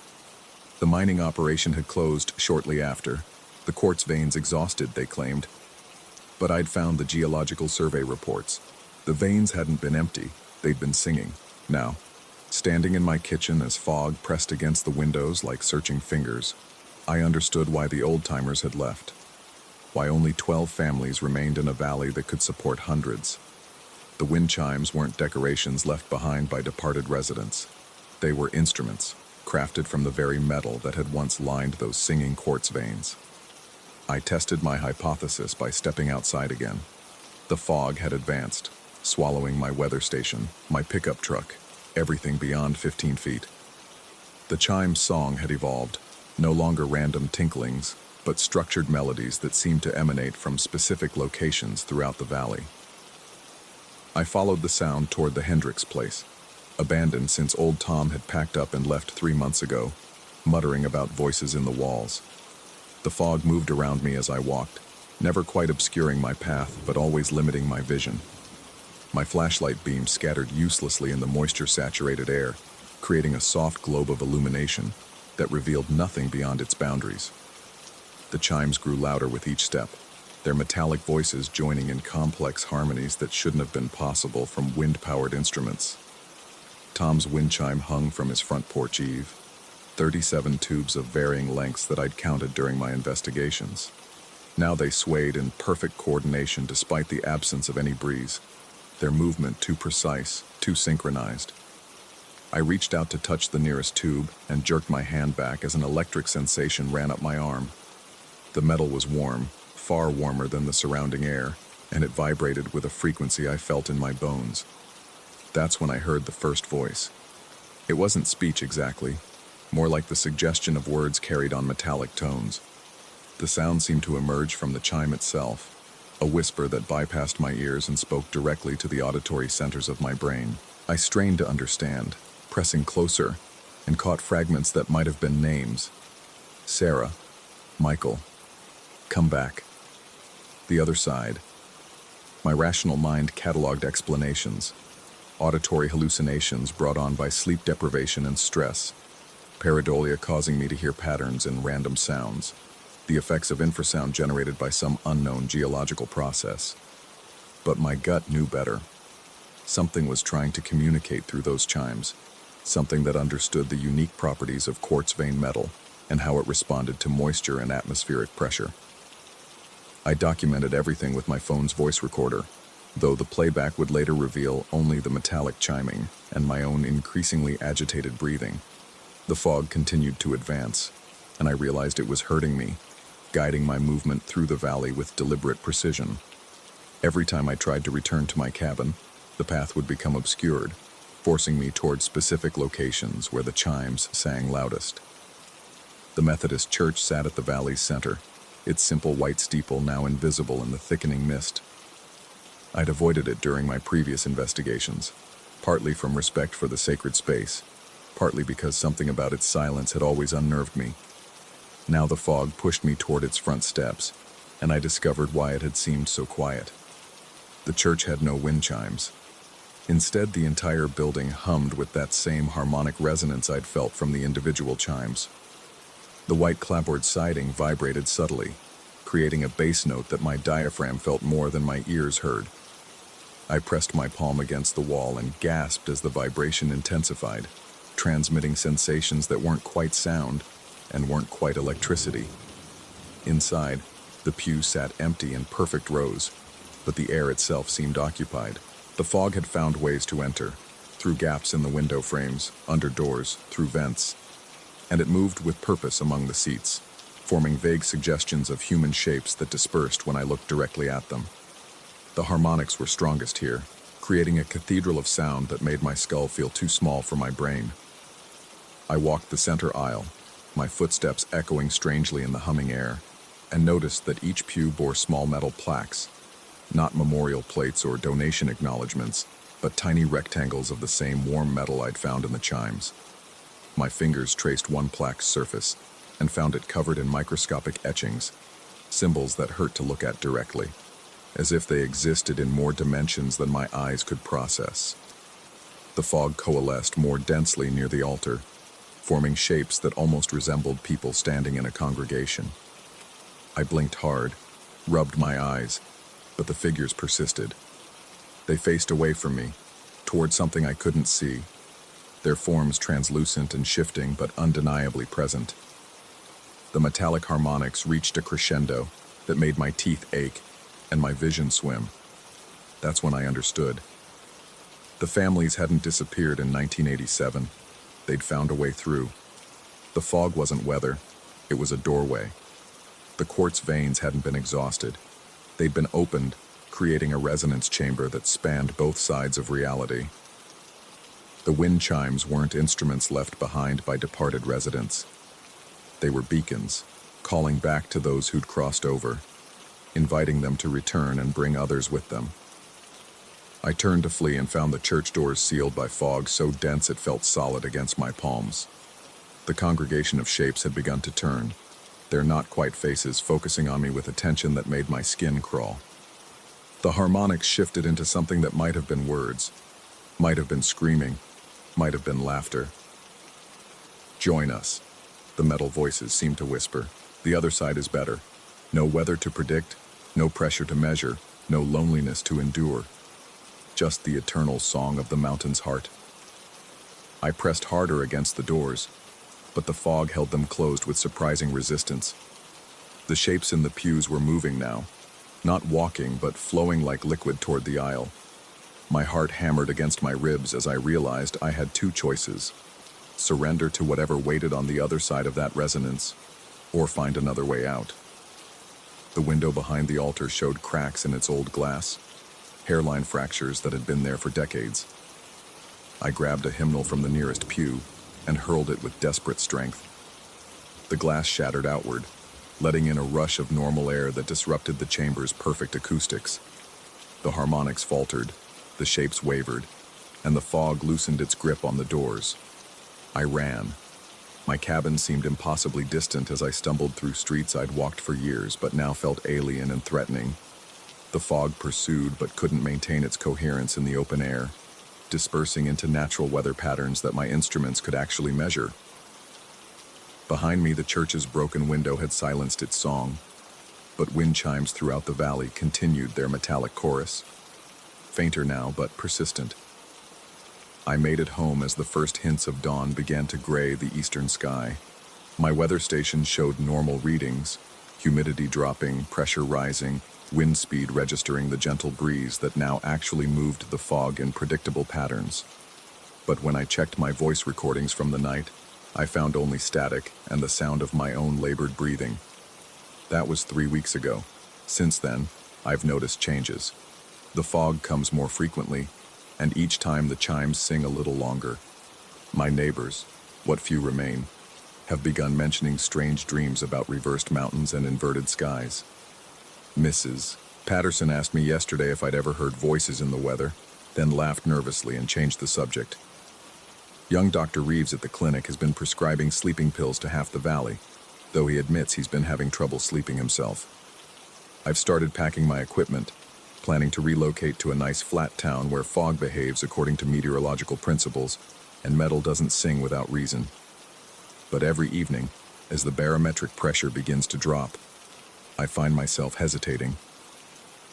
the mining operation had closed shortly after, the quartz veins exhausted, they claimed. But I'd found the geological survey reports. The veins hadn't been empty, they'd been singing. Now, standing in my kitchen as fog pressed against the windows like searching fingers, I understood why the old-timers had left. Why only 12 families remained in a valley that could support hundreds. The wind chimes weren't decorations left behind by departed residents. They were instruments, crafted from the very metal that had once lined those singing quartz veins. I tested my hypothesis by stepping outside again. The fog had advanced, swallowing my weather station, my pickup truck, everything beyond 15 feet. The chime's song had evolved, no longer random tinklings, but structured melodies that seemed to emanate from specific locations throughout the valley. I followed the sound toward the Hendricks place, abandoned since old Tom had packed up and left 3 months ago, muttering about voices in the walls. The fog moved around me as I walked, never quite obscuring my path, but always limiting my vision. My flashlight beam scattered uselessly in the moisture-saturated air, creating a soft globe of illumination that revealed nothing beyond its boundaries. The chimes grew louder with each step, their metallic voices joining in complex harmonies that shouldn't have been possible from wind-powered instruments. Tom's wind chime hung from his front porch eave, 37 tubes of varying lengths that I'd counted during my investigations. Now they swayed in perfect coordination despite the absence of any breeze, their movement too precise, too synchronized. I reached out to touch the nearest tube and jerked my hand back as an electric sensation ran up my arm. The metal was warm, far warmer than the surrounding air, and it vibrated with a frequency I felt in my bones. That's when I heard the first voice. It wasn't speech exactly, more like the suggestion of words carried on metallic tones. The sound seemed to emerge from the chime itself, a whisper that bypassed my ears and spoke directly to the auditory centers of my brain. I strained to understand, pressing closer, and caught fragments that might have been names. Sarah, Michael, come back. The other side. My rational mind cataloged explanations. Auditory hallucinations brought on by sleep deprivation and stress. Pareidolia causing me to hear patterns in random sounds. The effects of infrasound generated by some unknown geological process. But my gut knew better. Something was trying to communicate through those chimes. Something that understood the unique properties of quartz vein metal and how it responded to moisture and atmospheric pressure. I documented everything with my phone's voice recorder, though the playback would later reveal only the metallic chiming and my own increasingly agitated breathing. The fog continued to advance, and I realized it was hurting me, guiding my movement through the valley with deliberate precision. Every time I tried to return to my cabin, the path would become obscured, forcing me toward specific locations where the chimes sang loudest. The Methodist church sat at the valley's center, its simple white steeple now invisible in the thickening mist. I'd avoided it during my previous investigations, partly from respect for the sacred space, partly because something about its silence had always unnerved me. Now the fog pushed me toward its front steps, and I discovered why it had seemed so quiet. The church had no wind chimes. Instead, the entire building hummed with that same harmonic resonance I'd felt from the individual chimes. The white clapboard siding vibrated subtly, creating a bass note that my diaphragm felt more than my ears heard. I pressed my palm against the wall and gasped as the vibration intensified, transmitting sensations that weren't quite sound and weren't quite electricity. Inside, The pews sat empty in perfect rows, but the air itself seemed occupied. The fog had found ways to enter, through gaps in the window frames, under doors, through vents, and it moved with purpose among the seats, forming vague suggestions of human shapes that dispersed when I looked directly at them. The harmonics were strongest here, creating a cathedral of sound that made my skull feel too small for my brain. I walked the center aisle, my footsteps echoing strangely in the humming air, and noticed that each pew bore small metal plaques, not memorial plates or donation acknowledgements, but tiny rectangles of the same warm metal I'd found in the chimes. My fingers traced one plaque's surface and found it covered in microscopic etchings, symbols that hurt to look at directly, as if they existed in more dimensions than my eyes could process. The fog coalesced more densely near the altar, forming shapes that almost resembled people standing in a congregation. I blinked hard, rubbed my eyes, but the figures persisted. They faced away from me, toward something I couldn't see, their forms translucent and shifting but undeniably present. The metallic harmonics reached a crescendo that made my teeth ache and my vision swim. That's when I understood. The families hadn't disappeared in 1987. They'd found a way through. The fog wasn't weather, it was a doorway. The quartz veins hadn't been exhausted. They'd been opened, creating a resonance chamber that spanned both sides of reality. The wind chimes weren't instruments left behind by departed residents. They were beacons, calling back to those who'd crossed over, inviting them to return and bring others with them. I turned to flee and found the church doors sealed by fog so dense it felt solid against my palms. The congregation of shapes had begun to turn, their not-quite faces focusing on me with attention that made my skin crawl. The harmonics shifted into something that might have been words, might have been screaming, might have been laughter. "Join us," the metal voices seemed to whisper. "The other side is better. No weather to predict, no pressure to measure, no loneliness to endure. Just the eternal song of the mountain's heart." I pressed harder against the doors, but the fog held them closed with surprising resistance. The shapes in the pews were moving now, not walking but flowing like liquid toward the aisle. My heart hammered against my ribs as I realized I had two choices: surrender to whatever waited on the other side of that resonance, or find another way out. The window behind the altar showed cracks in its old glass, hairline fractures that had been there for decades. I grabbed a hymnal from the nearest pew and hurled it with desperate strength. The glass shattered outward, letting in a rush of normal air that disrupted the chamber's perfect acoustics. The harmonics faltered, the shapes wavered, and the fog loosened its grip on the doors. I ran. My cabin seemed impossibly distant as I stumbled through streets I'd walked for years but now felt alien and threatening. The fog pursued but couldn't maintain its coherence in the open air, dispersing into natural weather patterns that my instruments could actually measure. Behind me, the church's broken window had silenced its song, but wind chimes throughout the valley continued their metallic chorus, fainter now but persistent. I made it home as the first hints of dawn began to gray the eastern sky. My weather station showed normal readings, humidity dropping, pressure rising, wind speed registering the gentle breeze that now actually moved the fog in predictable patterns. But when I checked my voice recordings from the night, I found only static and the sound of my own labored breathing. That was 3 weeks ago. Since then, I've noticed changes. The fog comes more frequently, and each time the chimes sing a little longer. My neighbors, what few remain, have begun mentioning strange dreams about reversed mountains and inverted skies. Mrs. Patterson asked me yesterday if I'd ever heard voices in the weather, then laughed nervously and changed the subject. Young Dr. Reeves at the clinic has been prescribing sleeping pills to half the valley, though he admits he's been having trouble sleeping himself. I've started packing my equipment, planning to relocate to a nice flat town where fog behaves according to meteorological principles and metal doesn't sing without reason. But every evening, as the barometric pressure begins to drop, I find myself hesitating.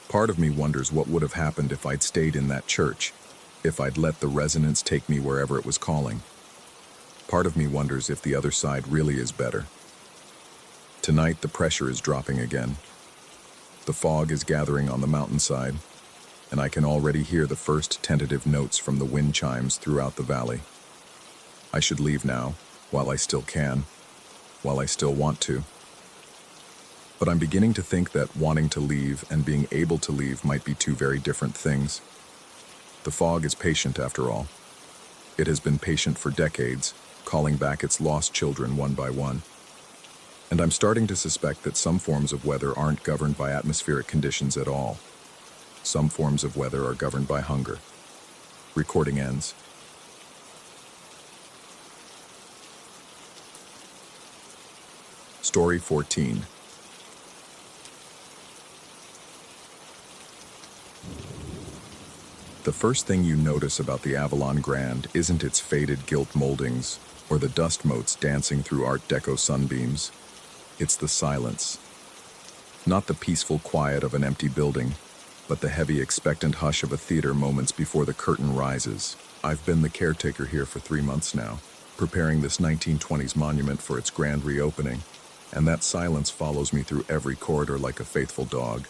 Part of me wonders what would have happened if I'd stayed in that church, if I'd let the resonance take me wherever it was calling. Part of me wonders if the other side really is better. Tonight, the pressure is dropping again. The fog is gathering on the mountainside, and I can already hear the first tentative notes from the wind chimes throughout the valley. I should leave now, while I still can, while I still want to. But I'm beginning to think that wanting to leave and being able to leave might be two very different things. The fog is patient after all. It has been patient for decades, calling back its lost children one by one. And I'm starting to suspect that some forms of weather aren't governed by atmospheric conditions at all. Some forms of weather are governed by hunger. Recording ends. Story 14. The first thing you notice about the Avalon Grand isn't its faded gilt moldings or the dust motes dancing through Art Deco sunbeams. It's the silence. Not the peaceful quiet of an empty building, but the heavy, expectant hush of a theater moments before the curtain rises. I've been the caretaker here for 3 months now, preparing this 1920s monument for its grand reopening, and that silence follows me through every corridor like a faithful dog.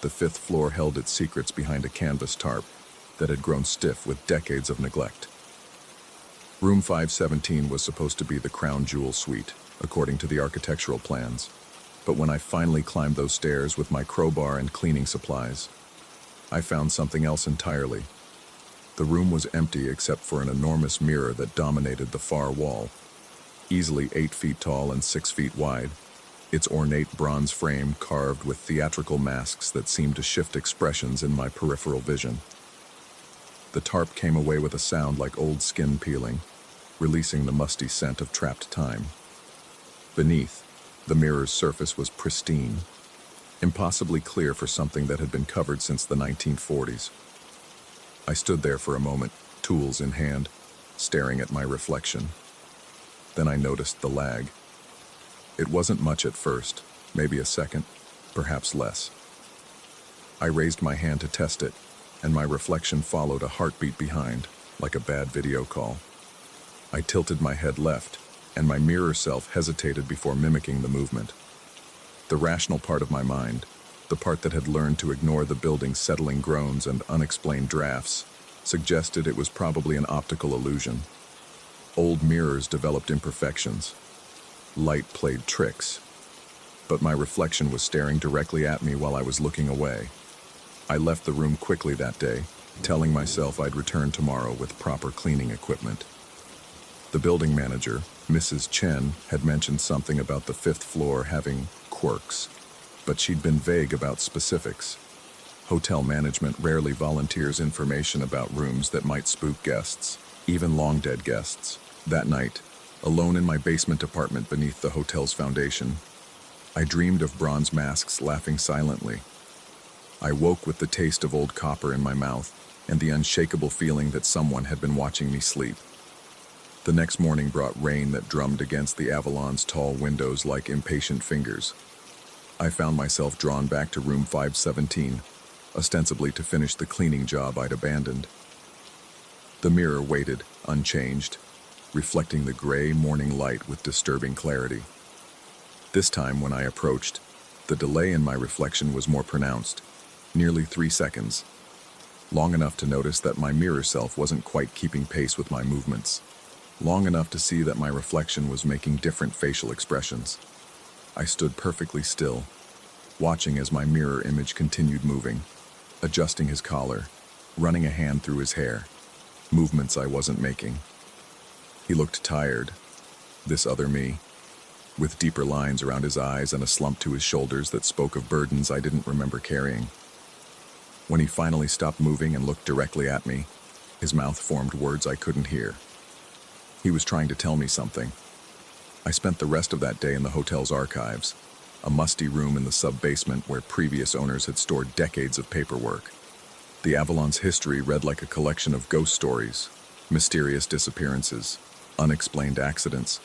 The 5th floor held its secrets behind a canvas tarp that had grown stiff with decades of neglect. Room 517 was supposed to be the crown jewel suite, according to the architectural plans. But when I finally climbed those stairs with my crowbar and cleaning supplies, I found something else entirely. The room was empty except for an enormous mirror that dominated the far wall, easily 8 feet tall and 6 feet wide, its ornate bronze frame carved with theatrical masks that seemed to shift expressions in my peripheral vision. The tarp came away with a sound like old skin peeling, releasing the musty scent of trapped time. Beneath, the mirror's surface was pristine, impossibly clear for something that had been covered since the 1940s. I stood there for a moment, tools in hand, staring at my reflection. Then I noticed the lag. It wasn't much at first, maybe a second, perhaps less. I raised my hand to test it, and my reflection followed a heartbeat behind, like a bad video call. I tilted my head left, and my mirror self hesitated before mimicking the movement. The rational part of my mind, the part that had learned to ignore the building's settling groans and unexplained drafts, suggested it was probably an optical illusion. Old mirrors developed imperfections. Light played tricks. But my reflection was staring directly at me while I was looking away. I left the room quickly that day, telling myself I'd return tomorrow with proper cleaning equipment. The building manager, Mrs. Chen, had mentioned something about the 5th floor having quirks, but she'd been vague about specifics. Hotel management rarely volunteers information about rooms that might spook guests, even long-dead guests. That night, alone in my basement apartment beneath the hotel's foundation, I dreamed of bronze masks laughing silently. I woke with the taste of old copper in my mouth and the unshakable feeling that someone had been watching me sleep. The next morning brought rain that drummed against the Avalon's tall windows like impatient fingers. I found myself drawn back to room 517, ostensibly to finish the cleaning job I'd abandoned. The mirror waited, unchanged, reflecting the gray morning light with disturbing clarity. This time, when I approached, the delay in my reflection was more pronounced, nearly 3 seconds, long enough to notice that my mirror self wasn't quite keeping pace with my movements, long enough to see that my reflection was making different facial expressions. I stood perfectly still, watching as my mirror image continued moving, adjusting his collar, running a hand through his hair, movements I wasn't making. He looked tired, this other me, with deeper lines around his eyes and a slump to his shoulders that spoke of burdens I didn't remember carrying. When he finally stopped moving and looked directly at me, his mouth formed words I couldn't hear. He was trying to tell me something. I spent the rest of that day in the hotel's archives, a musty room in the sub-basement where previous owners had stored decades of paperwork. The Avalon's history read like a collection of ghost stories, mysterious disappearances, unexplained accidents,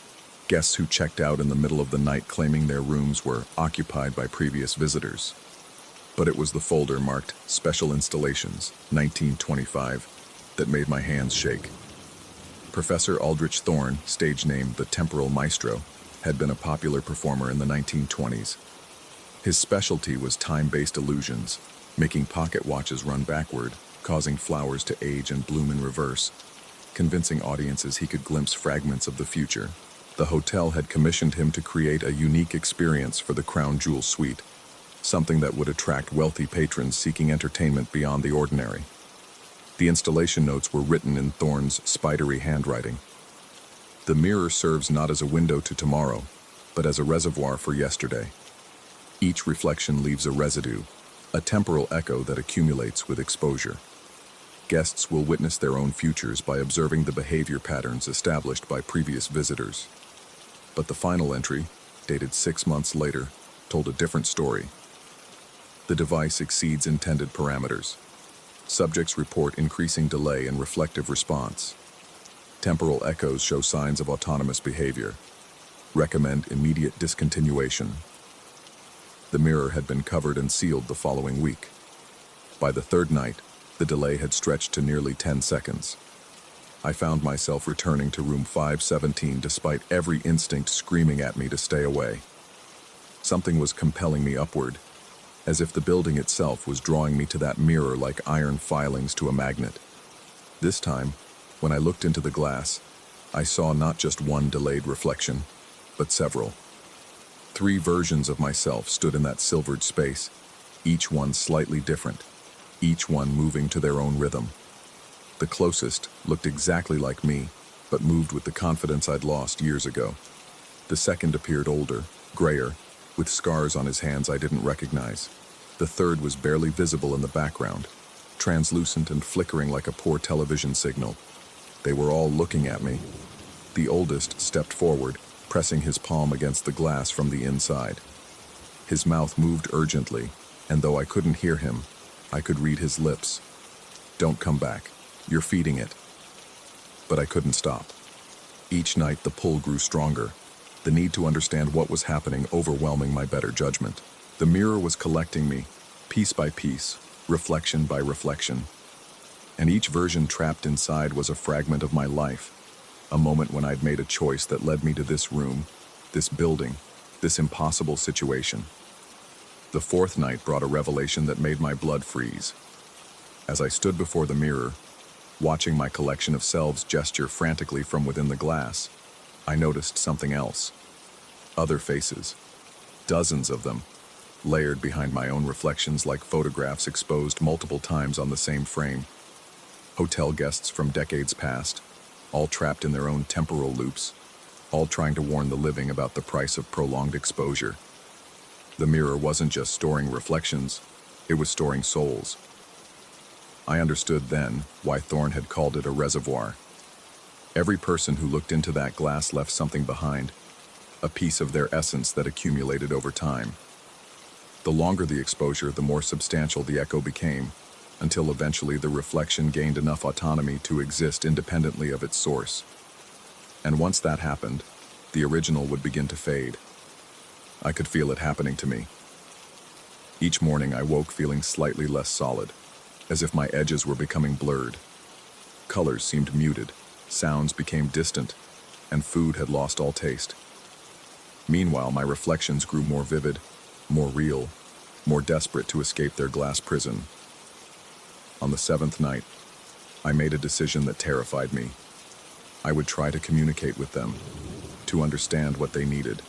guests who checked out in the middle of the night claiming their rooms were occupied by previous visitors. But it was the folder marked Special Installations, 1925, that made my hands shake. Professor Aldrich Thorne, stage name The Temporal Maestro, had been a popular performer in the 1920s. His specialty was time-based illusions, making pocket watches run backward, causing flowers to age and bloom in reverse, convincing audiences he could glimpse fragments of the future. The hotel had commissioned him to create a unique experience for the Crown Jewel Suite, something that would attract wealthy patrons seeking entertainment beyond the ordinary. The installation notes were written in Thorne's spidery handwriting. The mirror serves not as a window to tomorrow, but as a reservoir for yesterday. Each reflection leaves a residue, a temporal echo that accumulates with exposure. Guests will witness their own futures by observing the behavior patterns established by previous visitors. But the final entry, dated 6 months later, told a different story. The device exceeds intended parameters. Subjects report increasing delay in reflective response. Temporal echoes show signs of autonomous behavior. Recommend immediate discontinuation. The mirror had been covered and sealed the following week. By the third night, the delay had stretched to nearly 10 seconds. I found myself returning to room 517 despite every instinct screaming at me to stay away. Something was compelling me upward, as if the building itself was drawing me to that mirror like iron filings to a magnet. This time, when I looked into the glass, I saw not just one delayed reflection, but several. 3 versions of myself stood in that silvered space, each one slightly different, each one moving to their own rhythm. The closest looked exactly like me, but moved with the confidence I'd lost years ago. The second appeared older, grayer, with scars on his hands I didn't recognize. The third was barely visible in the background, translucent and flickering like a poor television signal. They were all looking at me. The oldest stepped forward, pressing his palm against the glass from the inside. His mouth moved urgently, and though I couldn't hear him, I could read his lips. "Don't come back. You're feeding it." But I couldn't stop. Each night the pull grew stronger, the need to understand what was happening overwhelming my better judgment. The mirror was collecting me, piece by piece, reflection by reflection. And each version trapped inside was a fragment of my life, a moment when I'd made a choice that led me to this room, this building, this impossible situation. The fourth night brought a revelation that made my blood freeze. As I stood before the mirror, watching my collection of selves gesture frantically from within the glass, I noticed something else. Other faces, dozens of them, layered behind my own reflections like photographs exposed multiple times on the same frame. Hotel guests from decades past, all trapped in their own temporal loops, all trying to warn the living about the price of prolonged exposure. The mirror wasn't just storing reflections, it was storing souls. I understood then why Thorne had called it a reservoir. Every person who looked into that glass left something behind, a piece of their essence that accumulated over time. The longer the exposure, the more substantial the echo became, until eventually the reflection gained enough autonomy to exist independently of its source. And once that happened, the original would begin to fade. I could feel it happening to me. Each morning I woke feeling slightly less solid, as if my edges were becoming blurred. Colors seemed muted, sounds became distant, and food had lost all taste. Meanwhile, my reflections grew more vivid, more real, more desperate to escape their glass prison. On the 7th night, I made a decision that terrified me. I would try to communicate with them, to understand what they needed.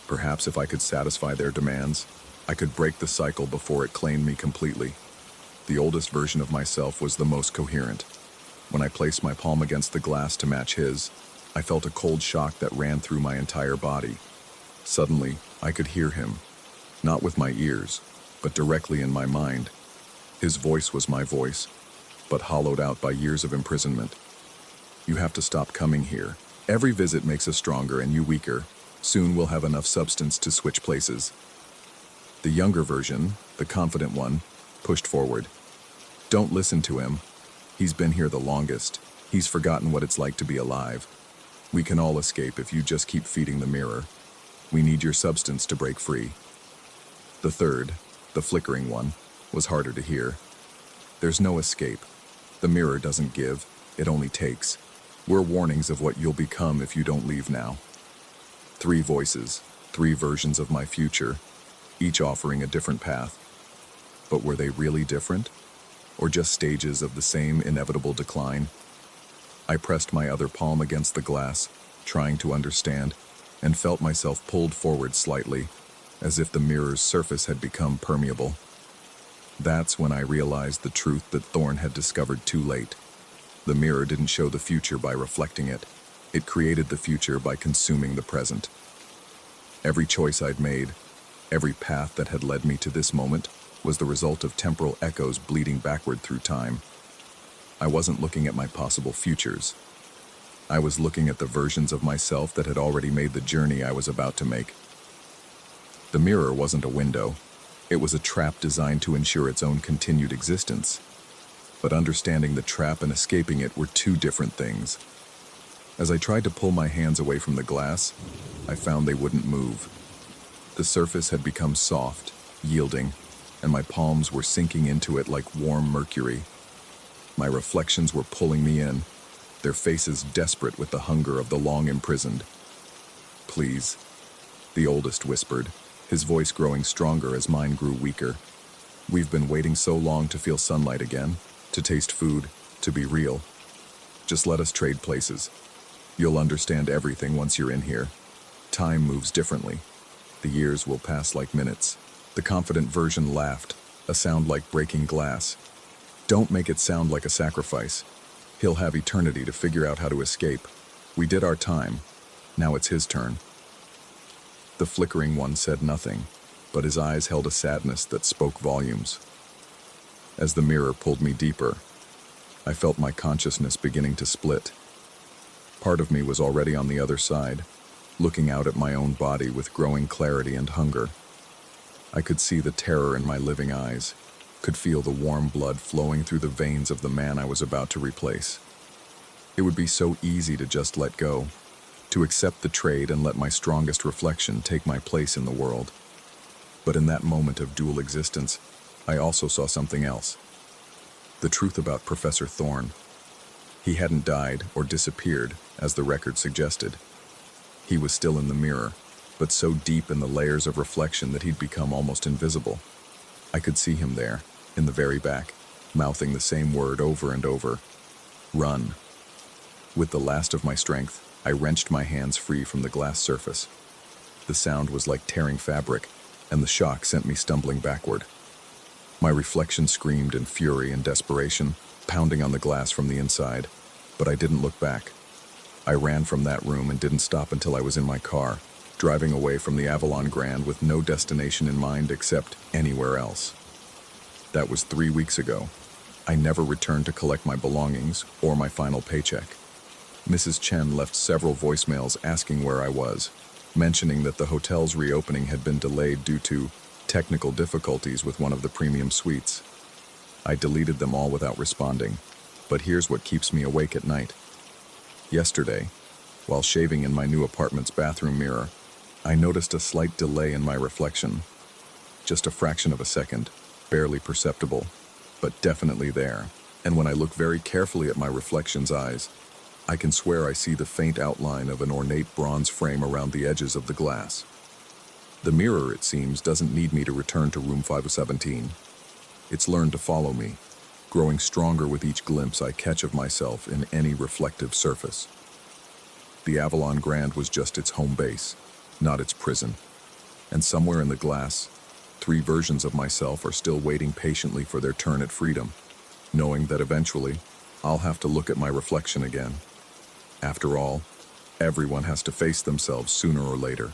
Perhaps if I could satisfy their demands, I could break the cycle before it claimed me completely. The oldest version of myself was the most coherent. When I placed my palm against the glass to match his, I felt a cold shock that ran through my entire body. Suddenly, I could hear him, not with my ears, but directly in my mind. His voice was my voice, but hollowed out by years of imprisonment. "You have to stop coming here. Every visit makes us stronger and you weaker. Soon we'll have enough substance to switch places." The younger version, the confident one, pushed forward. "Don't listen to him. He's been here the longest. He's forgotten what it's like to be alive. We can all escape if you just keep feeding the mirror. We need your substance to break free." The third, the flickering one, was harder to hear. "There's no escape. The mirror doesn't give, it only takes. We're warnings of what you'll become if you don't leave now." 3 voices, 3 versions of my future, each offering a different path. But were they really different? Or just stages of the same inevitable decline? I pressed my other palm against the glass, trying to understand, and felt myself pulled forward slightly, as if the mirror's surface had become permeable. That's when I realized the truth that Thorne had discovered too late. The mirror didn't show the future by reflecting it. It created the future by consuming the present. Every choice I'd made, every path that had led me to this moment, was the result of temporal echoes bleeding backward through time. I wasn't looking at my possible futures. I was looking at the versions of myself that had already made the journey I was about to make. The mirror wasn't a window. It was a trap designed to ensure its own continued existence. But understanding the trap and escaping it were two different things. As I tried to pull my hands away from the glass, I found they wouldn't move. The surface had become soft, yielding, and my palms were sinking into it like warm mercury. My reflections were pulling me in, their faces desperate with the hunger of the long imprisoned. "Please," the oldest whispered, his voice growing stronger as mine grew weaker. "We've been waiting so long to feel sunlight again, to taste food, to be real. Just let us trade places. You'll understand everything once you're in here. Time moves differently. The years will pass like minutes." The confident version laughed, a sound like breaking glass. "Don't make it sound like a sacrifice. He'll have eternity to figure out how to escape. We did our time. Now it's his turn." The flickering one said nothing, but his eyes held a sadness that spoke volumes. As the mirror pulled me deeper, I felt my consciousness beginning to split. Part of me was already on the other side, looking out at my own body with growing clarity and hunger. I could see the terror in my living eyes, could feel the warm blood flowing through the veins of the man I was about to replace. It would be so easy to just let go, to accept the trade and let my strongest reflection take my place in the world. But in that moment of dual existence, I also saw something else. The truth about Professor Thorne. He hadn't died or disappeared, as the record suggested. He was still in the mirror, but so deep in the layers of reflection that he'd become almost invisible. I could see him there, in the very back, mouthing the same word over and over: "Run." With the last of my strength, I wrenched my hands free from the glass surface. The sound was like tearing fabric, and the shock sent me stumbling backward. My reflection screamed in fury and desperation, pounding on the glass from the inside, but I didn't look back. I ran from that room and didn't stop until I was in my car, driving away from the Avalon Grand with no destination in mind except anywhere else. That was 3 weeks ago. I never returned to collect my belongings or my final paycheck. Mrs. Chen left several voicemails asking where I was, mentioning that the hotel's reopening had been delayed due to technical difficulties with one of the premium suites. I deleted them all without responding, but here's what keeps me awake at night. Yesterday, while shaving in my new apartment's bathroom mirror, I noticed a slight delay in my reflection. Just a fraction of a second, barely perceptible, but definitely there. And when I look very carefully at my reflection's eyes, I can swear I see the faint outline of an ornate bronze frame around the edges of the glass. The mirror, it seems, doesn't need me to return to room 517. It's learned to follow me, growing stronger with each glimpse I catch of myself in any reflective surface. The Avalon Grand was just its home base, not its prison. And somewhere in the glass, 3 versions of myself are still waiting patiently for their turn at freedom, knowing that eventually I'll have to look at my reflection again. After all, everyone has to face themselves sooner or later.